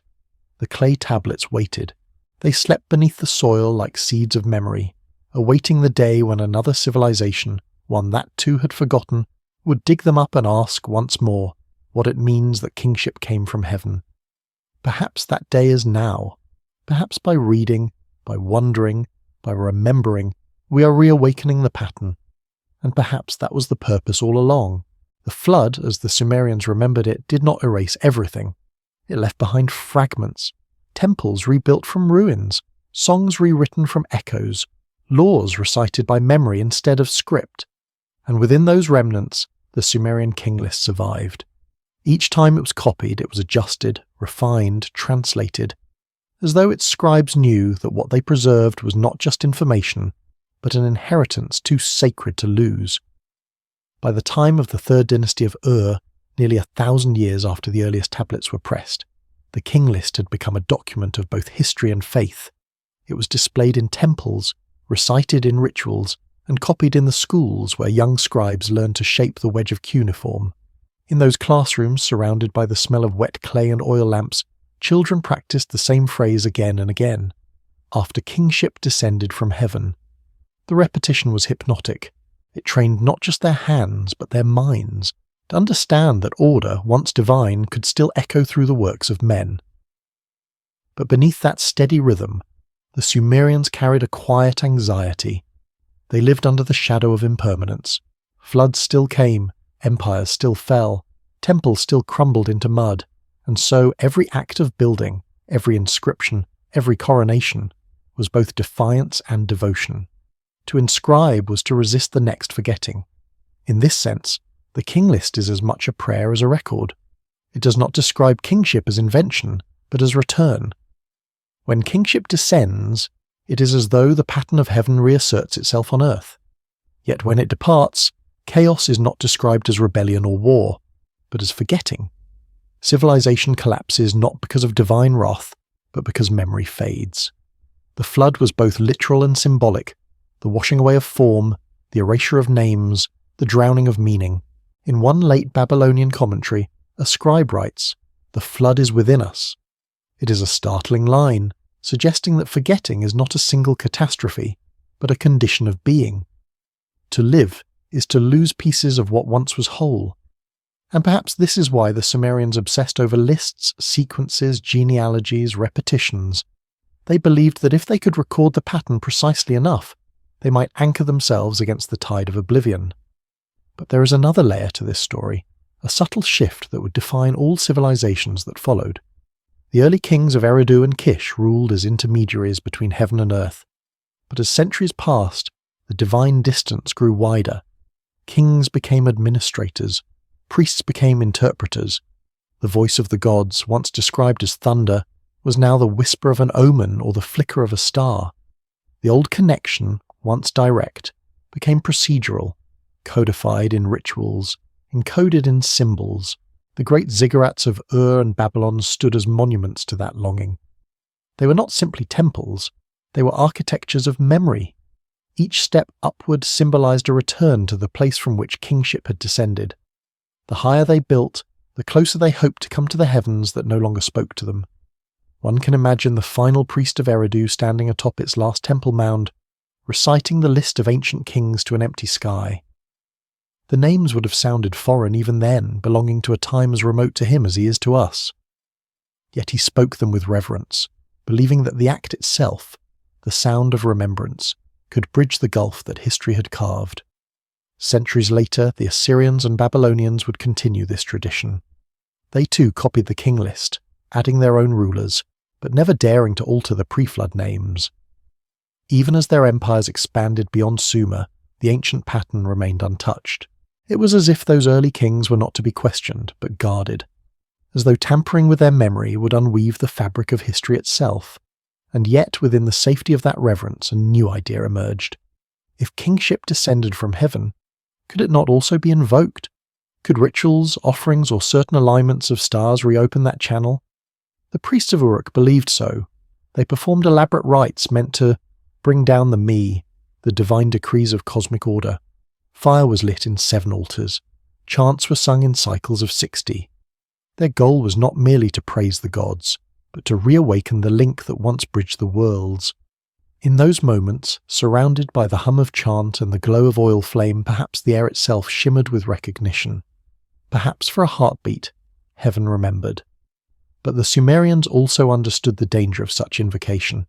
the clay tablets waited. They slept beneath the soil like seeds of memory, awaiting the day when another civilization, one that too had forgotten, would dig them up and ask once more what it means that kingship came from heaven. Perhaps that day is now. Perhaps by reading, by wondering, by remembering, we are reawakening the pattern. And perhaps that was the purpose all along. The flood, as the Sumerians remembered it, did not erase everything. It left behind fragments, temples rebuilt from ruins, songs rewritten from echoes, laws recited by memory instead of script. And within those remnants, the Sumerian King List survived. Each time it was copied, it was adjusted, refined, translated, as though its scribes knew that what they preserved was not just information, but an inheritance too sacred to lose. By the time of the third dynasty of Ur, nearly 1,000 years after the earliest tablets were pressed, the King List had become a document of both history and faith. It was displayed in temples, recited in rituals, and copied in the schools where young scribes learned to shape the wedge of cuneiform. In those classrooms surrounded by the smell of wet clay and oil lamps, children practiced the same phrase again and again. After kingship descended from heaven. The repetition was hypnotic. It trained not just their hands, but their minds, to understand that order, once divine, could still echo through the works of men. But beneath that steady rhythm, the Sumerians carried a quiet anxiety. They lived under the shadow of impermanence. Floods still came, empires still fell, temples still crumbled into mud, and so every act of building, every inscription, every coronation was both defiance and devotion. To inscribe was to resist the next forgetting. In this sense, the King List is as much a prayer as a record. It does not describe kingship as invention, but as return. When kingship descends, it is as though the pattern of heaven reasserts itself on earth. Yet when it departs, chaos is not described as rebellion or war, but as forgetting. Civilization collapses not because of divine wrath, but because memory fades. The flood was both literal and symbolic, the washing away of form, the erasure of names, the drowning of meaning. In one late Babylonian commentary, a scribe writes, "The flood is within us." It is a startling line, suggesting that forgetting is not a single catastrophe, but a condition of being. To live is to lose pieces of what once was whole. And perhaps this is why the Sumerians obsessed over lists, sequences, genealogies, repetitions. They believed that if they could record the pattern precisely enough, they might anchor themselves against the tide of oblivion. But there is another layer to this story, a subtle shift that would define all civilizations that followed. The early kings of Eridu and Kish ruled as intermediaries between heaven and earth. But as centuries passed, the divine distance grew wider. Kings became administrators, priests became interpreters. The voice of the gods, once described as thunder, was now the whisper of an omen or the flicker of a star. The old connection, once direct, became procedural, codified in rituals, encoded in symbols. The great ziggurats of Ur and Babylon stood as monuments to that longing. They were not simply temples, they were architectures of memory. Each step upward symbolized a return to the place from which kingship had descended. The higher they built, the closer they hoped to come to the heavens that no longer spoke to them. One can imagine the final priest of Eridu standing atop its last temple mound, reciting the list of ancient kings to an empty sky. The names would have sounded foreign even then, belonging to a time as remote to him as he is to us. Yet he spoke them with reverence, believing that the act itself, the sound of remembrance, could bridge the gulf that history had carved. Centuries later, the Assyrians and Babylonians would continue this tradition. They too copied the King List, adding their own rulers, but never daring to alter the pre-flood names. Even as their empires expanded beyond Sumer, the ancient pattern remained untouched. It was as if those early kings were not to be questioned, but guarded, as though tampering with their memory would unweave the fabric of history itself. And yet, within the safety of that reverence, a new idea emerged. If kingship descended from heaven, could it not also be invoked? Could rituals, offerings, or certain alignments of stars reopen that channel? The priests of Uruk believed so. They performed elaborate rites meant to bring down the me, the divine decrees of cosmic order. Fire was lit in 7 altars. Chants were sung in cycles of 60. Their goal was not merely to praise the gods, but to reawaken the link that once bridged the worlds. In those moments, surrounded by the hum of chant and the glow of oil flame, perhaps the air itself shimmered with recognition. Perhaps for a heartbeat, heaven remembered. But the Sumerians also understood the danger of such invocation.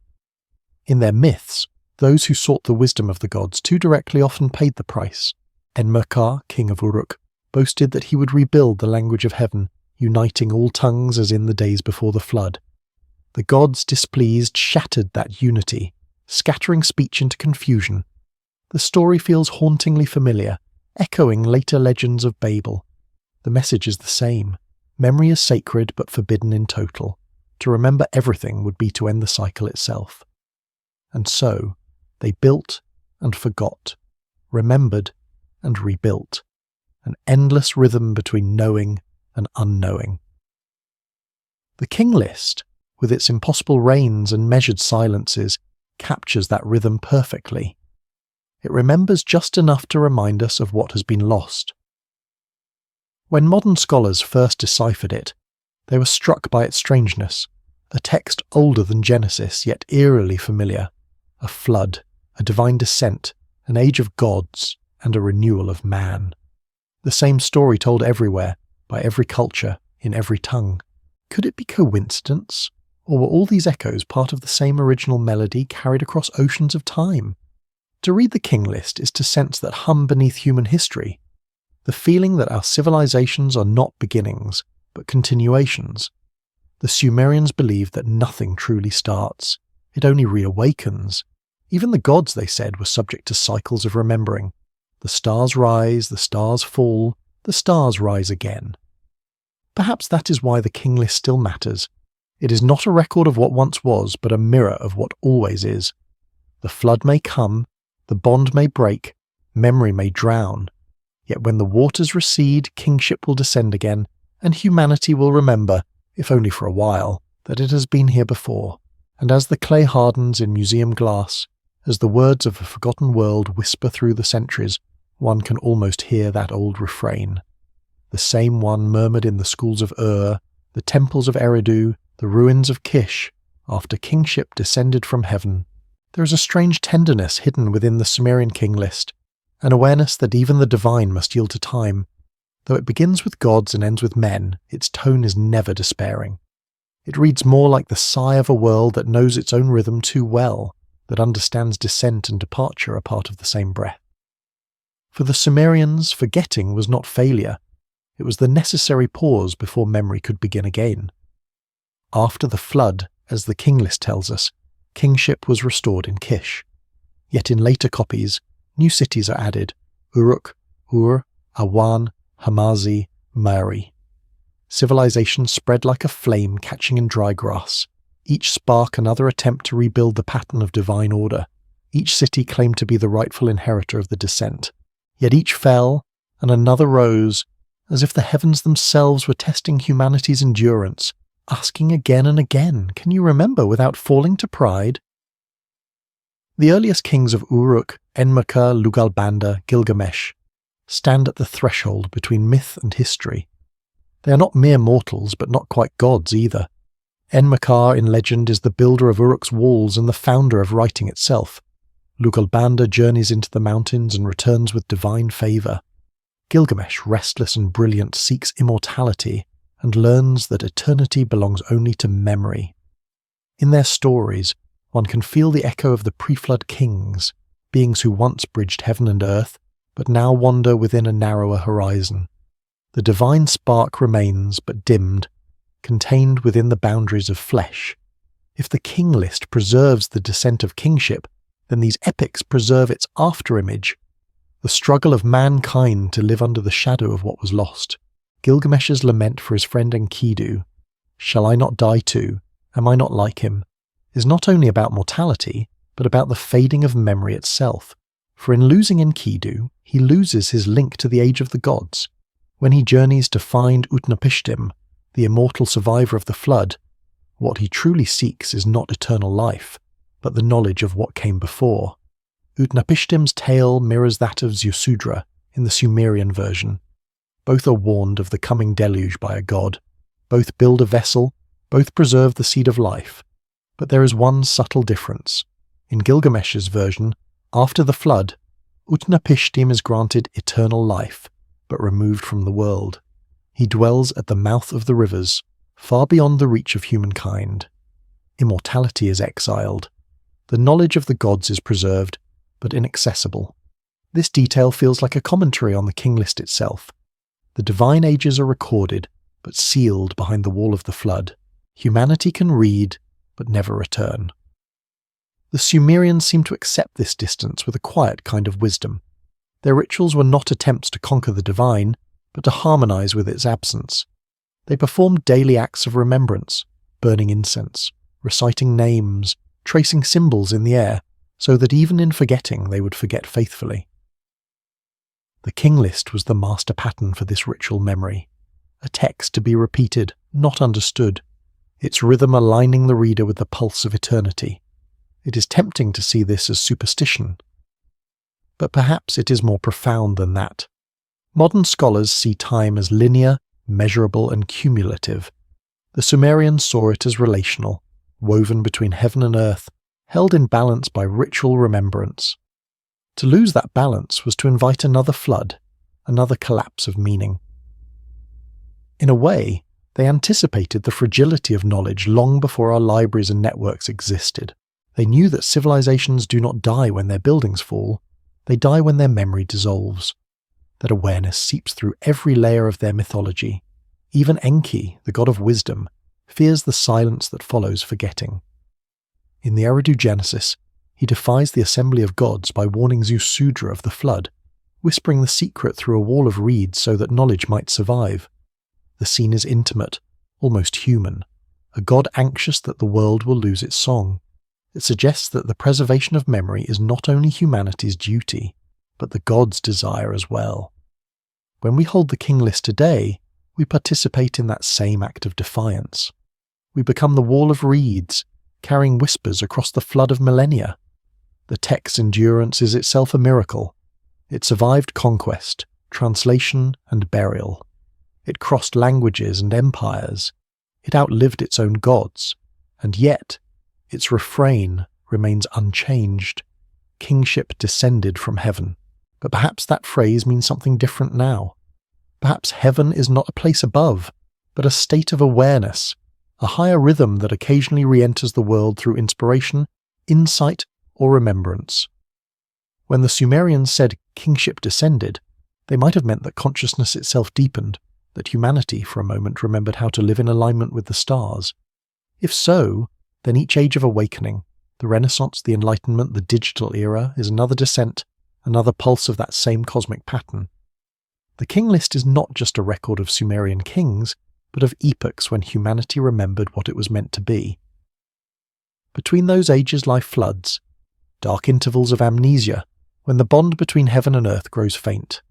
In their myths, those who sought the wisdom of the gods too directly often paid the price. Enmerkar, king of Uruk, boasted that he would rebuild the language of heaven, uniting all tongues as in the days before the flood. The gods, displeased, shattered that unity, scattering speech into confusion. The story feels hauntingly familiar, echoing later legends of Babel. The message is the same. Memory is sacred but forbidden in total. To remember everything would be to end the cycle itself. And so, they built and forgot, remembered and rebuilt, an endless rhythm between knowing and unknowing. The King List, with its impossible reigns and measured silences, captures that rhythm perfectly. It remembers just enough to remind us of what has been lost. When modern scholars first deciphered it, they were struck by its strangeness, a text older than Genesis yet eerily familiar, a flood, a divine descent, an age of gods, and a renewal of man. The same story told everywhere, by every culture, in every tongue. Could it be coincidence? Or were all these echoes part of the same original melody carried across oceans of time? To read the King List is to sense that hum beneath human history, the feeling that our civilizations are not beginnings, but continuations, The Sumerians believed that nothing truly starts. It only reawakens. Even the gods, they said, were subject to cycles of remembering. The stars rise, the stars fall, the stars rise again. Perhaps that is why the King List still matters. It is not a record of what once was, but a mirror of what always is. The flood may come, the bond may break, memory may drown. Yet when the waters recede, kingship will descend again, and humanity will remember, if only for a while, that it has been here before. And as the clay hardens in museum glass, as the words of a forgotten world whisper through the centuries, one can almost hear that old refrain. The same one murmured in the schools of the temples of Eridu, the ruins of Kish, after kingship descended from heaven. There is a strange tenderness hidden within the Sumerian King List, an awareness that even the divine must yield to time. Though it begins with gods and ends with men, its tone is never despairing. It reads more like the sigh of a world that knows its own rhythm too well, that understands descent and departure are part of the same breath. For the Sumerians, forgetting was not failure. It was the necessary pause before memory could begin again. After the flood, as the King List tells us, kingship was restored in Kish. Yet in later copies, new cities are added: Uruk, Ur, Awan, Hamazi, Mari. Civilization spread like a flame catching in dry grass. Each spark another attempt to rebuild the pattern of divine order. Each city claimed to be the rightful inheritor of the descent. Yet each fell, and another rose, as if the heavens themselves were testing humanity's endurance, asking again and again, can you remember without falling to pride? The earliest kings of Uruk, Enmaka, Lugalbanda, Gilgamesh stand at the threshold between myth and history. They are not mere mortals, but not quite gods either. Enmaka in legend is the builder of Uruk's walls and the founder of writing itself. Lugalbanda journeys into the mountains and returns with divine favour. Gilgamesh, restless and brilliant, seeks immortality and learns that eternity belongs only to memory. In their stories, one can feel the echo of the pre-flood kings, beings who once bridged heaven and earth, but now wander within a narrower horizon. The divine spark remains, but dimmed, contained within the boundaries of flesh. If the King List preserves the descent of kingship, then these epics preserve its afterimage, the struggle of mankind to live under the shadow of what was lost. Gilgamesh's lament for his friend Enkidu, "Shall I not die too? Am I not like him?" is not only about mortality, but about the fading of memory itself. For in losing Enkidu, he loses his link to the age of the gods. When he journeys to find Utnapishtim, the immortal survivor of the flood, what he truly seeks is not eternal life, but the knowledge of what came before. Utnapishtim's tale mirrors that of Ziusudra in the Sumerian version. Both are warned of the coming deluge by a god. Both build a vessel, both preserve the seed of life. But there is one subtle difference. In Gilgamesh's version, after the flood, Utnapishtim is granted eternal life, but removed from the world. He dwells at the mouth of the rivers, far beyond the reach of humankind. Immortality is exiled. The knowledge of the gods is preserved, but inaccessible. This detail feels like a commentary on the King List itself. The divine ages are recorded, but sealed behind the wall of the flood. Humanity can read, but never return. The Sumerians seem to accept this distance with a quiet kind of wisdom. Their rituals were not attempts to conquer the divine, but to harmonize with its absence. They performed daily acts of remembrance, burning incense, reciting names, tracing symbols in the air, so that even in forgetting they would forget faithfully. The King List was the master pattern for this ritual memory, a text to be repeated, not understood, its rhythm aligning the reader with the pulse of eternity. It is tempting to see this as superstition, but perhaps it is more profound than that. Modern scholars see time as linear, measurable, and cumulative. The Sumerians saw it as relational, woven between heaven and earth, held in balance by ritual remembrance. To lose that balance was to invite another flood, another collapse of meaning. In a way, they anticipated the fragility of knowledge long before our libraries and networks existed. They knew that civilizations do not die when their buildings fall, they die when their memory dissolves. That awareness seeps through every layer of their mythology. Even Enki, the god of wisdom, fears the silence that follows forgetting. In the Eridu Genesis, he defies the assembly of gods by warning Zeus-Sudra of the flood, whispering the secret through a wall of reeds so that knowledge might survive. The scene is intimate, almost human, a god anxious that the world will lose its song. It suggests that the preservation of memory is not only humanity's duty, but the gods' desire as well. When we hold the King List today, we participate in that same act of defiance. We become the wall of reeds, carrying whispers across the flood of millennia. The text's endurance is itself a miracle. It survived conquest, translation, and burial. It crossed languages and empires. It outlived its own gods, and yet its refrain remains unchanged. Kingship descended from heaven. But perhaps that phrase means something different now. Perhaps heaven is not a place above, but a state of awareness, a higher rhythm that occasionally re-enters the world through inspiration, insight, or remembrance. When the Sumerians said kingship descended, they might have meant that consciousness itself deepened, that humanity for a moment remembered how to live in alignment with the stars. If so, then each age of awakening, the Renaissance, the Enlightenment, the digital era, is another descent, another pulse of that same cosmic pattern. The King List is not just a record of Sumerian kings, but of epochs when humanity remembered what it was meant to be. Between those ages lie floods, dark intervals of amnesia, when the bond between heaven and earth grows faint.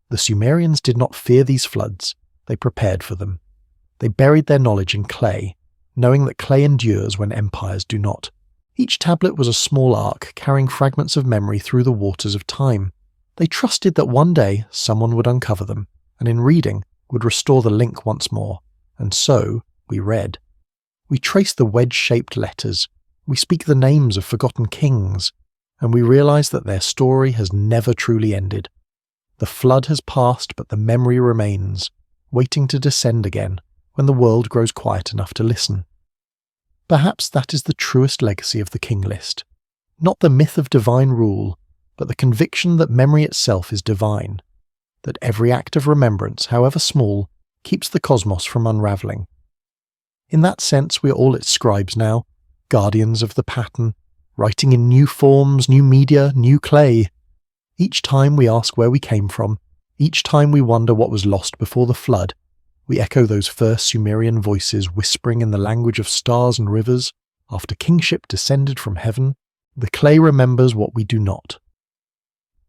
The Sumerians did not fear these floods, they prepared for them. They buried their knowledge in clay, knowing that clay endures when empires do not. Each tablet was a small ark carrying fragments of memory through the waters of time. They trusted that one day someone would uncover them, and in reading would restore the link once more. And so we read. We trace the wedge-shaped letters, we speak the names of forgotten kings, and we realize that their story has never truly ended. The flood has passed, but the memory remains, waiting to descend again when the world grows quiet enough to listen. Perhaps that is the truest legacy of the King List. Not the myth of divine rule, but the conviction that memory itself is divine, that every act of remembrance, however small, keeps the cosmos from unravelling. In that sense, we are all its scribes now, guardians of the pattern, writing in new forms, new media, new clay. Each time we ask where we came from, each time we wonder what was lost before the flood, we echo those first Sumerian voices whispering in the language of stars and rivers. After kingship descended from heaven, the clay remembers what we do not.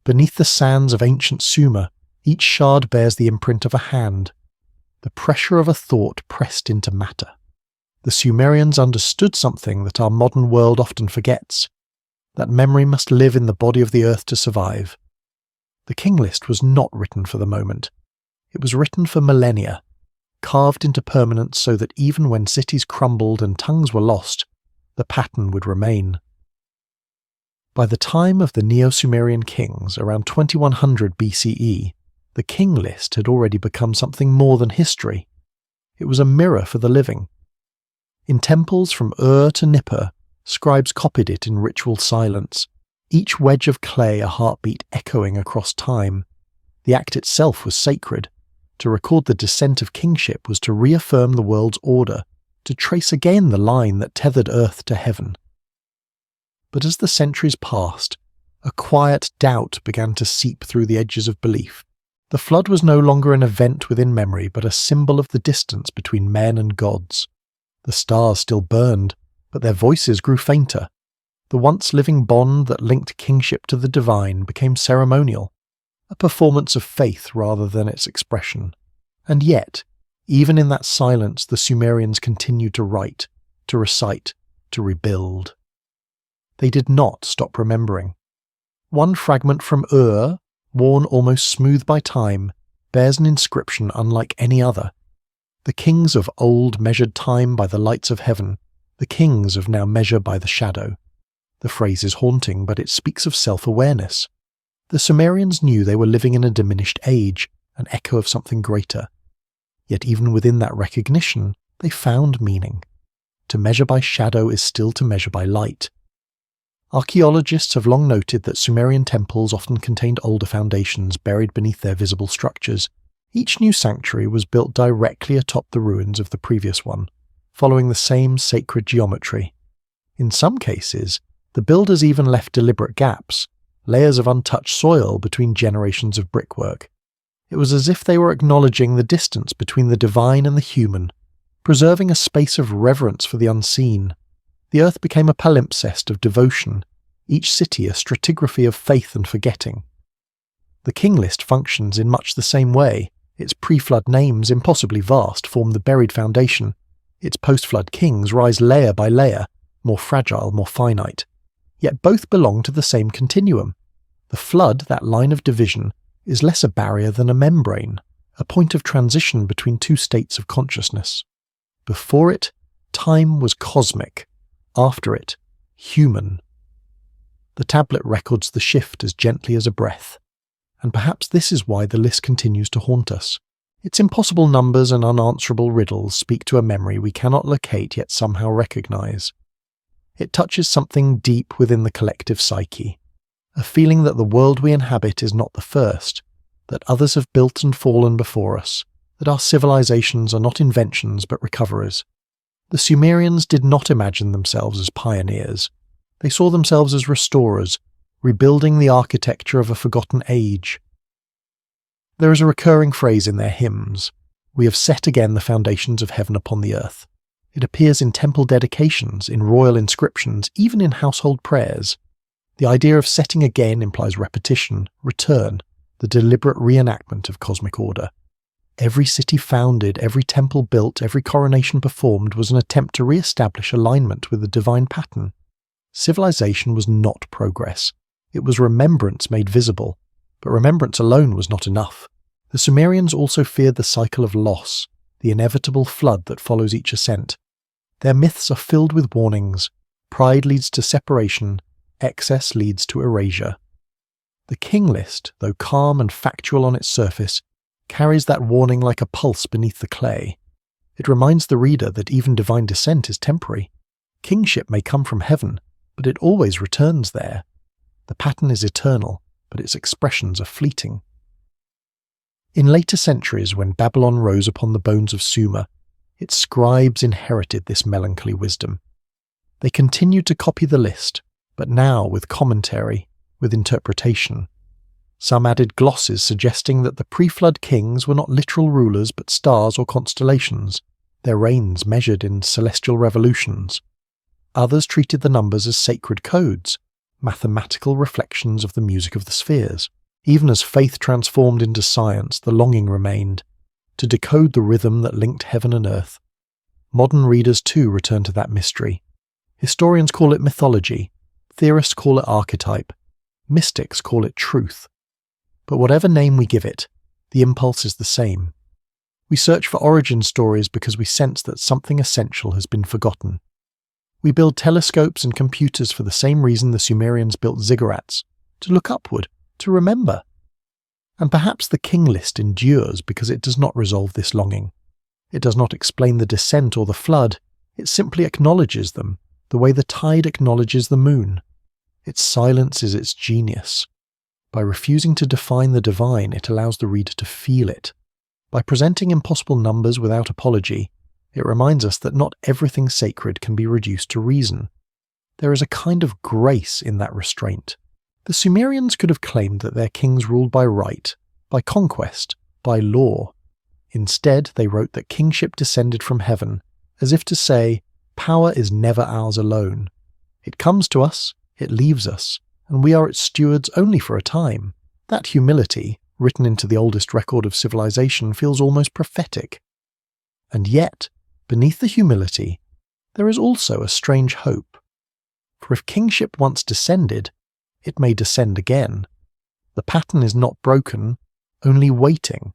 Beneath the sands of ancient Sumer, each shard bears the imprint of a hand, the pressure of a thought pressed into matter. The Sumerians understood something that our modern world often forgets, that memory must live in the body of the earth to survive. The King List was not written for the moment. It was written for millennia, carved into permanence so that even when cities crumbled and tongues were lost, the pattern would remain. By the time of the Neo-Sumerian kings, around 2100 BCE, the King List had already become something more than history. It was a mirror for the living. In temples from Ur to Nippur, scribes copied it in ritual silence, each wedge of clay a heartbeat echoing across time. The act itself was sacred. To record the descent of kingship was to reaffirm the world's order, to trace again the line that tethered earth to heaven. But as the centuries passed, a quiet doubt began to seep through the edges of belief. The flood was no longer an event within memory, but a symbol of the distance between men and gods. The stars still burned, but their voices grew fainter. The once living bond that linked kingship to the divine became ceremonial, a performance of faith rather than its expression. And yet, even in that silence, the Sumerians continued to write, to recite, to rebuild. They did not stop remembering. One fragment from Ur, worn almost smooth by time, bears an inscription unlike any other. The kings of old measured time by the lights of heaven. The kings of now measure by the shadow. The phrase is haunting, but it speaks of self-awareness. The Sumerians knew they were living in a diminished age, an echo of something greater. Yet even within that recognition, they found meaning. To measure by shadow is still to measure by light. Archaeologists have long noted that Sumerian temples often contained older foundations buried beneath their visible structures. Each new sanctuary was built directly atop the ruins of the previous one, following the same sacred geometry. In some cases, the builders even left deliberate gaps, layers of untouched soil between generations of brickwork. It was as if they were acknowledging the distance between the divine and the human, preserving a space of reverence for the unseen. The earth became a palimpsest of devotion, each city a stratigraphy of faith and forgetting. The King List functions in much the same way. Its pre-flood names, impossibly vast, form the buried foundation. Its post-flood kings rise layer by layer, more fragile, more finite. Yet both belong to the same continuum. The flood, that line of division, is less a barrier than a membrane, a point of transition between two states of consciousness. Before it, time was cosmic. After it, human. The tablet records the shift as gently as a breath. And perhaps this is why the list continues to haunt us. Its impossible numbers and unanswerable riddles speak to a memory we cannot locate yet somehow recognize. It touches something deep within the collective psyche, a feeling that the world we inhabit is not the first, that others have built and fallen before us, that our civilizations are not inventions but recoverers. The Sumerians did not imagine themselves as pioneers. They saw themselves as restorers, rebuilding the architecture of a forgotten age. There is a recurring phrase in their hymns, "We have set again the foundations of heaven upon the earth." It appears in temple dedications, in royal inscriptions, even in household prayers. The idea of setting again implies repetition, return, the deliberate reenactment of cosmic order. Every city founded, every temple built, every coronation performed was an attempt to re-establish alignment with the divine pattern. Civilization was not progress. It was remembrance made visible, but remembrance alone was not enough. The Sumerians also feared the cycle of loss, the inevitable flood that follows each ascent. Their myths are filled with warnings. Pride leads to separation, excess leads to erasure. The King List, though calm and factual on its surface, carries that warning like a pulse beneath the clay. It reminds the reader that even divine descent is temporary. Kingship may come from heaven, but it always returns there. The pattern is eternal, but its expressions are fleeting. In later centuries, when Babylon rose upon the bones of Sumer, its scribes inherited this melancholy wisdom. They continued to copy the list, but now with commentary, with interpretation. Some added glosses suggesting that the pre-flood kings were not literal rulers but stars or constellations, their reigns measured in celestial revolutions. Others treated the numbers as sacred codes, mathematical reflections of the music of the spheres. Even as faith transformed into science, the longing remained, to decode the rhythm that linked heaven and earth. Modern readers too return to that mystery. Historians call it mythology, theorists call it archetype, mystics call it truth. But whatever name we give it, the impulse is the same. We search for origin stories because we sense that something essential has been forgotten. We build telescopes and computers for the same reason the Sumerians built ziggurats, to look upward, to remember. And perhaps the King List endures because it does not resolve this longing. It does not explain the descent or the flood, it simply acknowledges them, the way the tide acknowledges the moon. Its silence is its genius. By refusing to define the divine, it allows the reader to feel it. By presenting impossible numbers without apology, it reminds us that not everything sacred can be reduced to reason. There is a kind of grace in that restraint. The Sumerians could have claimed that their kings ruled by right, by conquest, by law. Instead, they wrote that kingship descended from heaven, as if to say, power is never ours alone. It comes to us, it leaves us, and we are its stewards only for a time. That humility, written into the oldest record of civilization, feels almost prophetic. And yet, beneath the humility, there is also a strange hope. For if kingship once descended, it may descend again. The pattern is not broken, only waiting.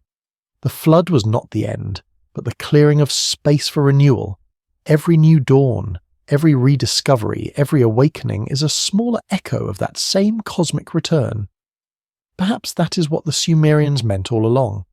The flood was not the end, but the clearing of space for renewal. Every new dawn, every rediscovery, every awakening is a smaller echo of that same cosmic return. Perhaps that is what the Sumerians meant all along.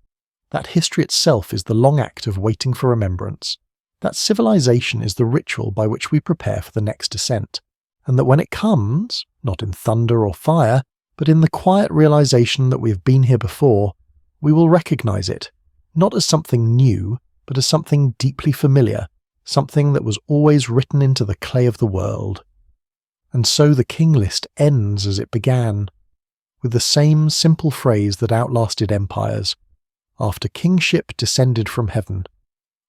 That history itself is the long act of waiting for remembrance. That civilization is the ritual by which we prepare for the next descent. And that when it comes, not in thunder or fire, but in the quiet realization that we have been here before, we will recognize it, not as something new, but as something deeply familiar, something that was always written into the clay of the world. And so the King List ends as it began, with the same simple phrase that outlasted empires, after kingship descended from heaven.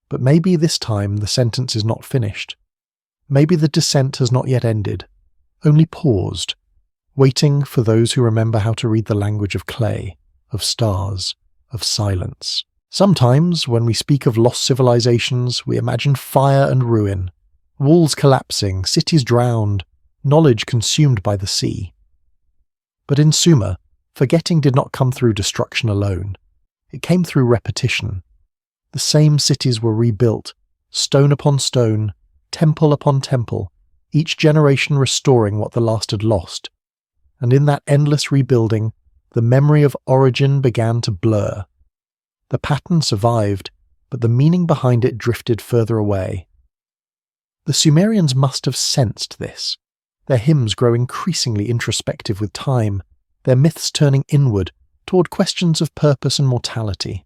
But maybe this time the sentence is not finished. Maybe the descent has not yet ended, only paused, waiting for those who remember how to read the language of clay, of stars, of silence. Sometimes, when we speak of lost civilizations, we imagine fire and ruin, walls collapsing, cities drowned, knowledge consumed by the sea. But in Sumer, forgetting did not come through destruction alone. It came through repetition. The same cities were rebuilt, stone upon stone, temple upon temple, each generation restoring what the last had lost. And in that endless rebuilding, the memory of origin began to blur. The pattern survived, but the meaning behind it drifted further away. The Sumerians must have sensed this, their hymns grow increasingly introspective with time, their myths turning inward toward questions of purpose and mortality.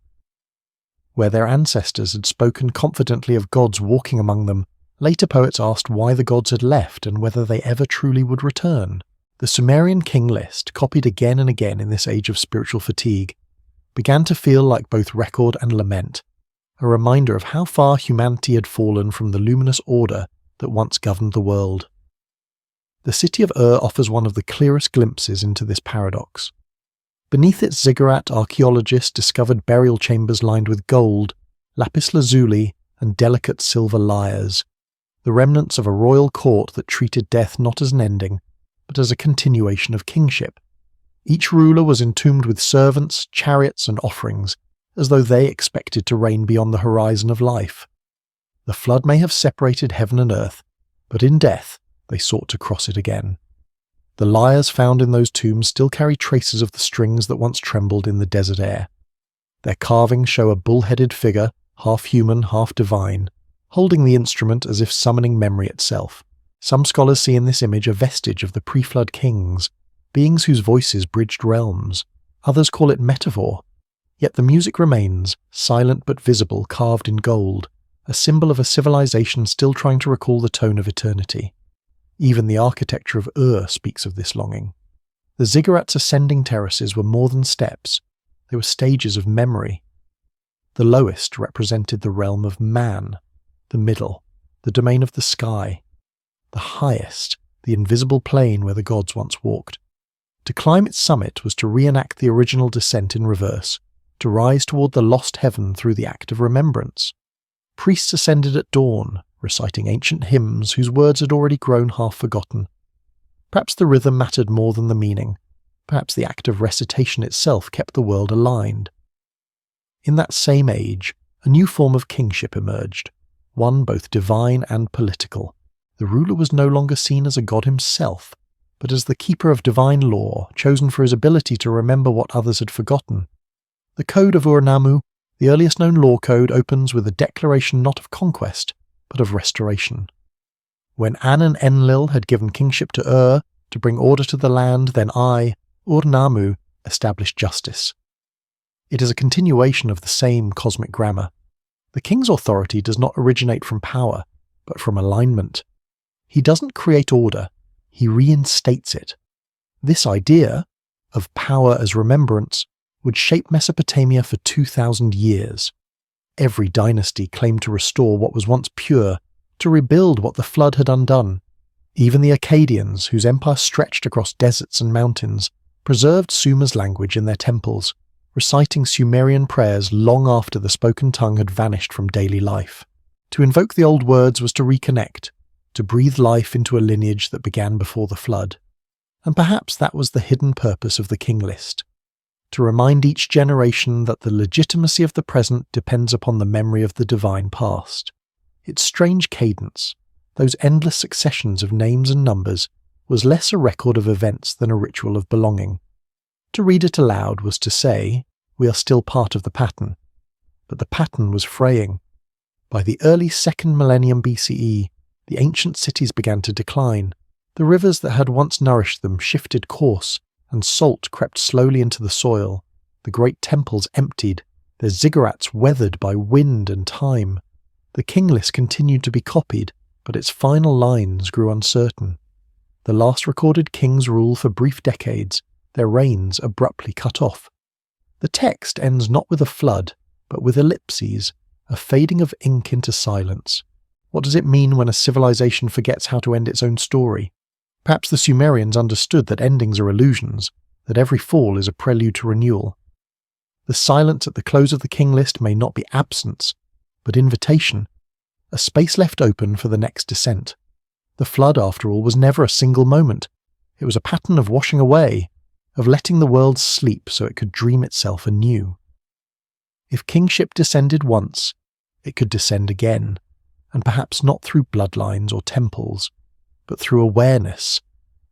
Where their ancestors had spoken confidently of gods walking among them, later poets asked why the gods had left and whether they ever truly would return. The Sumerian King List, copied again and again in this age of spiritual fatigue, began to feel like both record and lament, a reminder of how far humanity had fallen from the luminous order that once governed the world. The city of offers one of the clearest glimpses into this paradox. Beneath its ziggurat, archaeologists discovered burial chambers lined with gold, lapis lazuli, and delicate silver lyres, the remnants of a royal court that treated death not as an ending, but as a continuation of kingship. Each ruler was entombed with servants, chariots, and offerings, as though they expected to reign beyond the horizon of life. The flood may have separated heaven and earth, but in death they sought to cross it again. The lyres found in those tombs still carry traces of the strings that once trembled in the desert air. Their carvings show a bull-headed figure, half human, half divine, holding the instrument as if summoning memory itself. Some scholars see in this image a vestige of the pre-flood kings, beings whose voices bridged realms. Others call it metaphor. Yet the music remains, silent but visible, carved in gold, a symbol of a civilization still trying to recall the tone of eternity. Even the architecture of speaks of this longing. The ziggurats' ascending terraces were more than steps. They were stages of memory. The lowest represented the realm of man, the middle, the domain of the sky, the highest, the invisible plane where the gods once walked. To climb its summit was to reenact the original descent in reverse, to rise toward the lost heaven through the act of remembrance. Priests ascended at dawn, reciting ancient hymns whose words had already grown half forgotten. Perhaps the rhythm mattered more than the meaning. Perhaps the act of recitation itself kept the world aligned. In that same age, a new form of kingship emerged, one both divine and political. The ruler was no longer seen as a god himself, but as the keeper of divine law, chosen for his ability to remember what others had forgotten. The Code of Ur-Nammu, the earliest known law code, opens with a declaration not of conquest, but of restoration. When An and Enlil had given kingship to to bring order to the land, then I, Ur-Nammu, established justice. It is a continuation of the same cosmic grammar. The king's authority does not originate from power, but from alignment. He doesn't create order, he reinstates it. This idea, of power as remembrance, would shape Mesopotamia for 2,000 years. Every dynasty claimed to restore what was once pure, to rebuild what the flood had undone. Even the Akkadians, whose empire stretched across deserts and mountains, preserved Sumer's language in their temples, reciting Sumerian prayers long after the spoken tongue had vanished from daily life. To invoke the old words was to reconnect, to breathe life into a lineage that began before the flood. And perhaps that was the hidden purpose of the King List, to remind each generation that the legitimacy of the present depends upon the memory of the divine past. Its strange cadence, those endless successions of names and numbers, was less a record of events than a ritual of belonging. To read it aloud was to say, we are still part of the pattern. But the pattern was fraying. By the early 2nd millennium BCE, the ancient cities began to decline. The rivers that had once nourished them shifted course, and salt crept slowly into the soil. The great temples emptied, their ziggurats weathered by wind and time. The King List continued to be copied, but its final lines grew uncertain. The last recorded kings rule for brief decades, their reigns abruptly cut off. The text ends not with a flood, but with ellipses, a fading of ink into silence. What does it mean when a civilization forgets how to end its own story? Perhaps the Sumerians understood that endings are illusions, that every fall is a prelude to renewal. The silence at the close of the King List may not be absence, but invitation, a space left open for the next descent. The flood, after all, was never a single moment. It was a pattern of washing away, of letting the world sleep so it could dream itself anew. If kingship descended once, it could descend again, and perhaps not through bloodlines or temples, but through awareness,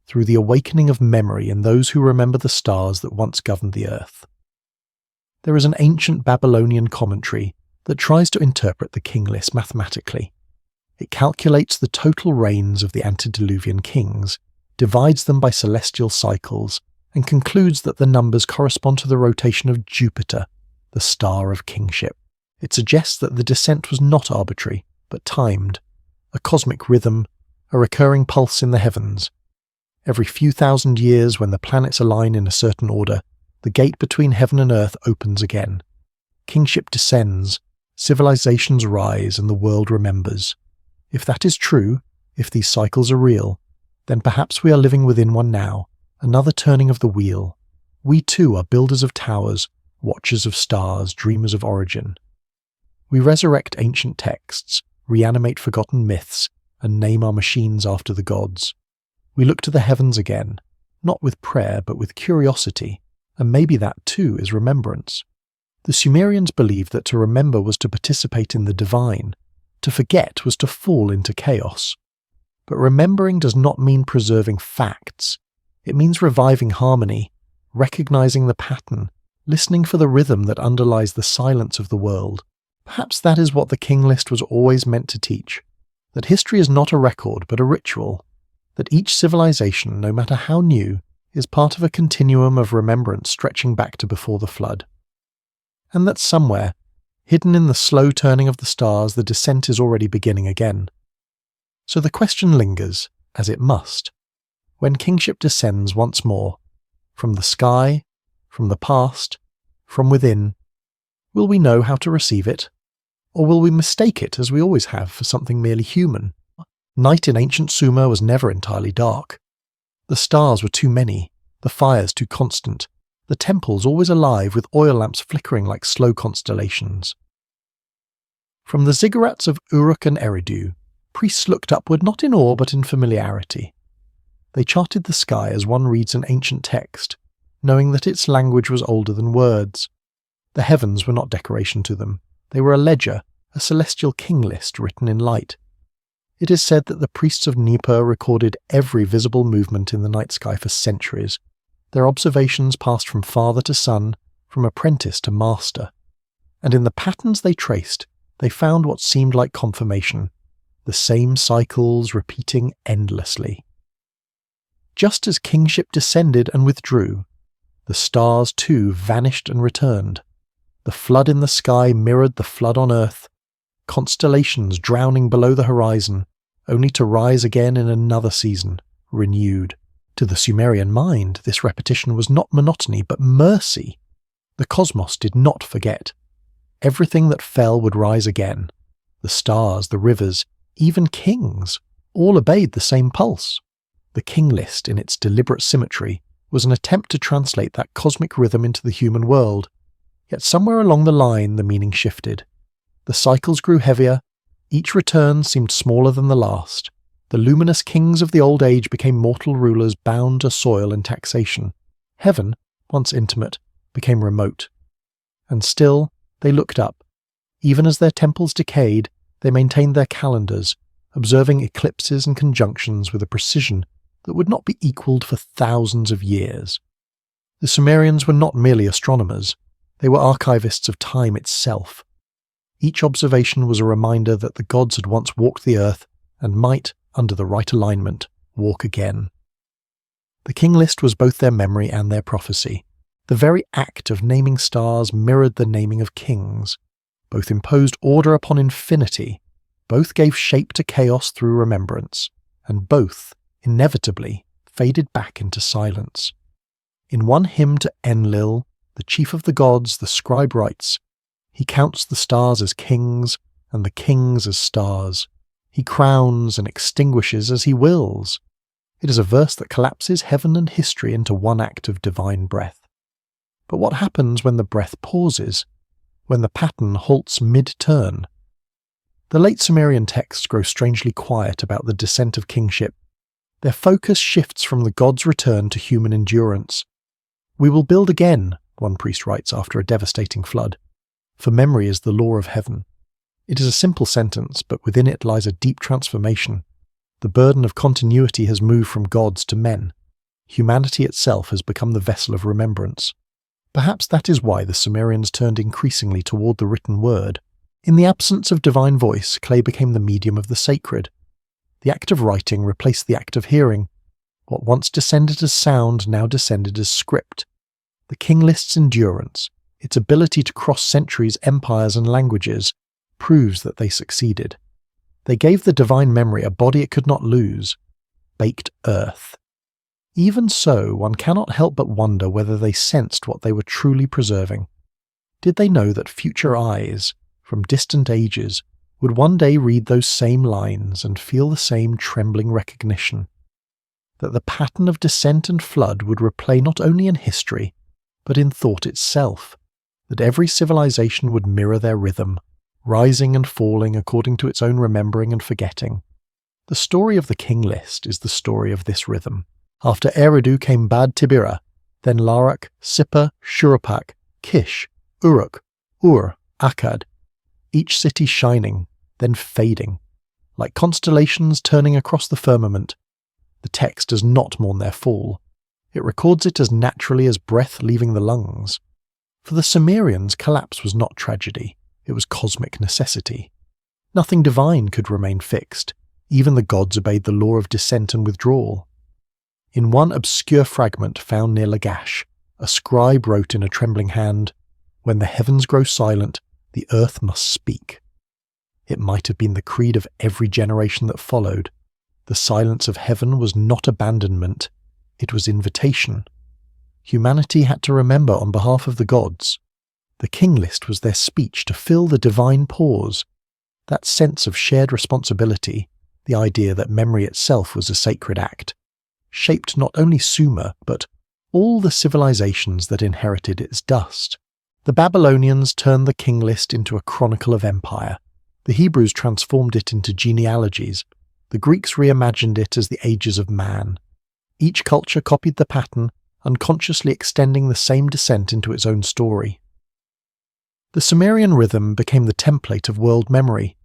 through the awakening of memory in those who remember the stars that once governed the earth. There is an ancient Babylonian commentary that tries to interpret the King List mathematically. It calculates the total reigns of the antediluvian kings, divides them by celestial cycles, and concludes that the numbers correspond to the rotation of Jupiter, the star of kingship. It suggests that the descent was not arbitrary, but timed, a cosmic rhythm, a recurring pulse in the heavens. Every few thousand years, when the planets align in a certain order, the gate between heaven and earth opens again. Kingship descends, civilizations rise, and the world remembers. If that is true, if these cycles are real, then perhaps we are living within one now, another turning of the wheel. We too are builders of towers, watchers of stars, dreamers of origin. We resurrect ancient texts, reanimate forgotten myths, and name our machines after the gods. We look to the heavens again, not with prayer but with curiosity, and maybe that too is remembrance. The Sumerians believed that to remember was to participate in the divine, to forget was to fall into chaos. But remembering does not mean preserving facts. It means reviving harmony, recognizing the pattern, listening for the rhythm that underlies the silence of the world. Perhaps that is what the King List was always meant to teach, that history is not a record but a ritual, that each civilization, no matter how new, is part of a continuum of remembrance stretching back to before the flood. And that somewhere, hidden in the slow turning of the stars, the descent is already beginning again. So the question lingers, as it must, when kingship descends once more, from the sky, from the past, from within, will we know how to receive it? Or will we mistake it, as we always have, for something merely human? Night in ancient Sumer was never entirely dark. The stars were too many, the fires too constant, the temples always alive with oil lamps flickering like slow constellations. From the ziggurats of Uruk and Eridu, priests looked upward not in awe but in familiarity. They charted the sky as one reads an ancient text, knowing that its language was older than words. The heavens were not decoration to them. They were a ledger, a celestial king list written in light. It is said that the priests of Nippur recorded every visible movement in the night sky for centuries. Their observations passed from father to son, from apprentice to master. And in the patterns they traced, they found what seemed like confirmation, the same cycles repeating endlessly. Just as kingship descended and withdrew, the stars too vanished and returned. The flood in the sky mirrored the flood on earth, constellations drowning below the horizon, only to rise again in another season, renewed. To the Sumerian mind, this repetition was not monotony but mercy. The cosmos did not forget. Everything that fell would rise again. The stars, the rivers, even kings, all obeyed the same pulse. The King List, in its deliberate symmetry, was an attempt to translate that cosmic rhythm into the human world. Yet somewhere along the line the meaning shifted. The cycles grew heavier, each return seemed smaller than the last. The luminous kings of the old age became mortal rulers bound to soil and taxation. Heaven, once intimate, became remote. And still they looked up. Even as their temples decayed, they maintained their calendars, observing eclipses and conjunctions with a precision that would not be equalled for thousands of years. The Sumerians were not merely astronomers, they were archivists of time itself. Each observation was a reminder that the gods had once walked the earth and might, under the right alignment, walk again. The King List was both their memory and their prophecy. The very act of naming stars mirrored the naming of kings. Both imposed order upon infinity, Both gave shape to chaos through remembrance, and both, inevitably, faded back into silence. In one hymn to Enlil, the chief of the gods, the scribe writes, "He counts the stars as kings, and the kings as stars. He crowns and extinguishes as he wills." It is a verse that collapses heaven and history into one act of divine breath. But what happens when the breath pauses? When the pattern halts mid-turn? The late Sumerian texts grow strangely quiet about the descent of kingship. Their focus shifts from the gods' return to human endurance. "We will build again," one priest writes after a devastating flood, "for memory is the law of heaven." It is a simple sentence, but within it lies a deep transformation. The burden of continuity has moved from gods to men. Humanity itself has become the vessel of remembrance. Perhaps that is why the Sumerians turned increasingly toward the written word. In the absence of divine voice, clay became the medium of the sacred. The act of writing replaced the act of hearing. What once descended as sound now descended as script. The King List's endurance, its ability to cross centuries, empires, and languages, proves that they succeeded. They gave the divine memory a body it could not lose, baked earth. Even so, one cannot help but wonder whether they sensed what they were truly preserving. Did they know that future eyes, from distant ages, would one day read those same lines and feel the same trembling recognition? That the pattern of descent and flood would replay not only in history, but in thought itself, that every civilization would mirror their rhythm, rising and falling according to its own remembering and forgetting. The story of the King List is the story of this rhythm. After Eridu came Bad Tibira, then Larak, Sippar, Shuruppak, Kish, Uruk, Ur, Akkad, each city shining, then fading. Like constellations turning across the firmament, the text does not mourn their fall. It records it as naturally as breath leaving the lungs. For the Sumerians, collapse was not tragedy. It was cosmic necessity. Nothing divine could remain fixed. Even the gods obeyed the law of descent and withdrawal. In one obscure fragment found near Lagash, a scribe wrote in a trembling hand, "When the heavens grow silent, the earth must speak." It might have been the creed of every generation that followed. The silence of heaven was not abandonment, it was invitation. Humanity had to remember on behalf of the gods. The King List was their speech to fill the divine pause. That sense of shared responsibility, the idea that memory itself was a sacred act, shaped not only Sumer, but all the civilizations that inherited its dust. The Babylonians turned the King List into a chronicle of empire. The Hebrews transformed it into genealogies. The Greeks reimagined it as the ages of man. Each culture copied the pattern, unconsciously extending the same descent into its own story. The Sumerian rhythm became the template of world memory.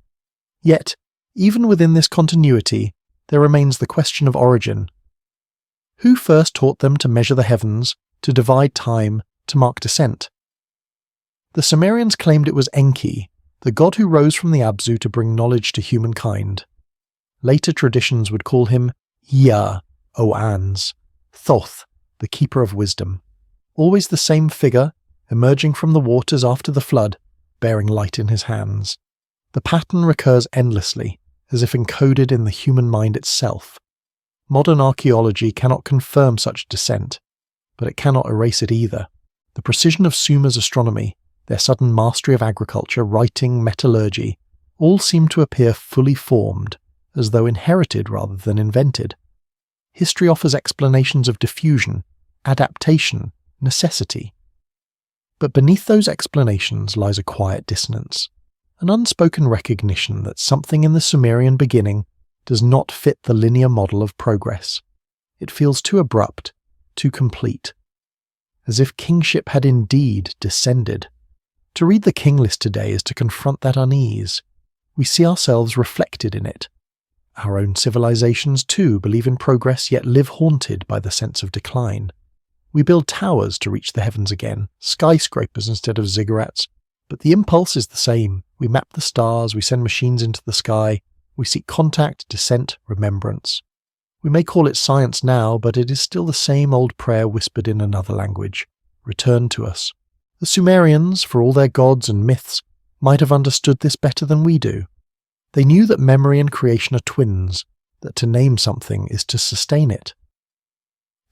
Yet, even within this continuity, there remains the question of origin. Who first taught them to measure the heavens, to divide time, to mark descent? The Sumerians claimed it was Enki, the god who rose from the Abzu to bring knowledge to humankind. Later traditions would call him Ea, O Ans, Thoth, the keeper of wisdom. Always the same figure, emerging from the waters after the flood, bearing light in his hands. The pattern recurs endlessly, as if encoded in the human mind itself. Modern archaeology cannot confirm such descent, but it cannot erase it either. The precision of Sumer's astronomy, their sudden mastery of agriculture, writing, metallurgy, all seem to appear fully formed, as though inherited rather than invented. History offers explanations of diffusion, adaptation, necessity. But beneath those explanations lies a quiet dissonance, an unspoken recognition that something in the Sumerian beginning does not fit the linear model of progress. It feels too abrupt, too complete, as if kingship had indeed descended. To read the King List today is to confront that unease. We see ourselves reflected in it. Our own civilizations, too, believe in progress yet live haunted by the sense of decline. We build towers to reach the heavens again, skyscrapers instead of ziggurats, but the impulse is the same. We map the stars, we send machines into the sky, we seek contact, descent, remembrance. We may call it science now, but it is still the same old prayer whispered in another language. Return to us. The Sumerians, for all their gods and myths, might have understood this better than we do. They knew that memory and creation are twins, that to name something is to sustain it.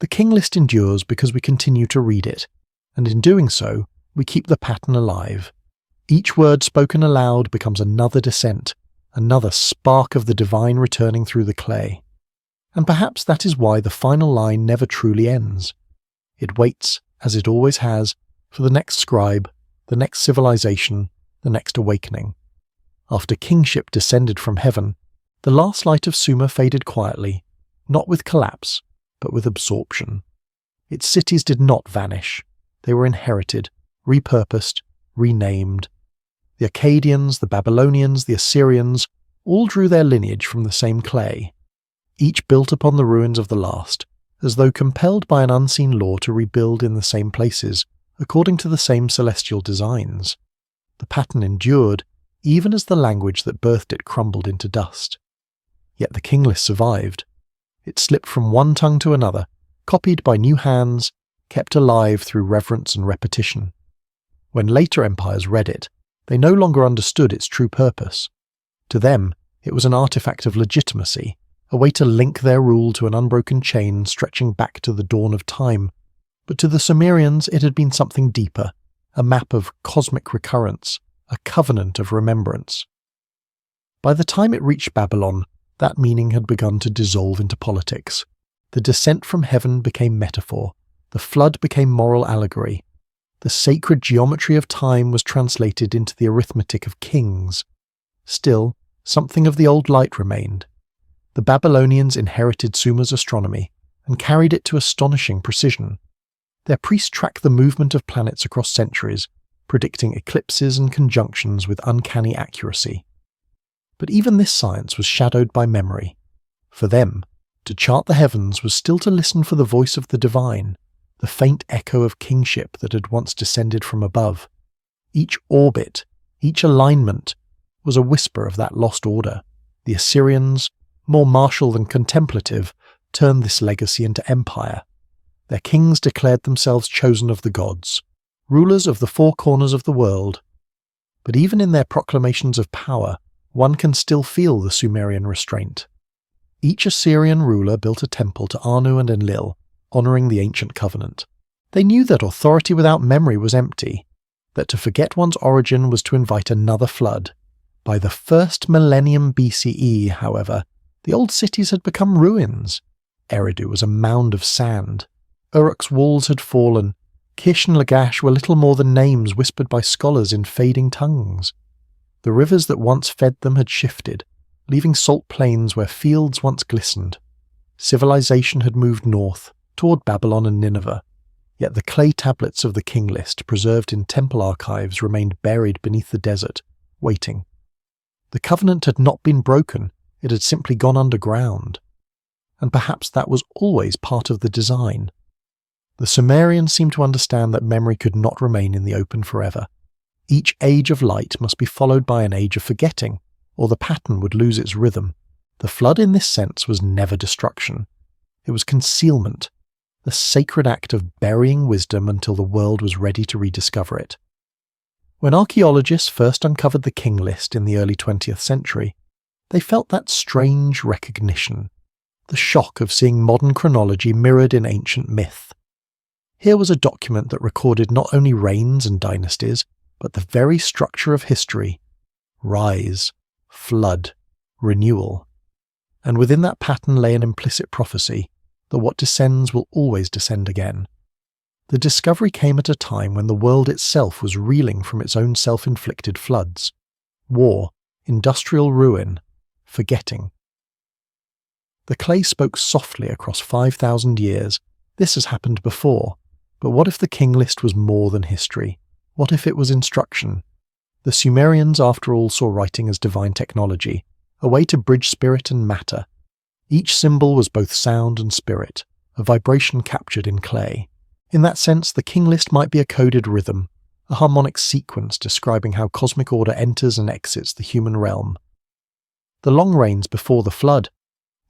The King List endures because we continue to read it, and in doing so, we keep the pattern alive. Each word spoken aloud becomes another descent, another spark of the divine returning through the clay. And perhaps that is why the final line never truly ends. It waits, as it always has, for the next scribe, the next civilization, the next awakening. After kingship descended from heaven, the last light of Sumer faded quietly, not with collapse, but with absorption. Its cities did not vanish. They were inherited, repurposed, renamed. The Akkadians, the Babylonians, the Assyrians all drew their lineage from the same clay. Each built upon the ruins of the last, as though compelled by an unseen law to rebuild in the same places, according to the same celestial designs. The pattern endured, even as the language that birthed it crumbled into dust. Yet the King List survived. It slipped from one tongue to another, copied by new hands, kept alive through reverence and repetition. When later empires read it, they no longer understood its true purpose. To them, it was an artifact of legitimacy, a way to link their rule to an unbroken chain stretching back to the dawn of time. But to the Sumerians it had been something deeper, a map of cosmic recurrence, a covenant of remembrance. By the time it reached Babylon, that meaning had begun to dissolve into politics. The descent from heaven became metaphor, the flood became moral allegory. The sacred geometry of time was translated into the arithmetic of kings. Still, something of the old light remained. The Babylonians inherited Sumer's astronomy and carried it to astonishing precision. Their priests tracked the movement of planets across centuries, predicting eclipses and conjunctions with uncanny accuracy. But even this science was shadowed by memory. For them, to chart the heavens was still to listen for the voice of the divine, the faint echo of kingship that had once descended from above. Each orbit, each alignment, was a whisper of that lost order. The Assyrians, more martial than contemplative, turned this legacy into empire. Their kings declared themselves chosen of the gods, rulers of the four corners of the world. But even in their proclamations of power, one can still feel the Sumerian restraint. Each Assyrian ruler built a temple to Anu and Enlil, honouring the ancient covenant. They knew that authority without memory was empty, that to forget one's origin was to invite another flood. By the first millennium BCE, however, the old cities had become ruins. Eridu was a mound of sand. Uruk's walls had fallen. Kish and Lagash were little more than names whispered by scholars in fading tongues. The rivers that once fed them had shifted, leaving salt plains where fields once glistened. Civilization had moved north, toward Babylon and Nineveh, yet the clay tablets of the King List preserved in temple archives remained buried beneath the desert, waiting. The covenant had not been broken, it had simply gone underground. And perhaps that was always part of the design. The Sumerians seemed to understand that memory could not remain in the open forever. Each age of light must be followed by an age of forgetting, or the pattern would lose its rhythm. The flood in this sense was never destruction. It was concealment, the sacred act of burying wisdom until the world was ready to rediscover it. When archaeologists first uncovered the King List in the early 20th century, they felt that strange recognition, the shock of seeing modern chronology mirrored in ancient myth. Here was a document that recorded not only reigns and dynasties, but the very structure of history: rise, flood, renewal. And within that pattern lay an implicit prophecy that what descends will always descend again. The discovery came at a time when the world itself was reeling from its own self-inflicted floods. War, industrial ruin, forgetting. The clay spoke softly across 5,000 years. This has happened before. But what if the King List was more than history? What if it was instruction? The Sumerians, after all, saw writing as divine technology, a way to bridge spirit and matter. Each symbol was both sound and spirit, a vibration captured in clay. In that sense, the King List might be a coded rhythm, a harmonic sequence describing how cosmic order enters and exits the human realm. The long reigns before the flood,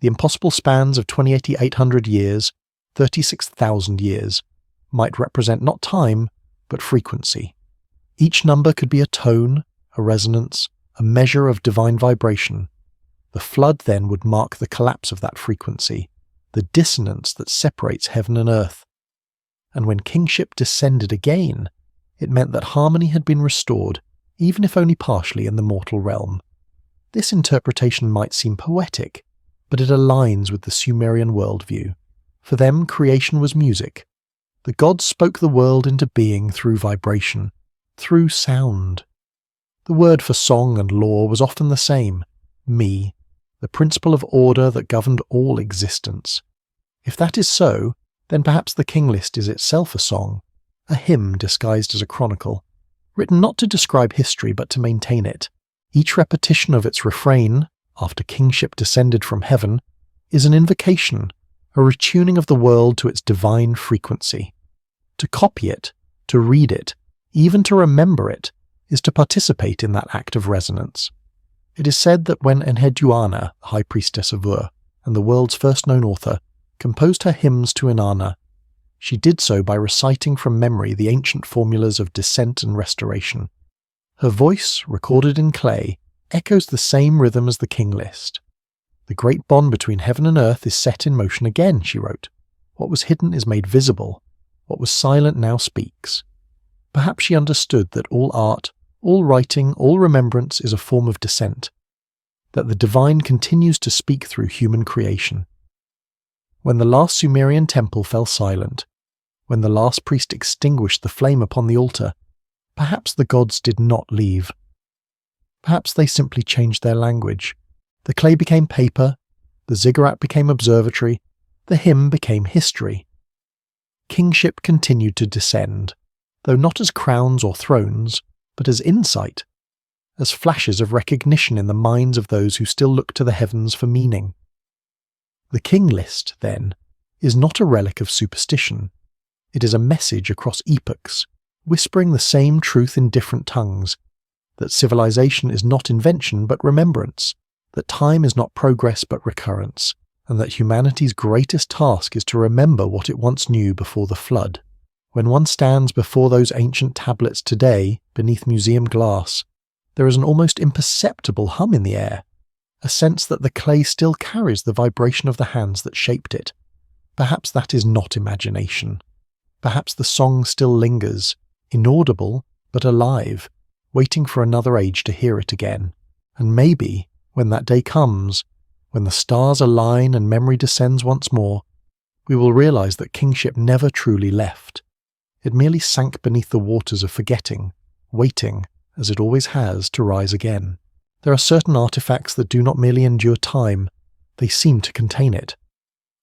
the impossible spans of 28,800 years, 36,000 years, might represent not time, but frequency. Each number could be a tone, a resonance, a measure of divine vibration. The flood then would mark the collapse of that frequency, the dissonance that separates heaven and earth. And when kingship descended again, it meant that harmony had been restored, even if only partially, in the mortal realm. This interpretation might seem poetic, but it aligns with the Sumerian worldview. For them, creation was music. The gods spoke the world into being through vibration, through sound. The word for song and law was often the same, me, the principle of order that governed all existence. If that is so, then perhaps the King List is itself a song, a hymn disguised as a chronicle, written not to describe history but to maintain it. Each repetition of its refrain, after kingship descended from heaven, is an invocation, a retuning of the world to its divine frequency. To copy it, to read it, even to remember it, is to participate in that act of resonance. It is said that when Enheduanna, high priestess of Ur, and the world's first known author, composed her hymns to Inanna, she did so by reciting from memory the ancient formulas of descent and restoration. Her voice, recorded in clay, echoes the same rhythm as the King List. The great bond between heaven and earth is set in motion again, she wrote. What was hidden is made visible. What was silent now speaks. Perhaps she understood that all art, all writing, all remembrance is a form of descent, that the divine continues to speak through human creation. When the last Sumerian temple fell silent, when the last priest extinguished the flame upon the altar, perhaps the gods did not leave. Perhaps they simply changed their language. The clay became paper, the ziggurat became observatory, the hymn became history. Kingship continued to descend, though not as crowns or thrones, but as insight, as flashes of recognition in the minds of those who still look to the heavens for meaning. The King List, then, is not a relic of superstition. It is a message across epochs, whispering the same truth in different tongues, that civilization is not invention but remembrance, that time is not progress but recurrence, and that humanity's greatest task is to remember what it once knew before the flood. When one stands before those ancient tablets today, beneath museum glass, there is an almost imperceptible hum in the air, a sense that the clay still carries the vibration of the hands that shaped it. Perhaps that is not imagination. Perhaps the song still lingers, inaudible but alive, waiting for another age to hear it again. And maybe, when that day comes, when the stars align and memory descends once more, we will realize that kingship never truly left. It merely sank beneath the waters of forgetting, waiting, as it always has, to rise again. There are certain artifacts that do not merely endure time, they seem to contain it.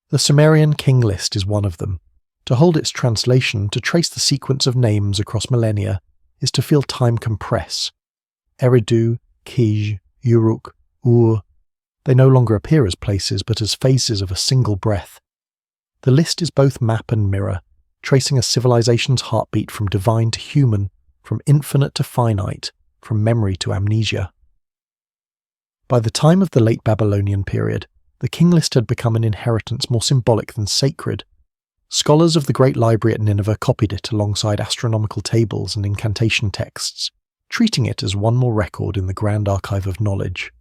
The Sumerian King List is one of them. To hold its translation, to trace the sequence of names across millennia, is to feel time compress. Eridu, Kish, Uruk, Ur, they no longer appear as places but as phases of a single breath. The list is both map and mirror, tracing a civilization's heartbeat from divine to human, from infinite to finite, from memory to amnesia. By the time of the late Babylonian period, the King List had become an inheritance more symbolic than sacred. Scholars of the Great Library at Nineveh copied it alongside astronomical tables and incantation texts, treating it as one more record in the grand archive of knowledge.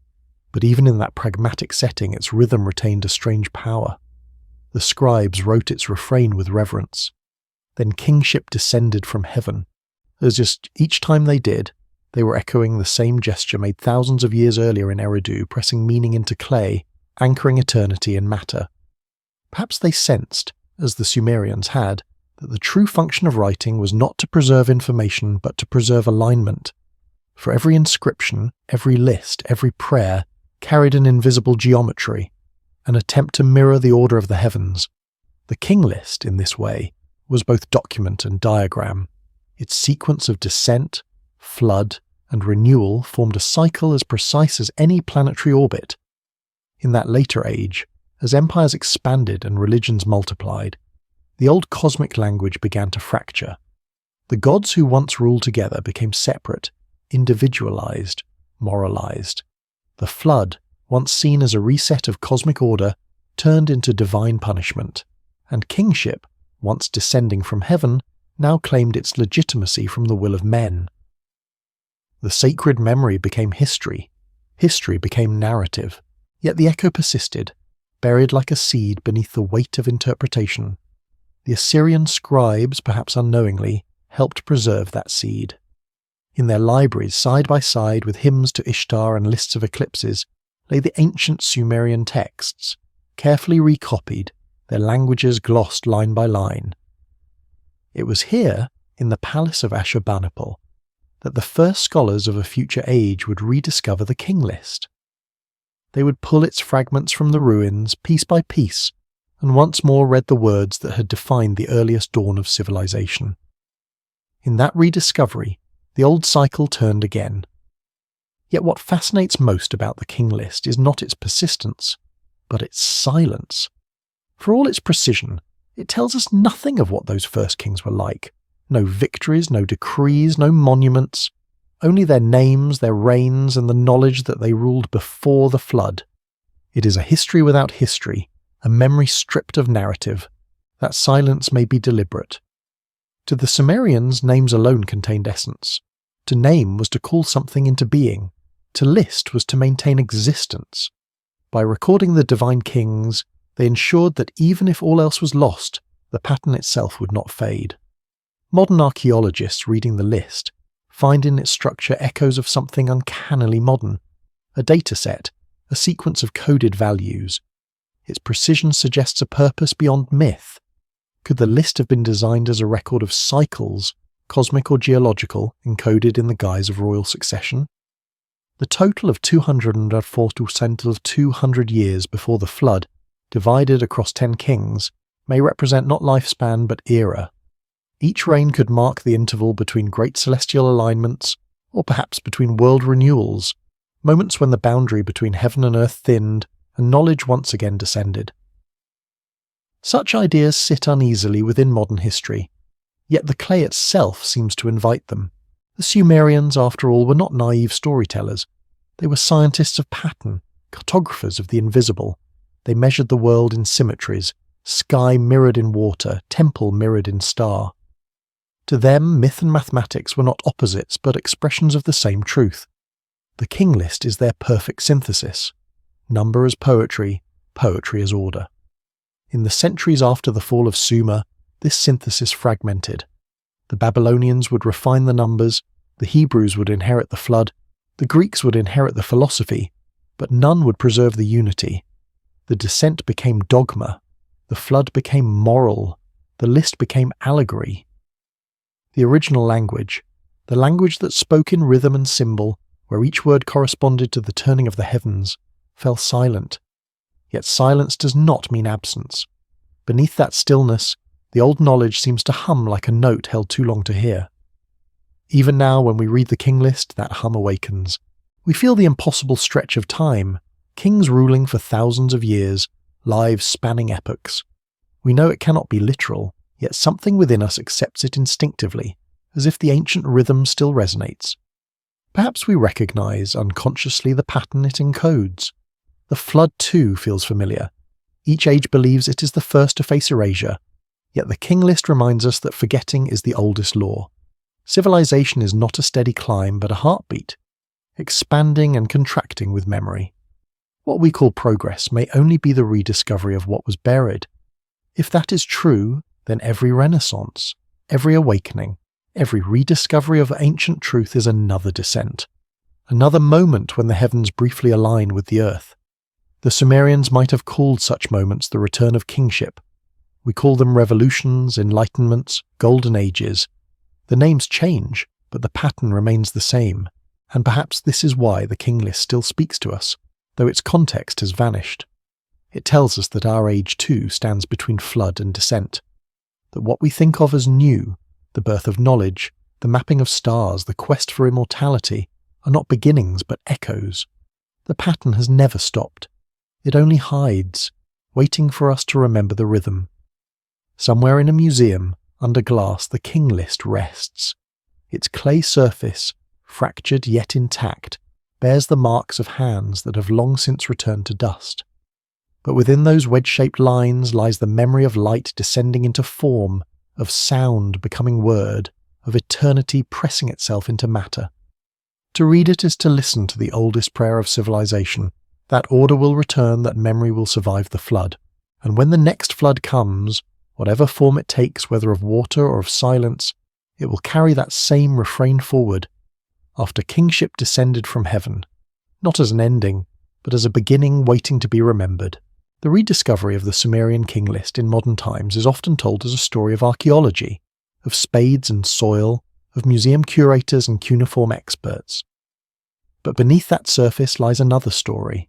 But even in that pragmatic setting, its rhythm retained a strange power. The scribes wrote its refrain with reverence. Then kingship descended from heaven. As just each time they did, they were echoing the same gesture made thousands of years earlier in Eridu, pressing meaning into clay, anchoring eternity in matter. Perhaps they sensed, as the Sumerians had, that the true function of writing was not to preserve information but to preserve alignment. For every inscription, every list, every prayer carried an invisible geometry, an attempt to mirror the order of the heavens. The King List, in this way, was both document and diagram. Its sequence of descent, flood, and renewal formed a cycle as precise as any planetary orbit. In that later age, as empires expanded and religions multiplied, the old cosmic language began to fracture. The gods who once ruled together became separate, individualized, moralized. The flood, once seen as a reset of cosmic order, turned into divine punishment, and kingship, once descending from heaven, now claimed its legitimacy from the will of men. The sacred memory became history. History became narrative. Yet the echo persisted, buried like a seed beneath the weight of interpretation. The Assyrian scribes, perhaps unknowingly, helped preserve that seed. In their libraries, side by side with hymns to Ishtar and lists of eclipses, lay the ancient Sumerian texts, carefully recopied, their languages glossed line by line. It was here, in the palace of Ashurbanipal, that the first scholars of a future age would rediscover the King List. They would pull its fragments from the ruins, piece by piece, and once more read the words that had defined the earliest dawn of civilization. In that rediscovery, the old cycle turned again. Yet what fascinates most about the King List is not its persistence, but its silence. For all its precision, it tells us nothing of what those first kings were like. No victories, no decrees, no monuments, only their names, their reigns, and the knowledge that they ruled before the flood. It is a history without history, a memory stripped of narrative. That silence may be deliberate. To the Sumerians, names alone contained essence. To name was to call something into being. To list was to maintain existence. By recording the divine kings, they ensured that even if all else was lost, the pattern itself would not fade. Modern archaeologists reading the list find in its structure echoes of something uncannily modern. A data set, a sequence of coded values. Its precision suggests a purpose beyond myth. Could the list have been designed as a record of cycles, cosmic or geological, encoded in the guise of royal succession? The total of 200 years before the flood, divided across 10 kings, may represent not lifespan but era. Each reign could mark the interval between great celestial alignments, or perhaps between world renewals, moments when the boundary between heaven and earth thinned and knowledge once again descended. Such ideas sit uneasily within modern history, yet the clay itself seems to invite them. The Sumerians, after all, were not naive storytellers. They were scientists of pattern, cartographers of the invisible. They measured the world in symmetries, sky mirrored in water, temple mirrored in star. To them, myth and mathematics were not opposites but expressions of the same truth. The King List is their perfect synthesis. Number as poetry, poetry as order. In the centuries after the fall of Sumer, this synthesis fragmented. The Babylonians would refine the numbers, the Hebrews would inherit the flood, the Greeks would inherit the philosophy, but none would preserve the unity. The descent became dogma, the flood became moral, the list became allegory. The original language, the language that spoke in rhythm and symbol, where each word corresponded to the turning of the heavens, fell silent. Yet silence does not mean absence. Beneath that stillness, the old knowledge seems to hum like a note held too long to hear. Even now, when we read the King List, that hum awakens. We feel the impossible stretch of time, kings ruling for thousands of years, lives spanning epochs. We know it cannot be literal, yet something within us accepts it instinctively, as if the ancient rhythm still resonates. Perhaps we recognize unconsciously the pattern it encodes. The flood too feels familiar. Each age believes it is the first to face erasure, yet the King List reminds us that forgetting is the oldest law. Civilization is not a steady climb but a heartbeat, expanding and contracting with memory. What we call progress may only be the rediscovery of what was buried. If that is true, then every renaissance, every awakening, every rediscovery of ancient truth is another descent, another moment when the heavens briefly align with the earth. The Sumerians might have called such moments the return of kingship. We call them revolutions, enlightenments, golden ages. The names change, but the pattern remains the same, and perhaps this is why the King List still speaks to us, though its context has vanished. It tells us that our age too stands between flood and descent, that what we think of as new, the birth of knowledge, the mapping of stars, the quest for immortality, are not beginnings but echoes. The pattern has never stopped. It only hides, waiting for us to remember the rhythm. Somewhere in a museum, under glass, the King List rests. Its clay surface, fractured yet intact, bears the marks of hands that have long since returned to dust. But within those wedge-shaped lines lies the memory of light descending into form, of sound becoming word, of eternity pressing itself into matter. To read it is to listen to the oldest prayer of civilization. That order will return, that memory will survive the flood. And when the next flood comes, whatever form it takes, whether of water or of silence, it will carry that same refrain forward. After kingship descended from heaven, not as an ending, but as a beginning waiting to be remembered. The rediscovery of the Sumerian King List in modern times is often told as a story of archaeology, of spades and soil, of museum curators and cuneiform experts. But beneath that surface lies another story,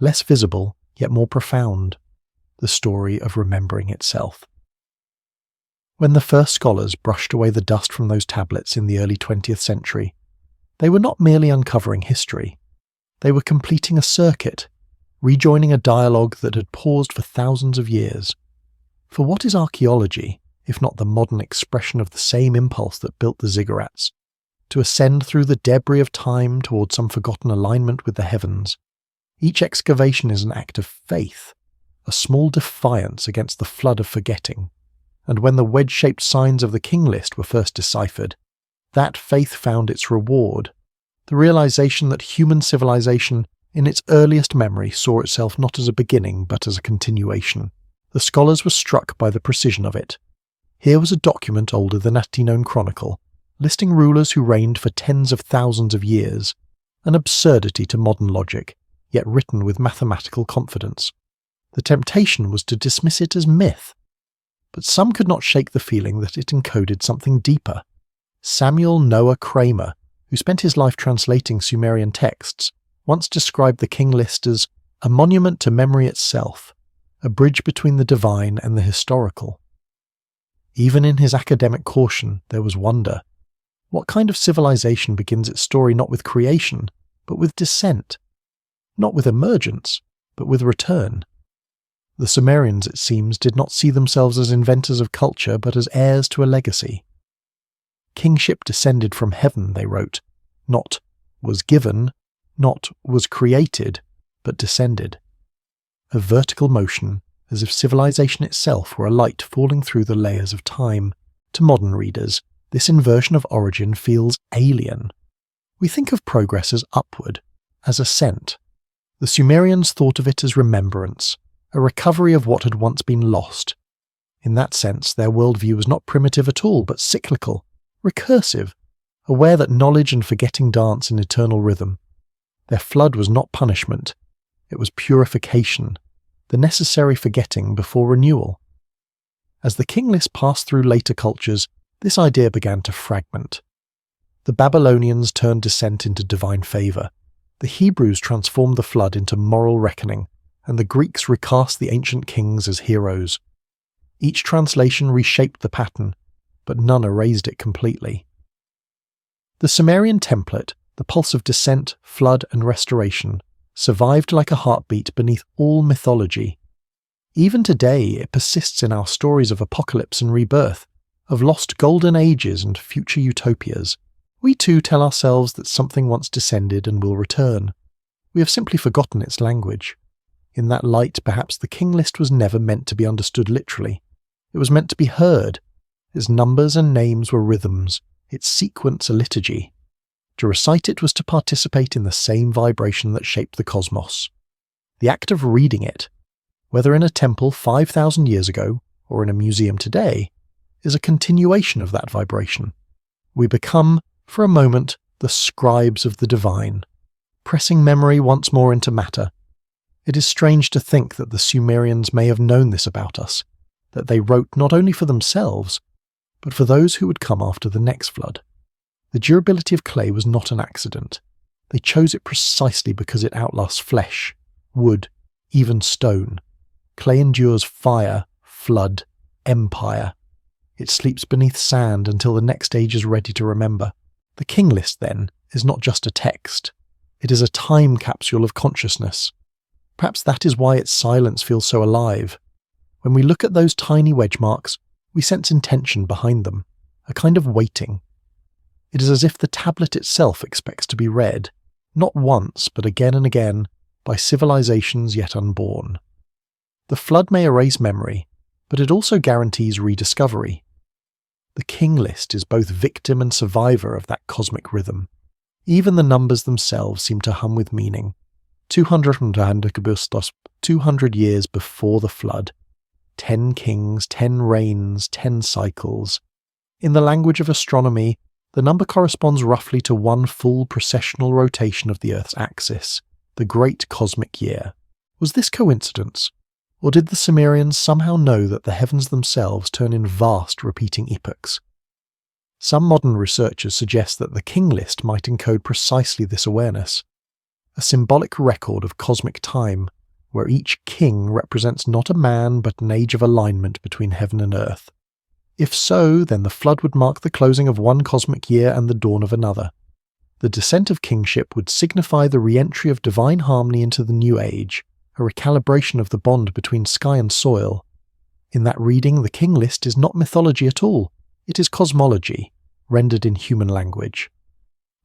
less visible yet more profound, the story of remembering itself. When the first scholars brushed away the dust from those tablets in the early 20th century, they were not merely uncovering history. They were completing a circuit, rejoining a dialogue that had paused for thousands of years. For what is archaeology, if not the modern expression of the same impulse that built the ziggurats, to ascend through the debris of time toward some forgotten alignment with the heavens? Each excavation is an act of faith, a small defiance against the flood of forgetting. And when the wedge-shaped signs of the King List were first deciphered, that faith found its reward, the realization that human civilization, in its earliest memory, saw itself not as a beginning but as a continuation. The scholars were struck by the precision of it. Here was a document older than any known chronicle, listing rulers who reigned for tens of thousands of years, an absurdity to modern logic, yet written with mathematical confidence. The temptation was to dismiss it as myth, but some could not shake the feeling that it encoded something deeper. Samuel Noah Kramer, who spent his life translating Sumerian texts, once described the King List as a monument to memory itself, a bridge between the divine and the historical. Even in his academic caution, there was wonder. What kind of civilization begins its story not with creation, but with descent? Not with emergence, but with return. The Sumerians, it seems, did not see themselves as inventors of culture, but as heirs to a legacy. Kingship descended from heaven, they wrote, not was given, not was created, but descended. A vertical motion, as if civilization itself were a light falling through the layers of time. To modern readers, this inversion of origin feels alien. We think of progress as upward, as ascent. The Sumerians thought of it as remembrance, a recovery of what had once been lost. In that sense, their worldview was not primitive at all, but cyclical, recursive, aware that knowledge and forgetting dance in eternal rhythm. Their flood was not punishment, it was purification, the necessary forgetting before renewal. As the King List passed through later cultures, this idea began to fragment. The Babylonians turned descent into divine favour, the Hebrews transformed the flood into moral reckoning, and the Greeks recast the ancient kings as heroes. Each translation reshaped the pattern, but none erased it completely. The Sumerian template, the pulse of descent, flood and restoration, survived like a heartbeat beneath all mythology. Even today it persists in our stories of apocalypse and rebirth, of lost golden ages and future utopias. We too tell ourselves that something once descended and will return. We have simply forgotten its language. In that light, perhaps the King List was never meant to be understood literally. It was meant to be heard. Its numbers and names were rhythms, its sequence a liturgy. To recite it was to participate in the same vibration that shaped the cosmos. The act of reading it, whether in a temple 5,000 years ago or in a museum today, is a continuation of that vibration. We become, for a moment, the scribes of the divine, pressing memory once more into matter. It is strange to think that the Sumerians may have known this about us, that they wrote not only for themselves, but for those who would come after the next flood. The durability of clay was not an accident. They chose it precisely because it outlasts flesh, wood, even stone. Clay endures fire, flood, empire. It sleeps beneath sand until the next age is ready to remember. The King List, then, is not just a text. It is a time capsule of consciousness. Perhaps that is why its silence feels so alive. When we look at those tiny wedge marks, we sense intention behind them, a kind of waiting. It is as if the tablet itself expects to be read, not once but again and again, by civilizations yet unborn. The flood may erase memory, but it also guarantees rediscovery. The King List is both victim and survivor of that cosmic rhythm. Even the numbers themselves seem to hum with meaning. 200 years before the flood. 10 kings, 10 reigns, 10 cycles. In the language of astronomy, the number corresponds roughly to one full precessional rotation of the Earth's axis, the Great Cosmic Year. Was this coincidence? Or did the Sumerians somehow know that the heavens themselves turn in vast repeating epochs? Some modern researchers suggest that the King List might encode precisely this awareness, a symbolic record of cosmic time, where each king represents not a man but an age of alignment between heaven and earth. If so, then the flood would mark the closing of one cosmic year and the dawn of another. The descent of kingship would signify the re-entry of divine harmony into the new age, a recalibration of the bond between sky and soil. In that reading, the King List is not mythology at all. It is cosmology, rendered in human language.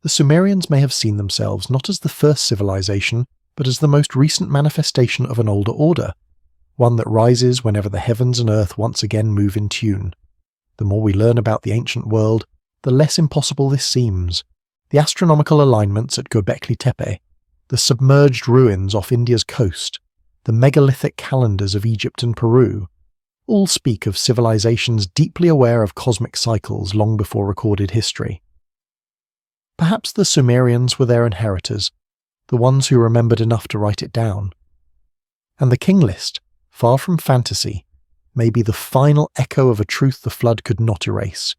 The Sumerians may have seen themselves not as the first civilization, but as the most recent manifestation of an older order, one that rises whenever the heavens and earth once again move in tune. The more we learn about the ancient world, the less impossible this seems. The astronomical alignments at Göbekli Tepe, the submerged ruins off India's coast, the megalithic calendars of Egypt and Peru, all speak of civilizations deeply aware of cosmic cycles long before recorded history. Perhaps the Sumerians were their inheritors, the ones who remembered enough to write it down. And the King List, far from fantasy, may be the final echo of a truth the flood could not erase.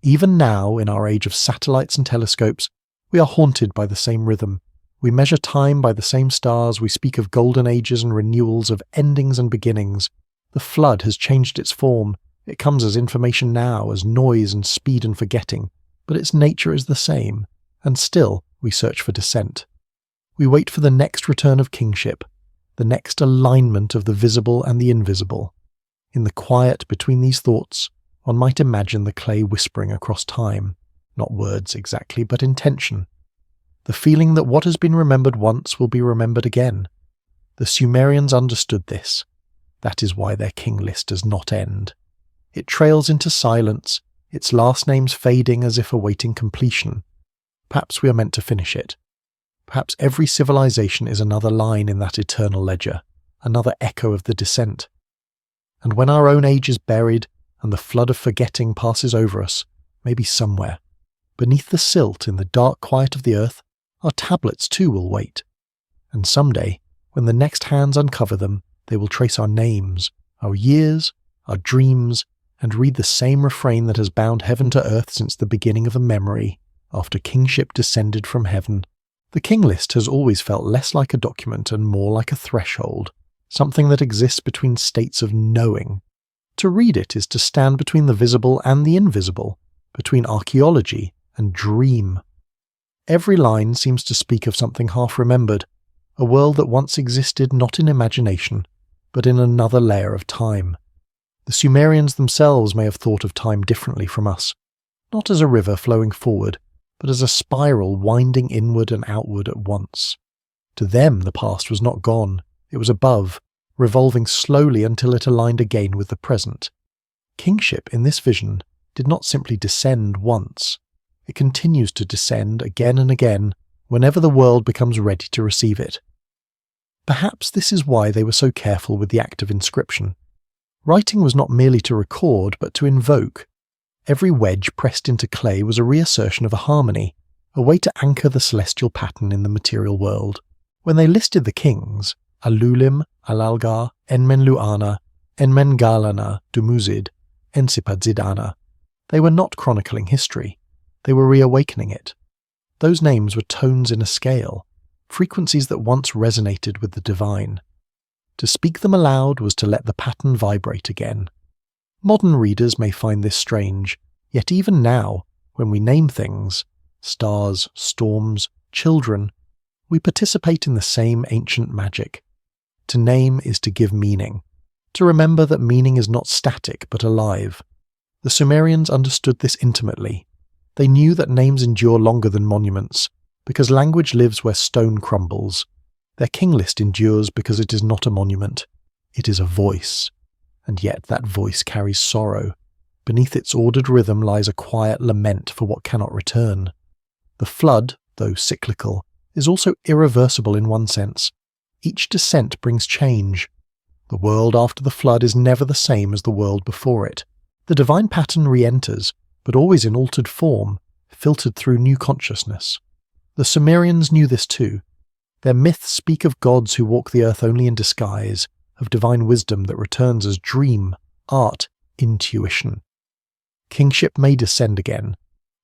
Even now, in our age of satellites and telescopes, we are haunted by the same rhythm. We measure time by the same stars, we speak of golden ages and renewals, of endings and beginnings. The flood has changed its form. It comes as information now, as noise and speed and forgetting, but its nature is the same, and still we search for descent. We wait for the next return of kingship, the next alignment of the visible and the invisible. In the quiet between these thoughts, one might imagine the clay whispering across time, not words exactly, but intention. The feeling that what has been remembered once will be remembered again. The Sumerians understood this. That is why their King List does not end. It trails into silence, its last names fading as if awaiting completion. Perhaps we are meant to finish it. Perhaps every civilization is another line in that eternal ledger, another echo of the descent. And when our own age is buried and the flood of forgetting passes over us, maybe somewhere, beneath the silt in the dark quiet of the earth, our tablets too will wait. And someday, when the next hands uncover them, they will trace our names, our years, our dreams, and read the same refrain that has bound heaven to earth since the beginning of a memory, after kingship descended from heaven. The King List has always felt less like a document and more like a threshold, something that exists between states of knowing. To read it is to stand between the visible and the invisible, between archaeology and dream. Every line seems to speak of something half-remembered, a world that once existed not in imagination, but in another layer of time. The Sumerians themselves may have thought of time differently from us, not as a river flowing forward, but as a spiral winding inward and outward at once. To them the past was not gone, it was above, revolving slowly until it aligned again with the present. Kingship in this vision did not simply descend once, it continues to descend again and again whenever the world becomes ready to receive it. Perhaps this is why they were so careful with the act of inscription. Writing was not merely to record, but to invoke. Every wedge pressed into clay was a reassertion of a harmony, a way to anchor the celestial pattern in the material world. When they listed the kings, Alulim, Alalgar, Enmenluana, Enmengalana, Dumuzid, Ensipadzidana, they were not chronicling history, they were reawakening it. Those names were tones in a scale, frequencies that once resonated with the divine. To speak them aloud was to let the pattern vibrate again. Modern readers may find this strange, yet even now, when we name things, stars, storms, children, we participate in the same ancient magic. To name is to give meaning, to remember that meaning is not static but alive. The Sumerians understood this intimately. They knew that names endure longer than monuments, because language lives where stone crumbles. Their King List endures because it is not a monument, it is a voice. And yet that voice carries sorrow. Beneath its ordered rhythm lies a quiet lament for what cannot return. The flood, though cyclical, is also irreversible in one sense. Each descent brings change. The world after the flood is never the same as the world before it. The divine pattern re-enters, but always in altered form, filtered through new consciousness. The Sumerians knew this too. Their myths speak of gods who walk the earth only in disguise, of divine wisdom that returns as dream, art, intuition. Kingship may descend again,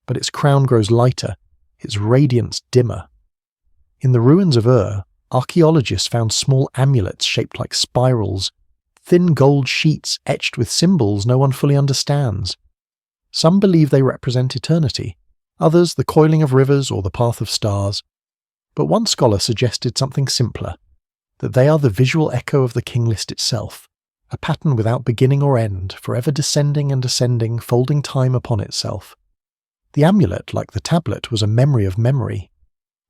but its crown grows lighter, its radiance dimmer. In the ruins of archaeologists found small amulets shaped like spirals, thin gold sheets etched with symbols no one fully understands. Some believe they represent eternity, others the coiling of rivers or the path of stars. But one scholar suggested something simpler, that they are the visual echo of the King List itself, a pattern without beginning or end, forever descending and ascending, folding time upon itself. The amulet, like the tablet, was a memory of memory.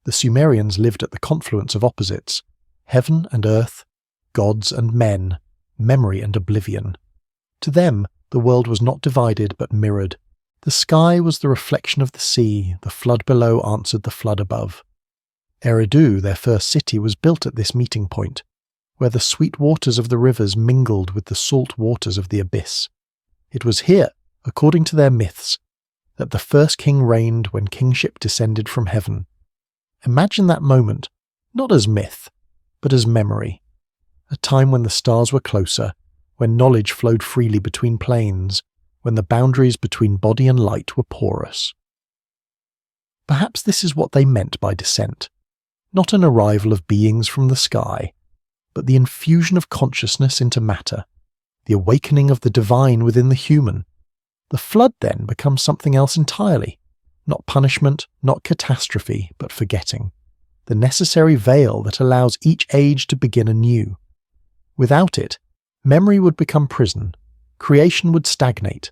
The Sumerians lived at the confluence of opposites, heaven and earth, gods and men, memory and oblivion. To them, the world was not divided but mirrored. The sky was the reflection of the sea, the flood below answered the flood above. Eridu, their first city, was built at this meeting point, where the sweet waters of the rivers mingled with the salt waters of the abyss. It was here, according to their myths, that the first king reigned when kingship descended from heaven. Imagine that moment, not as myth, but as memory. A time when the stars were closer, when knowledge flowed freely between planes, when the boundaries between body and light were porous. Perhaps this is what they meant by descent. Not an arrival of beings from the sky, but the infusion of consciousness into matter, the awakening of the divine within the human. The flood then becomes something else entirely, not punishment, not catastrophe, but forgetting, the necessary veil that allows each age to begin anew. Without it, memory would become prison, creation would stagnate.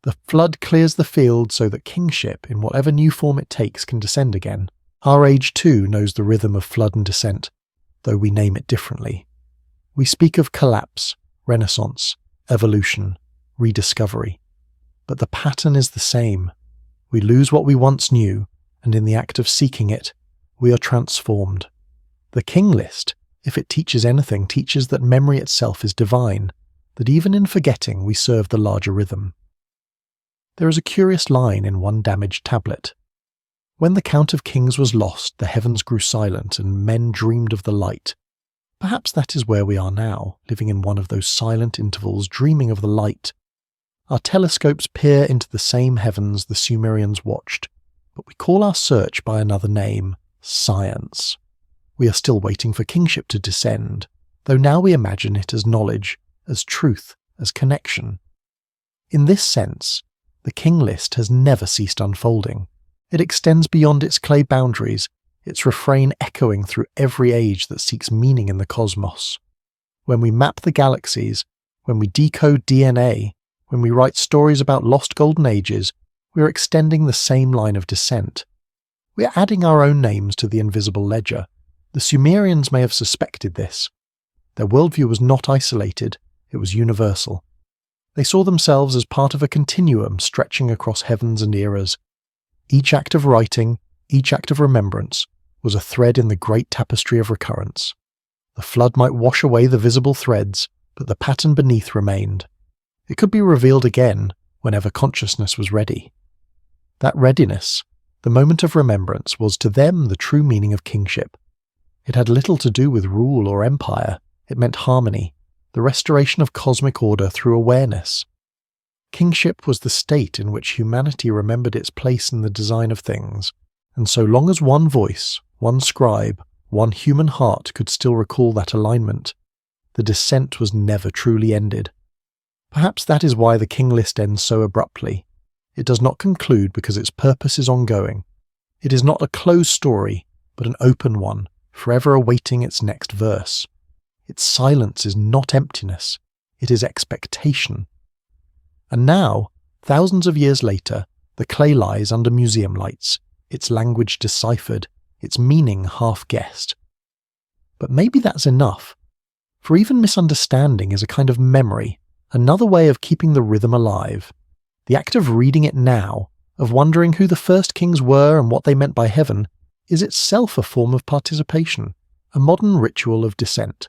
The flood clears the field so that kingship, in whatever new form it takes, can descend again. Our age too knows the rhythm of flood and descent, though we name it differently. We speak of collapse, renaissance, evolution, rediscovery. But the pattern is the same. We lose what we once knew, and in the act of seeking it, we are transformed. The King List, if it teaches anything, teaches that memory itself is divine, that even in forgetting we serve the larger rhythm. There is a curious line in one damaged tablet. When the count of kings was lost, the heavens grew silent, and men dreamed of the light. Perhaps that is where we are now, living in one of those silent intervals, dreaming of the light. Our telescopes peer into the same heavens the Sumerians watched, but we call our search by another name, science. We are still waiting for kingship to descend, though now we imagine it as knowledge, as truth, as connection. In this sense, the King List has never ceased unfolding. It extends beyond its clay boundaries, its refrain echoing through every age that seeks meaning in the cosmos. When we map the galaxies, when we decode DNA, when we write stories about lost golden ages, we are extending the same line of descent. We are adding our own names to the invisible ledger. The Sumerians may have suspected this. Their worldview was not isolated, it was universal. They saw themselves as part of a continuum stretching across heavens and eras. Each act of writing, each act of remembrance, was a thread in the great tapestry of recurrence. The flood might wash away the visible threads, but the pattern beneath remained. It could be revealed again whenever consciousness was ready. That readiness, the moment of remembrance, was to them the true meaning of kingship. It had little to do with rule or empire. It meant harmony, the restoration of cosmic order through awareness. Kingship was the state in which humanity remembered its place in the design of things, and so long as one voice, one scribe, one human heart could still recall that alignment, the descent was never truly ended. Perhaps that is why the King List ends so abruptly. It does not conclude because its purpose is ongoing. It is not a closed story, but an open one, forever awaiting its next verse. Its silence is not emptiness, it is expectation. And now, thousands of years later, the clay lies under museum lights, its language deciphered, its meaning half-guessed. But maybe that's enough, for even misunderstanding is a kind of memory, another way of keeping the rhythm alive. The act of reading it now, of wondering who the first kings were and what they meant by heaven, is itself a form of participation, a modern ritual of descent.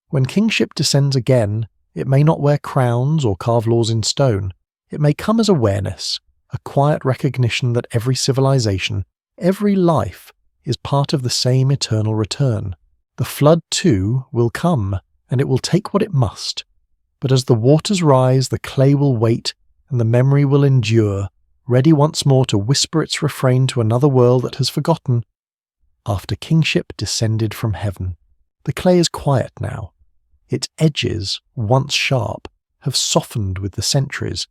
When kingship descends again, it may not wear crowns or carve laws in stone. It may come as awareness, a quiet recognition that every civilization, every life, is part of the same eternal return. The flood, too, will come, and it will take what it must. But as the waters rise, the clay will wait, and the memory will endure, ready once more to whisper its refrain to another world that has forgotten. After kingship descended from heaven. The clay is quiet now. Its edges, once sharp, have softened with the centuries.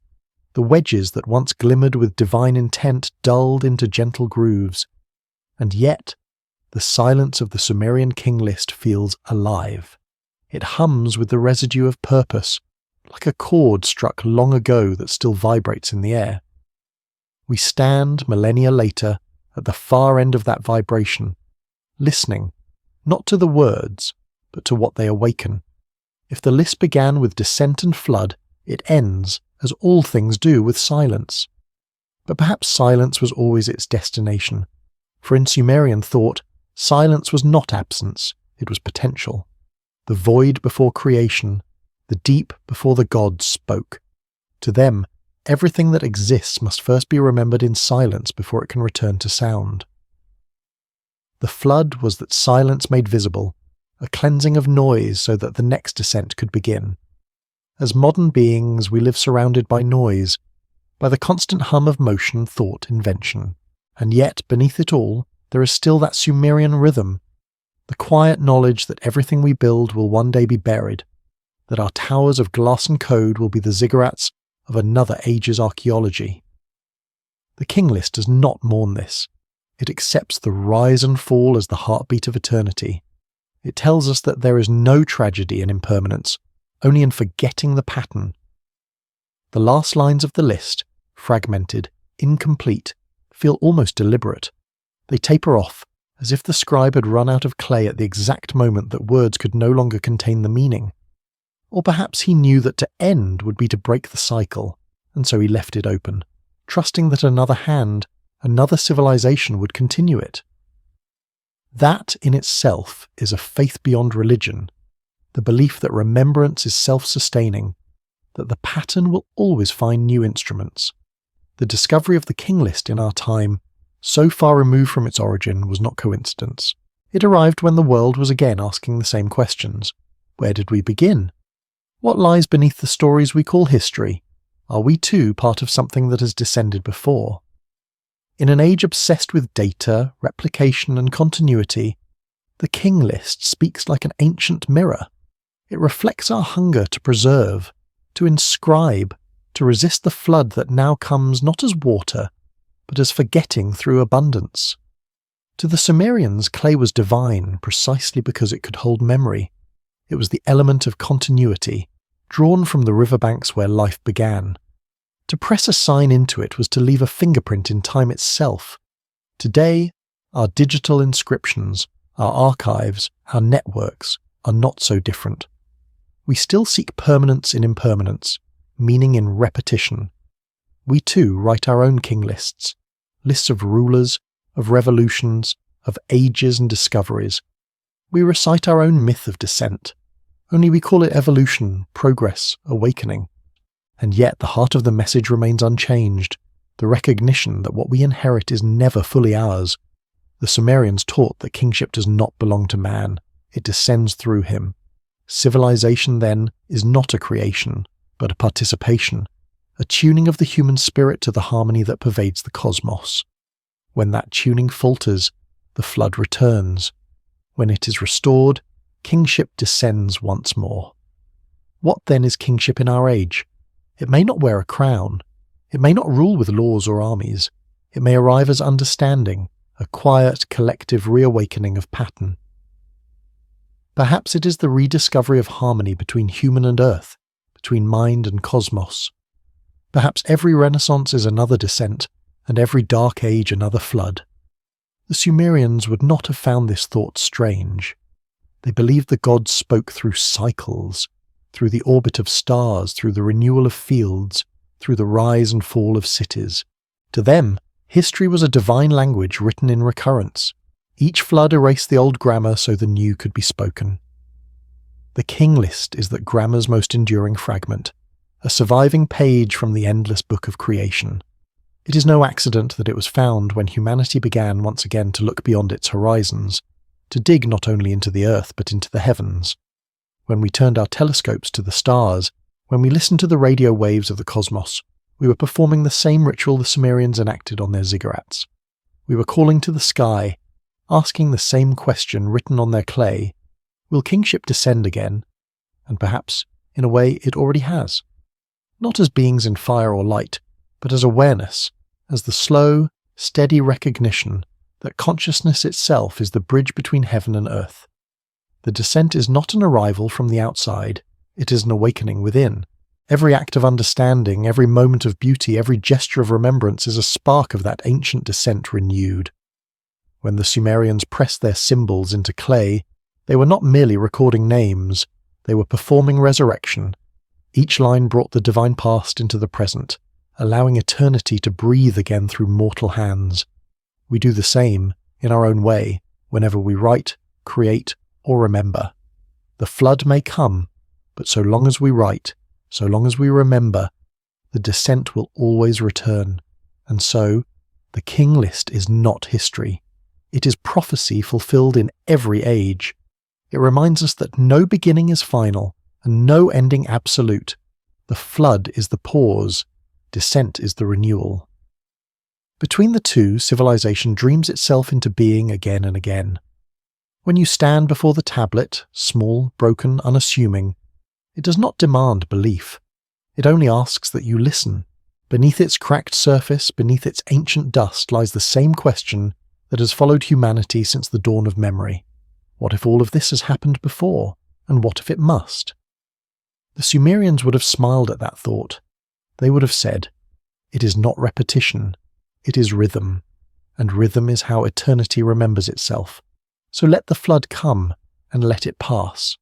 The wedges that once glimmered with divine intent dulled into gentle grooves. And yet, the silence of the Sumerian King List feels alive. It hums with the residue of purpose, like a chord struck long ago that still vibrates in the air. We stand, millennia later, at the far end of that vibration, listening, not to the words, but to what they awaken. If the list began with descent and flood, it ends, as all things do, with silence. But perhaps silence was always its destination, for in Sumerian thought, silence was not absence, it was potential. The void before creation, the deep before the gods spoke. To them, everything that exists must first be remembered in silence before it can return to sound. The flood was that silence made visible, a cleansing of noise so that the next descent could begin. As modern beings, we live surrounded by noise, by the constant hum of motion, thought, invention. And yet, beneath it all, there is still that Sumerian rhythm, the quiet knowledge that everything we build will one day be buried, that our towers of glass and code will be the ziggurats of another age's archaeology. The King List does not mourn this. It accepts the rise and fall as the heartbeat of eternity. It tells us that there is no tragedy in impermanence, only in forgetting the pattern. The last lines of the list, fragmented, incomplete, feel almost deliberate. They taper off, as if the scribe had run out of clay at the exact moment that words could no longer contain the meaning. Or perhaps he knew that to end would be to break the cycle, and so he left it open, trusting that another hand, another civilization would continue it. That in itself is a faith beyond religion, the belief that remembrance is self-sustaining, that the pattern will always find new instruments. The discovery of the King List in our time, so far removed from its origin, was not coincidence. It arrived when the world was again asking the same questions. Where did we begin? What lies beneath the stories we call history? Are we too part of something that has descended before? In an age obsessed with data, replication and continuity, the King List speaks like an ancient mirror. It reflects our hunger to preserve, to inscribe, to resist the flood that now comes not as water, but as forgetting through abundance. To the Sumerians, clay was divine precisely because it could hold memory. It was the element of continuity, drawn from the riverbanks where life began. To press a sign into it was to leave a fingerprint in time itself. Today, our digital inscriptions, our archives, our networks are not so different. We still seek permanence in impermanence, meaning in repetition. We too write our own king lists, lists of rulers, of revolutions, of ages and discoveries. We recite our own myth of descent, only we call it evolution, progress, awakening. And yet the heart of the message remains unchanged, the recognition that what we inherit is never fully ours. The Sumerians taught that kingship does not belong to man, it descends through him. Civilization, then, is not a creation, but a participation, a tuning of the human spirit to the harmony that pervades the cosmos. When that tuning falters, the flood returns. When it is restored, kingship descends once more. What then is kingship in our age? It may not wear a crown. It may not rule with laws or armies. It may arrive as understanding, a quiet, collective reawakening of pattern. Perhaps it is the rediscovery of harmony between human and earth, between mind and cosmos. Perhaps every renaissance is another descent, and every dark age another flood. The Sumerians would not have found this thought strange. They believed the gods spoke through cycles, through the orbit of stars, through the renewal of fields, through the rise and fall of cities. To them, history was a divine language written in recurrence, Each flood erased the old grammar so the new could be spoken. The King List is that grammar's most enduring fragment, a surviving page from the endless book of creation. It is no accident that it was found when humanity began once again to look beyond its horizons, to dig not only into the earth but into the heavens. When we turned our telescopes to the stars, when we listened to the radio waves of the cosmos, we were performing the same ritual the Sumerians enacted on their ziggurats. We were calling to the sky, asking the same question written on their clay: will kingship descend again? And perhaps, in a way, it already has. Not as beings in fire or light, but as awareness, as the slow, steady recognition that consciousness itself is the bridge between heaven and earth. The descent is not an arrival from the outside, it is an awakening within. Every act of understanding, every moment of beauty, every gesture of remembrance is a spark of that ancient descent renewed. When the Sumerians pressed their symbols into clay, they were not merely recording names, they were performing resurrection. Each line brought the divine past into the present, allowing eternity to breathe again through mortal hands. We do the same, in our own way, whenever we write, create, or remember. The flood may come, but so long as we write, so long as we remember, the descent will always return. And so, the King List is not history. It is prophecy fulfilled in every age. It reminds us that no beginning is final, and no ending absolute. The flood is the pause, descent is the renewal. Between the two, civilization dreams itself into being again and again. When you stand before the tablet, small, broken, unassuming, it does not demand belief. It only asks that you listen. Beneath its cracked surface, beneath its ancient dust, lies the same question that has followed humanity since the dawn of memory. What if all of this has happened before? And what if it must? The Sumerians would have smiled at that thought. They would have said, "It is not repetition, it is rhythm, and rhythm is how eternity remembers itself. So let the flood come, and let it pass.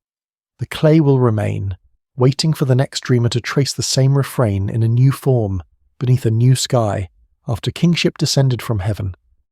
The clay will remain, waiting for the next dreamer to trace the same refrain in a new form, beneath a new sky, after kingship descended from heaven.